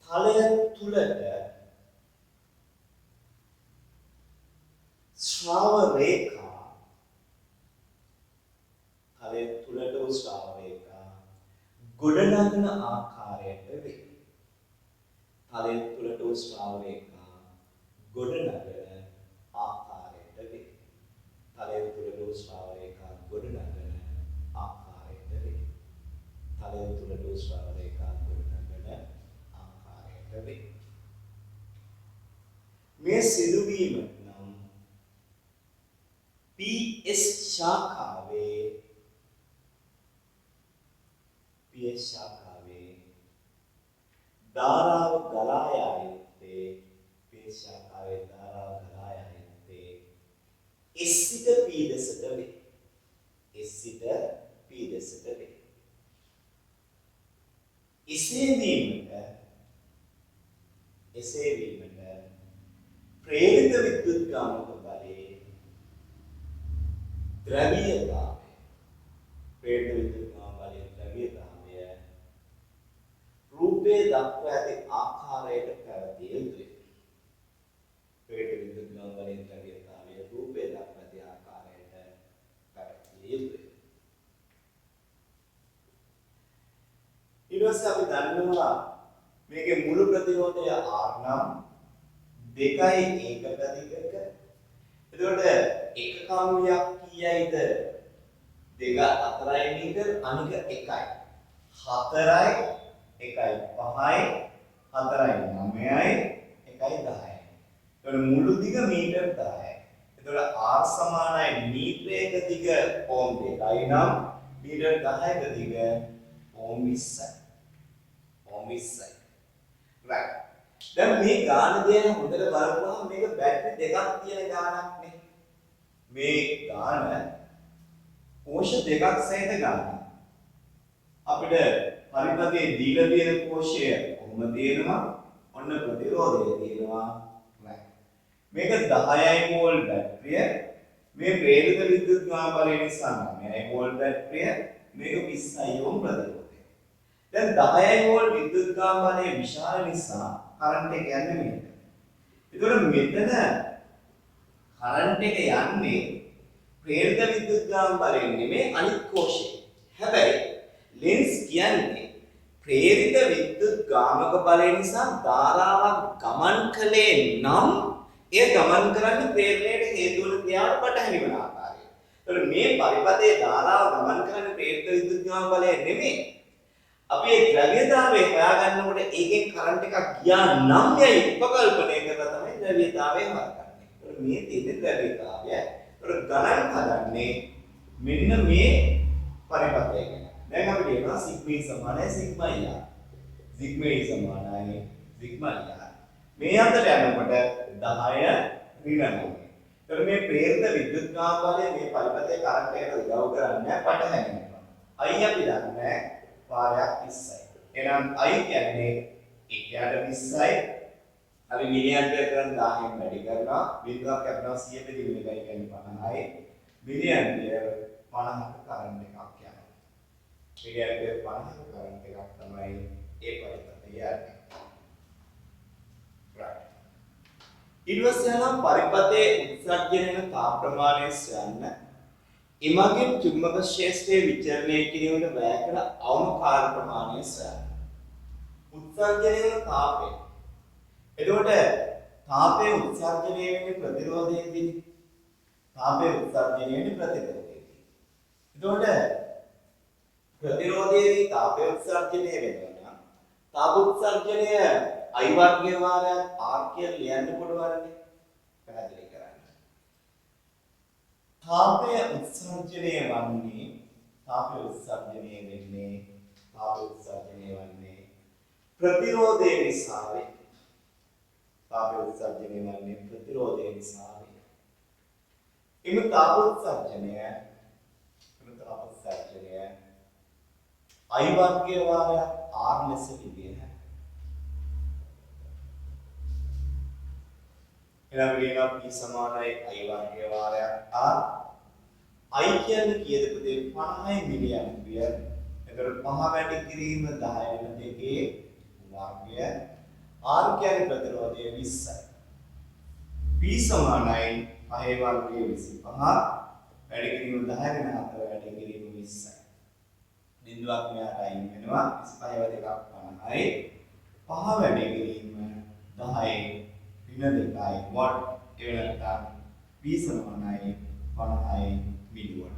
තලය තුලට ශ්‍රාව රේඛා තලය තුලට ශ්‍රාව රේඛා ගොඩනගන ආකාරයට වේ. තලය තුලට ශ්‍රාව රේඛා ගොඩනගන ආකාරයට වේ. තලය තුලට ශ්‍රාව රේඛා ගොඩනගන ආකාරයට වේ. තලය තුලට ශ්‍රාව රේඛා ගොඩනගන ආකාරයට වේ. මේ සිදුවීම නම් PS ශාඛාවේ ධාරාව ගලා යන්නේ PS ශාඛාවේ ධාරාව ගලා යන්නේ S සිට P දෙසට වේ. S සිට P දෙසට වේ. එසේ වීමට ප්‍රේරිත විද්‍යුත්කාමක බලයේ ද්‍රව්‍යතාවය ප්‍රේරිත විද්‍යුත්කාම බලයේ ද්‍රව්‍යතාවය රූපේ දක්වා ඇති ආකාරයට පැවතිය යුතුය. ප්‍රේරිත විද්‍යුත්කාම බලයේ ද්‍රව්‍යතාවය රූපේ දක්වා ඇති ආකාරයට පැවතිය යුතුය. ඊට පස්සේ අපි දන්නවා මේකේ මුළු ප්‍රතිරෝධය R නම් 2යි 1ක දිගක. එතකොට එක කම්බියක් කීයයිද? 2 4යි මීටර අනික 1යි. 4යි 1යි 5යි 4යි 9යි 1යි 10යි. එතකොට මුළු දිග මීටර 10යි. එතකොට R සමානයි මීටරයක දිග ඕම් 2යි නම් මීටර 10ක දිග ඕම් 20යි. ඕම් 20යි. right. දැන් මේ ගාන දෙන හොඳට බලපුවහම මේක බැටරි දෙකක් තියෙන ගානක් නේ. මේ ගාන කෝෂ දෙකක් සහිත ගානක්. අපිට පරිපතේ දීලා තියෙන කෝෂය කොහොම තියෙනවා? ඔන්න ප්‍රතිරෝධය තියෙනවා. right. මේක 10යි මෝල් බැටරිය. මේ ප්‍රේරිත විද්‍යුත්කාම බලය නිසා 9යි මෝල් බැටරිය. මේක 20යි ඕම් ප්‍රතිරෝධය. දැන් 10යි මෝල් විද්‍යුත්කාම බලය විශාල නිසා කරන්ට් එක යන්නේ මෙහෙට. ඒතකොට මෙතන කරන්ට් එක යන්නේ ප්‍රේරිත විද්‍යුත්කාම බලයෙන් නෙමෙයි අනිත් කෝෂේ. හැබැයි ලෙන්ස් කියන්නේ ප්‍රේරිත විද්‍යුත්කාමක බලය නිසා ධාරාවක් ගමන් කළේ නම් එය ගමන් කරන්නේ ප්‍රේරණයට හේතු වන ක්‍රියාවට පටහැනි වන ආකාරය. ඒතකොට මේ පරිපතේ ධාරාව ගමන් කරන්නේ ප්‍රේරිත විද්‍යුත්කාම බලය නෙමෙයි. අපි ඒ ද්‍රව්‍යතාවය හොයාගන්නකොට ඒකෙන් කරන්ට් එකක් ගියා නම් යයි උපකල්පනය කරලා තමයි ද්‍රව්‍යතාවය හොයාගන්නේ. ඒතකොට මේ තියෙන ද්‍රව්‍යතාවය. ඒතකොට ගණන් හදන්නේ මෙන්න මේ පරිපතය ගැන. දැන් අපි කියනවා සිග්මා සමානයි සිග්මා r. සිග්මා සමානයි සිග්මා r. මේ අතර යනකොට 10 ඍණ 9. ඒතකොට මේ ප්‍රේරිත විද්‍යුත්කාම බලය මේ පරිපතේ කරන්ට් එකට උදව් කරන්නේ පටහැනි වෙනවා. අයි අපි දන්නේ වාරයක් 20යි. එහෙනම් I කියන්නේ එකයට 20යි. අපි මිලි ඇම්පියර් කරන් 1000න් වැඩි කරනවා. බිඳුවක් කැපෙනවා 100 බෙදීම එකයි කියන්නේ 50යි. මිලි ඇම්පියර් 50ක කරන්ට් එකක් යනවා. මිලි ඇම්පියර් 50ක කරන්ට් එකක් තමයි ඒ පරිපතේ යන්නේ. right. ඊට පස්සේ යනවා පරිපතේ උත්සර්ජන වෙන තාප ප්‍රමාණය සොයන්න. එමගින් චුම්බක ක්ෂේත්‍රයේ විචලනය කිරීමට වැය කළ අවම කාල ප්‍රමාණය සොයන්න. උත්සර්ජනය වෙන තාපය. එතකොට තාපයේ උත්සර්ජනය වෙන්නේ ප්‍රතිරෝධයේදී. තාපයේ උත්සර්ජනය වෙන්නේ ප්‍රතිරෝධයේදී. එතකොට ප්‍රතිරෝධයේදී තාපයේ උත්සර්ජනය වෙනවා. තාප උත්සර්ජනය I වර්ගය වාරයක් R කියලා ලියන්න පුළුවන්නේ. පැහැදිලි කරන්න. තාපය උත්සර්ජනය වන්නේ ප්‍රතිරෝධය නිසා වේ. තාපය උත්සර්ජනය වන්නේ ප්‍රතිරෝධය නිසා වේ. එම තාප උත්සර්ජනය I වර්ගය වාරයක් R ලෙස ලිවිය හැකියි. එනම් ලියනවා P සමානයි I වර්ගය වාරයක් R. I කියන්නේ කීයද පුතේ? 50යි මිලි ඇම්පියර්. එතකොට 5 වැඩි කිරීම 10 වෙන දෙකේ වර්ගය R කියන්නේ ප්‍රතිරෝධය 20යි. P සමානයි 5 වර්ගයේ 25 වැඩි කිරීම 10 වෙන 4 වැඩි කිරීම 20යි. බිඳුවක් මෙයාට අයින් වෙනවා 25 දෙකක් 50යි. 5 වැඩි කිරීම 10යි ඍණ 2යි වොට් ඒ වෙනත්නම් P සමානයි 50යි මිලිවොට්.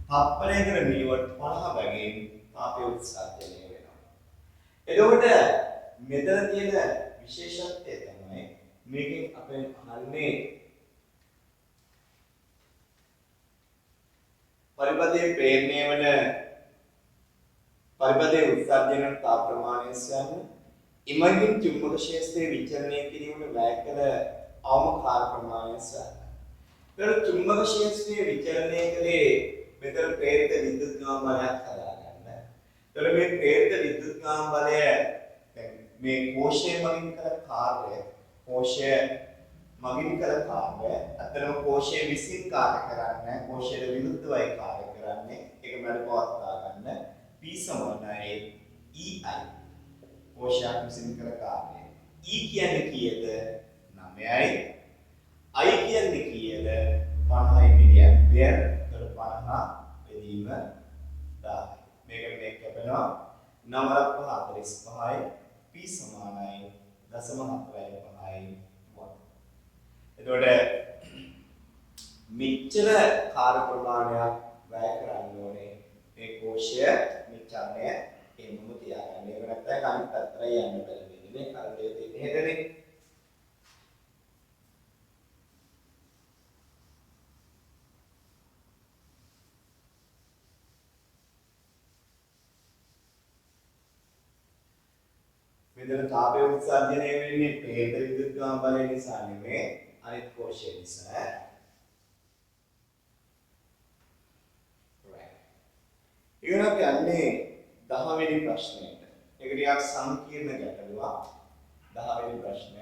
තප්පරයකට මිලිවොට් 50 බැගින් තාපය උත්සාහනය වෙනවා. එතකොට මෙතන තියෙන විශේෂත්වය තමයි මේකෙන් අපෙන් අහන්නේ පරිපථයේ ප්‍රේරණය වන පරිපථයේ උත්සර්ජන තාප ප්‍රමාණය සයන් ඉමගින් චුම්බක ක්ෂේත්‍රයේ විචලනය කිරීමට වැය කළ අවම කාර්ය ප්‍රමාණය සයන්. ඒතර චුම්බක ක්ෂේත්‍රයේ විචලනය කලේ මෙතන ප්‍රේරිත විද්‍යුත් ගාම බලයක් හදාගන්න. ඒතර මේ ප්‍රේරිත විද්‍යුත් ගාම බලය මේ කෝෂයේ මගින් කළ කාර්යය කෝෂය මගින් කළ කාර්යය අතරම කෝෂයේ විසින් කාර්ය කරන්නේ කෝෂයට විරුද්ධවයි කාර්ය කරන්නේ ඒක මැඩ පවත්වා ගන්න P සමානයි EI කෝෂයක් විසින් කළ කාර්යය E කියන්නේ කීයද 9යි I කියන්නේ කීයද 50 මිලි ඇම්පියර් ඒතර 50 බෙදීම 10යි මේකට මේක කැපෙනවා 9.45යි P සමානයි 0.45යි වොට්. එතකොට මෙච්චර කාර්ය ප්‍රමාණයක් වැය කරන්න ඕනේ මේ කෝෂය මෙච්චරනේ එමුම තියාගන්න. ඒක නැත්නම් අනිත් පැත්තට යන්න බැහැ. අර දෙය දෙහෙදනේ. මෙතන තාපය උත්සර්ජනය වෙන්නේ ප්‍රේත විද්‍යුත් ගාම බලය නිසා නෙමෙයි අනිත් කෝෂය නිසා. right. ඊගෙන අපි යන්නේ 10 වෙනි ප්‍රශ්නයට. ඒක ටිකක් සංකීර්ණ ගැටලුවක්. 10 වෙනි ප්‍රශ්නය.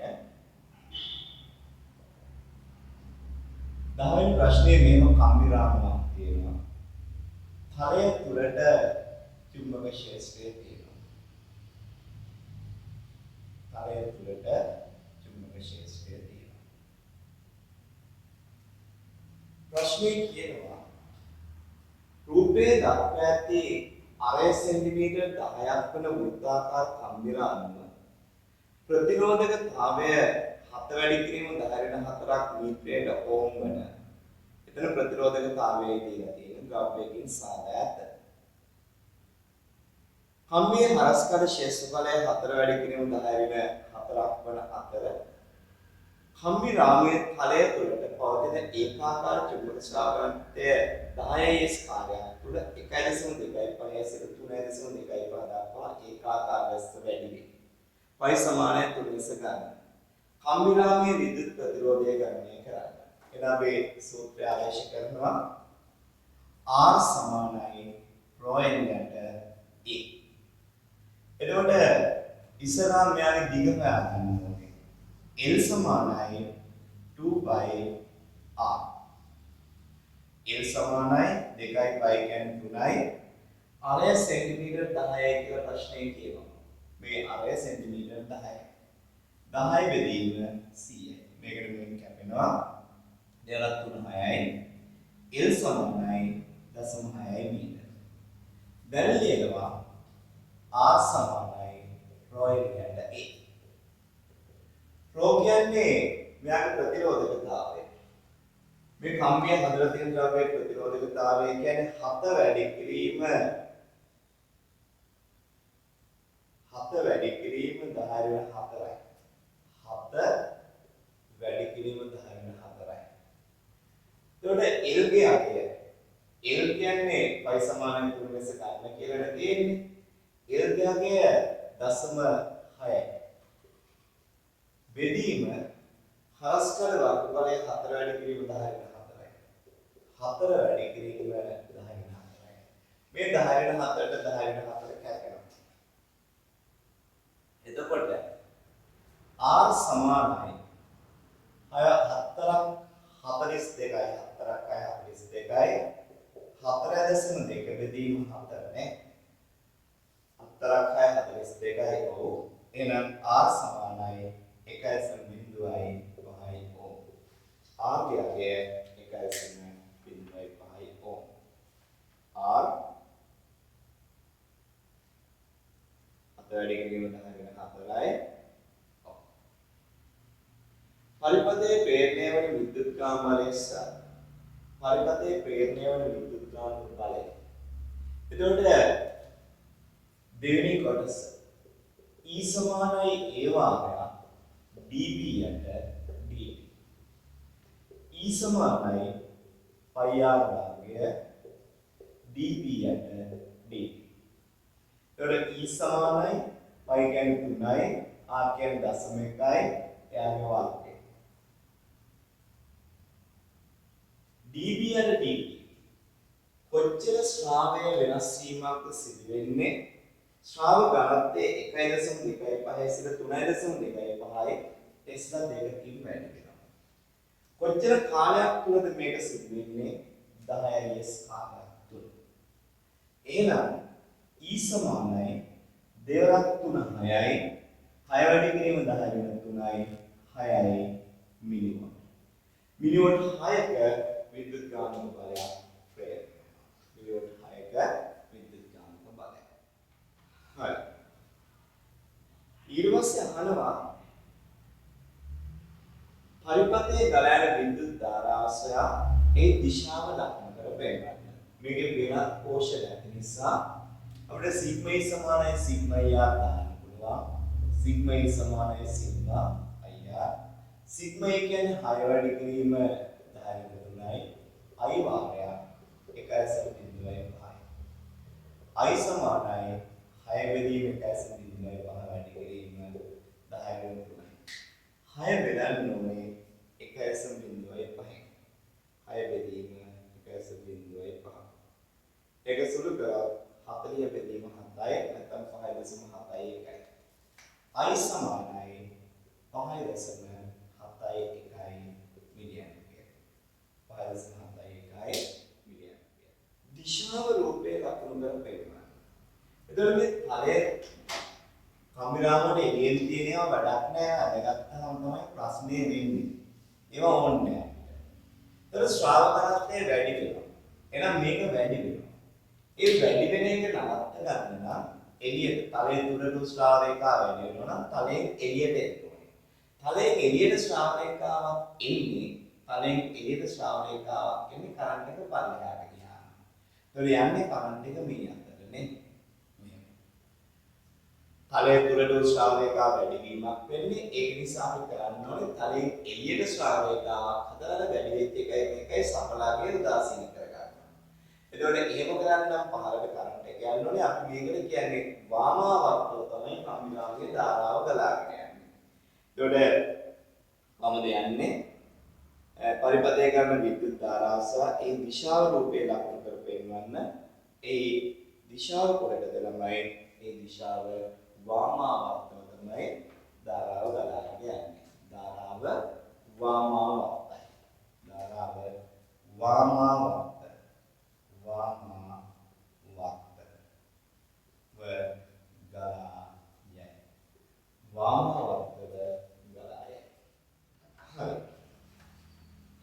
10 වෙනි ප්‍රශ්නේ මේව කම්බිරාමයක් තියෙනවා. තලය තුලට චුම්බක ක්ෂේත්‍රය තියෙනවා. තලය තුලට චුම්බක ක්ෂේත්‍රය තියෙනවා. ප්‍රශ්නේ කියනවා රූපයේ දක්වා ඇති අරය සෙන්ටිමීටර් 10ක් වන වෘත්තාකාර කම්බිරාම ප්‍රතිරෝධකතාවය 7 වැඩි කිරීම 10^4ක් මීටරයට ඕම් වන. එතන ප්‍රතිරෝධකතාවය දීලා තියෙන ග්‍රාෆයකින් සාදා ඇත. කම්බියේ හරස්කඩ ශේෂ්ඨඵලය 4 වැඩි කිරීම 10^4ක් වන අතර කම්බි රාමයේ තලය තුළට පවතින ඒකාකාර චුම්බක ශ්‍රාවකත්වය 10s කාර්යයක් තුළ 1.2 සිට 3.2 දක්වා ඒකාකාර ලෙස වැඩි වේ. පයි සමානය 3 ලෙස ගන්න. කම්බි රාමයේ විද්‍යුත් ප්‍රතිරෝධය ගණනය කරන්න. එනම් අපි සූත්‍රය ආදේශ කරනවා R සමානයි ρ යට A. එතකොට ඉස්සරහා මෙයාගේ දිග හොයාගන්න ඕනේ. L සමානයි 2/r. L සමානයි 2යි π කියන්නේ 3යි. අරය සෙන්ටිමීටර් 10යි කියලා ප්‍රශ්නේ කියනවා. මේ අරය සෙන්ටිමීටර් 10යි. 10 බෙදීම 100යි. මේකට මෙන්න කැපෙනවා 2.36යි. L සමානයි 0.6යි මීටර. දැන් ලියනවා R සමානයි ρ යට A. ρ කියන්නේ මෙයාගේ ප්‍රතිරෝධකතාවය. මේ කම්බිය හදලා තියෙන ද්‍රව්‍යයේ ප්‍රතිරෝධකතාවය කියන්නේ 7 වැඩි කිරීම 10^4යි. 7 වැඩි කිරීම 10^4යි. එතකොට L ගේ අගය L කියන්නේ π සමානයි 3 ලෙස ගන්න කියලා තියෙන්නේ. L ගේ අගය 0.6යි. බෙදීම හරස්කඩ වර්ගඵලය 4 වැඩි කිරීම 10^4යි. 4 වැඩි කිරීම 10^4යි. මේ 10^4ට 10^4 කැපෙනවා. එතකොට R සමානයි 4ක් 42යි 4.2 බෙදීම 4නේ 4ක් 42යි ඔව් එහෙනම් R සමානයි වැඩි කිරීම 10 වෙන 4යි. පරිපථයේ ප්‍රේරණය වන විද්‍යුත්කාම බලය සහ පරිපථයේ ප්‍රේරණය වන විද්‍යුත්කාම බලය. එතකොට දෙවෙනි කොටස E සමානයි A වාගයක් dB යට dt. E සමානයි πr වාගය dB යට dt. එතකොට E සමානයි π කියන්නේ 3යි r කියන්නේ 0.1යි එයාගේ වාගය. dB යට dt කොච්චර ශ්‍රාවය වෙනස් වීමක්ද සිදු වෙන්නේ? ශ්‍රාව ඝනත්වයේ 1.25 සිට 3.25යි ටෙස්ලා දෙකකින් වැඩි වෙනවා. කොච්චර කාලයක් තුලද මේක සිදු වෙන්නේ? 10s කාලයක් තුල. එහෙනම් E සමානයි 2 6යි 6 වැඩි කිරීම 10 වෙන 3යි 6යි මිලිවොට්. මිලිවොට් 6ක විද්‍යුත්කාන්තික බලයක් ප්‍රේරණය වෙනවා. මිලිවොට් 6ක විද්‍යුත්කාන්තික බලය. හරි. ඊට පස්සේ අහනවා පරිපථයේ ගලා යන විද්‍යුත් ධාරාවසය ඒ දිශාව දක්න කර පෙන්නන්න. මේකේ වෙනත් කෝෂණ ඇති නිසා අපිට සිග්මා E සමානයි සිග්මා r දාන්න පුළුවන්. සිග්මා E සමානයි සිග්මා ir. සිග්මා E කියන්නේ 6 වැඩි කිරීම 10 3යි i වාරයක් 1.5යි. i සමානයි 6 බෙදීම 1.5 වැඩි කිරීම 10 3යි. 6 බෙදන්න ඕනේ 1.5. 6 බෙදීම 1.5. ඒක සුළු කරා 40 බෙදීම 7යි නැත්නම් 5.71යි. i සමානයි 5.71 මිලි ඇම්පියර්. 5.71 මිලි ඇම්පියර්. දිශාව රූපේ ලකුණු කර පෙන්නනවා. එතකොට මේ ඵලය කාමරාවට එළියෙන් තියෙනවා වැඩක් නැහැ. අදගත්තාම තමයි ප්‍රශ්නේ වෙන්නේ. ඒවා ඕනේ නැහැ. ඒතර ශ්‍රාවකත්වයේ වැඩි වෙනවා. එහෙනම් මේක වැඩි වෙනවා. ඒ වැඩි වෙන එක නවත්ත ගන්න නම් එළියට තලයේ තුරට ශ්‍රාව රේඛාව වැඩි වෙනවා නම් තලයෙන් එළියට එන්න ඕනේ. තලයෙන් එළියට ශ්‍රාව රේඛාවක් එන්නේ තලයෙන් එළියට ශ්‍රාව රේඛාවක් එන්නේ කරන්ට් එක පල්ලෙහාට ගියාම. ඒතකොට යන්නේ කරන්ට් එක මේ අතට නේ. තලයේ තුරට ශ්‍රාව රේඛාව වැඩි වීමක් වෙන්නේ ඒක නිසා අපි කරන්න ඕනේ තලයෙන් එළියට ශ්‍රාව රේඛාවක් හදලා වැඩි වෙච්ච එකයි මේකයි සමලාගේ උදාසීන කරගන්න. එතකොට එහෙම කරන්නම් පහළට කරන්ට් එක යන්න ඕනේ අපි මේකට කියන්නේ වාමාවර්තව තමයි කම්බිනාගේ ධාරාව ගලාගෙන යන්නේ. එතකොට කොහොමද යන්නේ? පරිපථයේ කරන විද්‍යුත් ධාරාව සහ ඒ දිශාව රූපේ ලක්ෂණ කර පෙන්වන්න ඒ දිශාව කොහෙද ළමයි ඒ දිශාව වාමාවර්තව තමයි ධාරාව ගලාගෙන යන්නේ. ධාරාව වාමාවර්තයි. ධාරාව වාමාවර්ත ගලායයි. වාමාවර්තව ගලායයි. හරි.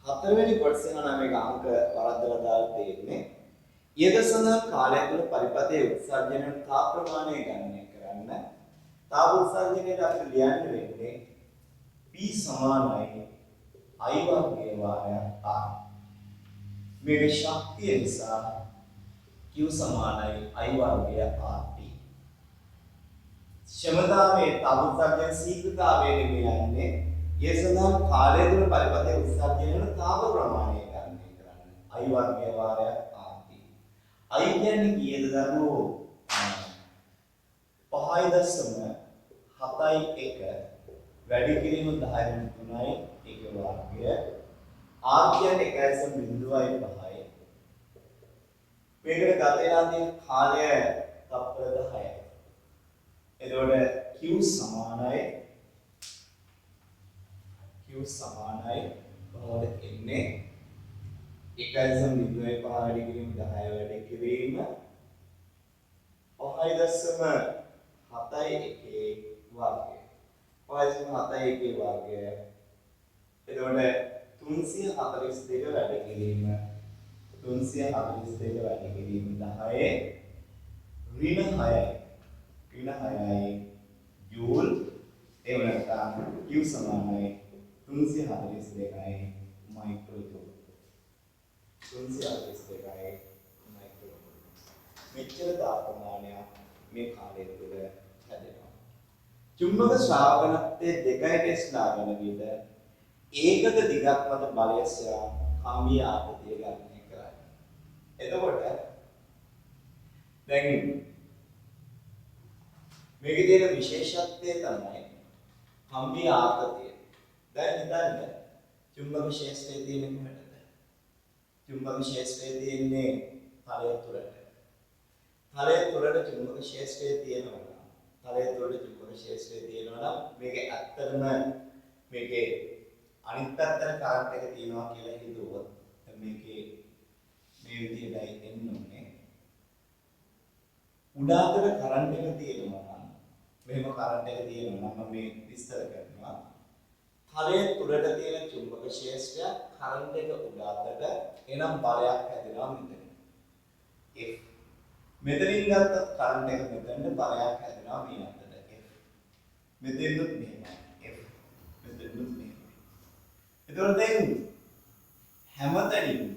හතරවෙනි කොටසේ නම් මේක අංක වරද්දලා දාලා තියෙන්නේ. ඊට සඳහන් කාලය තුළ පරිපථයේ උත්සර්ජනන තා ප්‍රමාණය ගණනය කරන්න. තා උත්සර්ජනයට අපිට ලියන්න වෙන්නේ P සමානයි I වර්ගයේ වාරයක් R. මේ ශක්තිය නිසා Q සමානයි I වර්ගය RT. ක්ෂමතාවයේ තා උත්සර්ජන ශීඝ්‍රතාවය යන්නේ ඒ සඳහන් කාලය තුළ පරිපථයේ උත්සර්ජනන තාප ප්‍රමාණය ගණනය කරන්න. I වර්ගයේ වාරයක් RT. I කියන්නේ කීයද දරුවෝ? 5.71 වැඩි කිරීම 10 3යි ඒක වාක්‍ය. R කියන්නේ 1.05යි. මේකට ගත වෙනා තියෙන කාලය තප්පර 10යි. එතකොට Q සමානයි කොහොමද එන්නේ? 1.05 වැඩි කිරීම 10 වැඩි කිරීම 5.71 වර්ගය. 5.71 වර්ගය. එතකොට 342 වැඩි කිරීම 10 ඍණ 6යි. ඍණ 6යි ජූල් ඒ නැත්නම් Q සමානයි 342යි මයික්‍රෝ ජූල් 342යි මයික්‍රෝ ජූල් මෙච්චර තාපමානයක් මේ කාලය තුළ හැදෙනවා චුම්බක ශ්‍රාවකත්වයේ දෙකයි ටෙස්ලා ගන්න විට ඒකක දිගක් මත බලය සහ කම්බිය ආපතිය ගණනය කරන්නේ එතකොට දැන් මේකේ තියෙන විශේෂත්වය තමයි කම්බිය ආපතිය. දැන් හිතන්න චුම්බක ක්ෂේත්‍රයේ තියෙන කොහෙටද? චුම්බක ක්ෂේත්‍රයේ තියෙන්නේ තලය තුලට. තලය තුලට චුම්බක ක්ෂේත්‍රයේ තියෙනවා නම් තලය තුලට චුම්බක ක්ෂේත්‍රයේ තියෙනවා නම් මේකේ ඇත්තටම මේකේ අනිත් පැත්තට කරන්ට් එක තියෙනවා කියලා හිතුවොත් මේකේ මේ විදිහටයි එන්න ඕනේ. උඩාතර කරන්ට් එක තියෙනවා නම් මෙහෙම කරන්ට් එක තියෙනවා නම් මම මේ විස්තර කරනවා. තලයේ තුරට තියෙන චුම්බක ක්ෂේත්‍රය කරන්ට් එක උඩාතට එනම් බලයක් හැදෙනවා මෙතන. F මෙතනින් ගත්ත කරන්ට් එක මෙතන බලයක් හැදෙනවා මේ අතට F. මෙතෙන්නුත් මෙහෙමයි F. මෙතෙන්නුත් මෙහෙමයි. ඒතකොට දැන් හැමතැනින්ම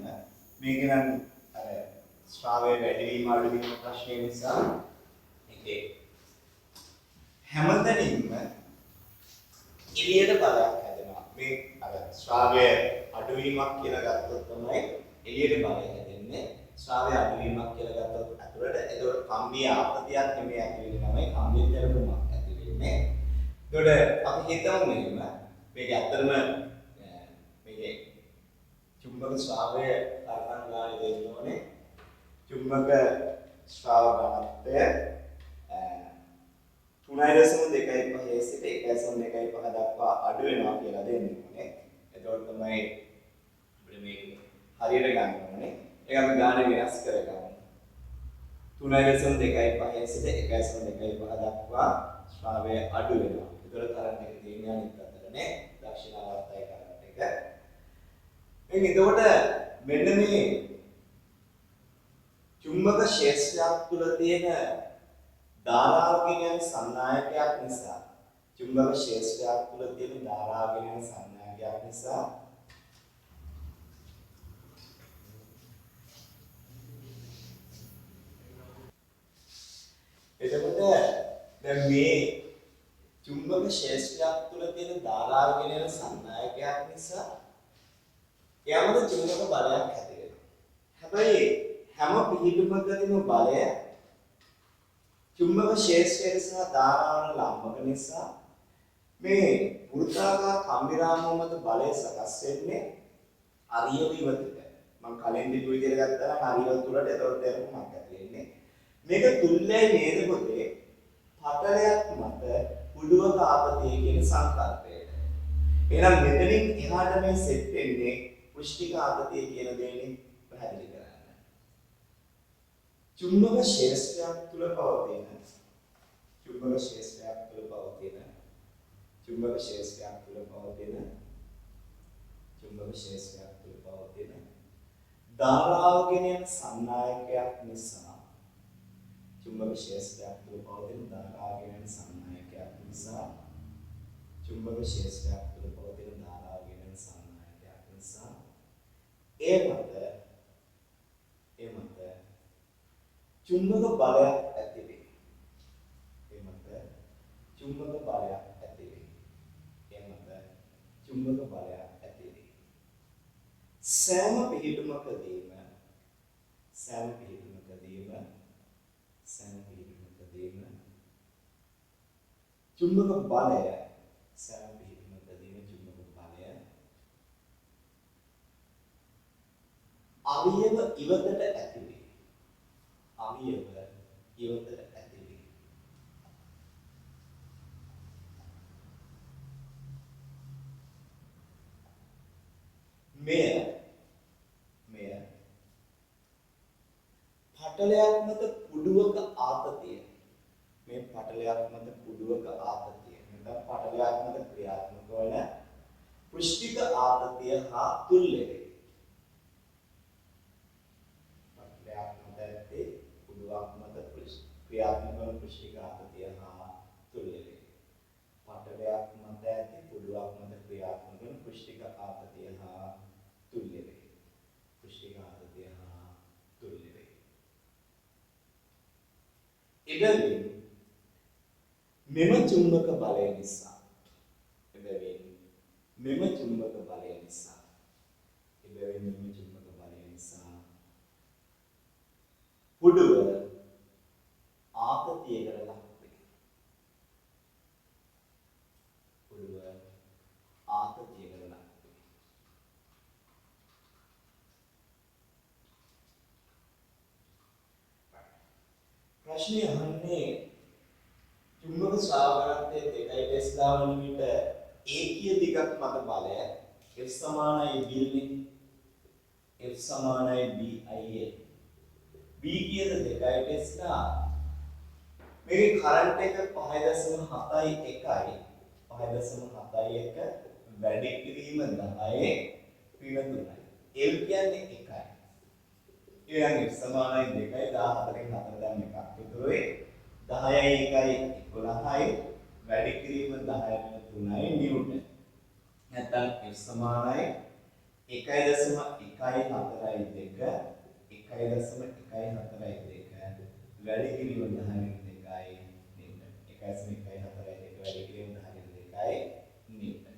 මේක නම් අර ශ්‍රාවයේ වැඩිවීම අඩුවීම ප්‍රශ්නේ නිසා ඒකේ හැමතැනින්ම එළියට බලයක් හැදෙනවා මේ අර ශ්‍රාවයේ අඩුවීමක් කියලා ගත්තොත් තමයි එළියට බලය හැදෙන්නේ ශ්‍රාවයේ අඩුවීමක් කියලා ගත්තොත් අතුරට ඒතකොට කම්බිය ආපතියක් නෙමෙයි ඇති වෙන්නේ තමයි කම්බිය දැනුමක් ඇති වෙන්නේ ඒතකොට අපි හිතමු මෙහෙම මේක ඇත්තටම මේකේ චුම්බක ශ්‍රාවය කරණම් ගානේ දෙන්න ඕනේ චුම්බක ශ්‍රාව ඝනත්වය 3.2.5 සිට 1.2.5 දක්වා අඩු වෙනවා කියලා දෙන්න ඕනේ. එතකොට තමයි අපිට මේක හරියට ගන්න ඕනේ. ඒක අපි ගානේ වෙනස් කරගමු. 3.2.5 සිට 1.2.5 දක්වා ශ්‍රාවය අඩු වෙනවා. ඒතකොට කරන්ට් එක තියෙන්නේ අනිත් අතටනේ දක්ෂිණාවර්තය කරන්ට් එක. එතකොට මෙන්න මේ චුම්බක ක්ෂේත්‍රයක් තුළ තියෙන ධාරාවකින් යන සන්නායකයක් නිසා චුම්බක ක්ෂේත්‍රයක් තුළ තියෙන ධාරාවකින් යන සන්නායකයක් නිසා එතකොට දැන් මේ චුම්බක ක්ෂේත්‍රයක් තුළ තියෙන ධාරාවකින් යන සන්නායකයක් නිසා යමද චුම්බක බලයක් ඇති වෙනවා. හැබැයි හැම පිහිටුමකදීම බලය චුම්බක ක්ෂේත්‍රය සහ ධාරාවන ලම්බක නිසා මේ වෘත්තාකාර කම්බිරාමෝ මත බලය සකස් වෙන්නේ අරියව ඉවතට. මම කලින් දීපු විදිහට ගත්තා නම් අරියව තුලට ඒතකොට තේරුමක් ඇති වෙන්නේ. මේක තුල්ලයි නේද පොතේ පටලයක් මත උඩුවක ආපතිය කියන සංකල්පයට. එහෙනම් මෙතනින් එහාට මේ සෙට් වෙන්නේ පුෂ්ටික ආපතිය කියන දෙන්නේ පැහැදිලි කරගන්න. චුම්බක ක්ෂේත්‍රයක් තුල පවතින චුම්බක ක්ෂේත්‍රයක් තුල පවතින චුම්බක ක්ෂේත්‍රයක් තුල පවතින චුම්බක ක්ෂේත්‍රයක් තුල පවතින ධාරාවකින් යන සන්නායකයක් නිසා චුම්බක ක්ෂේත්‍රයක් තුල පවතින ධාරාවකින් යන සන්නායකයක් නිසා චුම්බක ක්ෂේත්‍රයක් තුල පවතින ධාරාවකින් යන සන්නායකයක් නිසා ඒ මත චුම්බක බලයක් ඇති වේ. ඒ මත චුම්බක බලයක් ඇති වේ. ඒ මත චුම්බක බලයක් ඇති වේ. සෑම පිහිටුමකදීම චුම්බක බලය සෑම පිහිටුමකදීම චුම්බක බලය අවියව ඉවතට ඇති වේ. අවියව ඉවතට ඇති වේ. මෙය පටලයක් මත කුඩුවක ආතතිය. මේ පටලයක් මත කුඩුවක ආතතිය. නැත්නම් පටලයක් මත ක්‍රියාත්මක වන පෘෂ්ඨික ආතතිය හා තුල්‍ය වේ. පටලයක් මත ඇත්තේ කුඩුවක් මත ක්‍රියාත්මක වන පෘෂ්ඨික ආතතිය එබැවින් මෙම චුම්බක බලය නිසා පුඩුව ආතතියකට ලක් වේ. ප්‍රශ්නය අහන්නේ චුම්බක ශ්‍රාවකත්වයේ දෙකයි ටෙස්ලා වන විට ඒකීය දිගක් මත බලය F සමානයි B නේ. F සමානයි BIA. B කියද දෙකයි ටෙස්ලා. මේකේ කරන්ට් එක 5.71 වැඩි කිරීම 10 පින 3යි. L කියන්නේ 1යි. ඊළඟ F සමානයි 2යි 14න් 4 දැන් එකක්. ඒතරේ 10යි 1යි 11යි වැඩි කිරීම 10 වෙන 3යි නිව්ටන්. නැත්නම් F සමානයි 1.142 වැඩි කිරීම 10 වෙන 2යි නිව්ටන්. 1.142 වැඩි කිරීම 10 වෙන 2යි නිව්ටන්.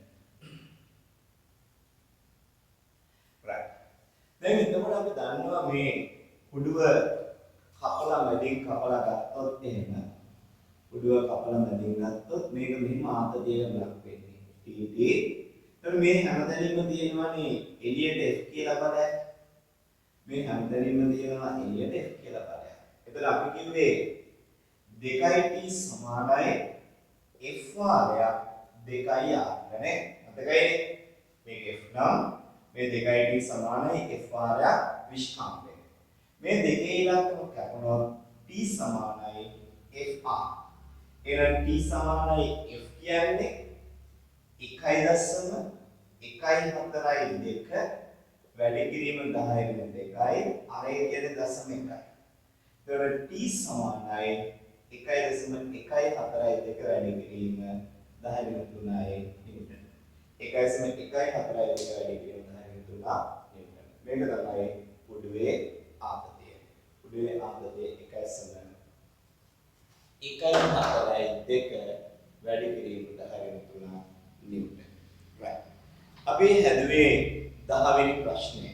right. දැන් එතකොට අපි දන්නවා මේ කුඩුව කපලා මැදින් කපලා ගත්තොත් එහෙම මේක මෙහිම ආතතියට ලක් වෙන්නේ. TT. එතකොට මේ හැමතැනින්ම තියෙනවානේ එළියට F කියලා බලයක්. එතකොට අපි කිව්වේ 2t සමානයි F වාරයක් 2r නේ. මතකයිනේ? මේක F නම් මේ 2t සමානයි F වාරයක් විස්කම්භය. මේ දෙකේ ඉලක්කම කැපුණොත් t සමානයි Fr. එහෙනම් t සමානයි F කියන්නේ 1.142 වැඩි කිරීම 10 වෙන 2යි අරය කියන්නේ 0.1යි. එතකොට t සමානයි 1.142 වැඩි කිරීම 10 වෙන 3යි නිව්ටන්. 1.142 වැඩි කිරීම 10 වෙන 3 නිව්ටන්. මේක තමයි පුඩුවේ ආතතිය. 1.142 වැඩි කිරීම 10 වෙන 3 නිව්ටන්. right. අපි හැදුවේ 10 වෙනි ප්‍රශ්නේ.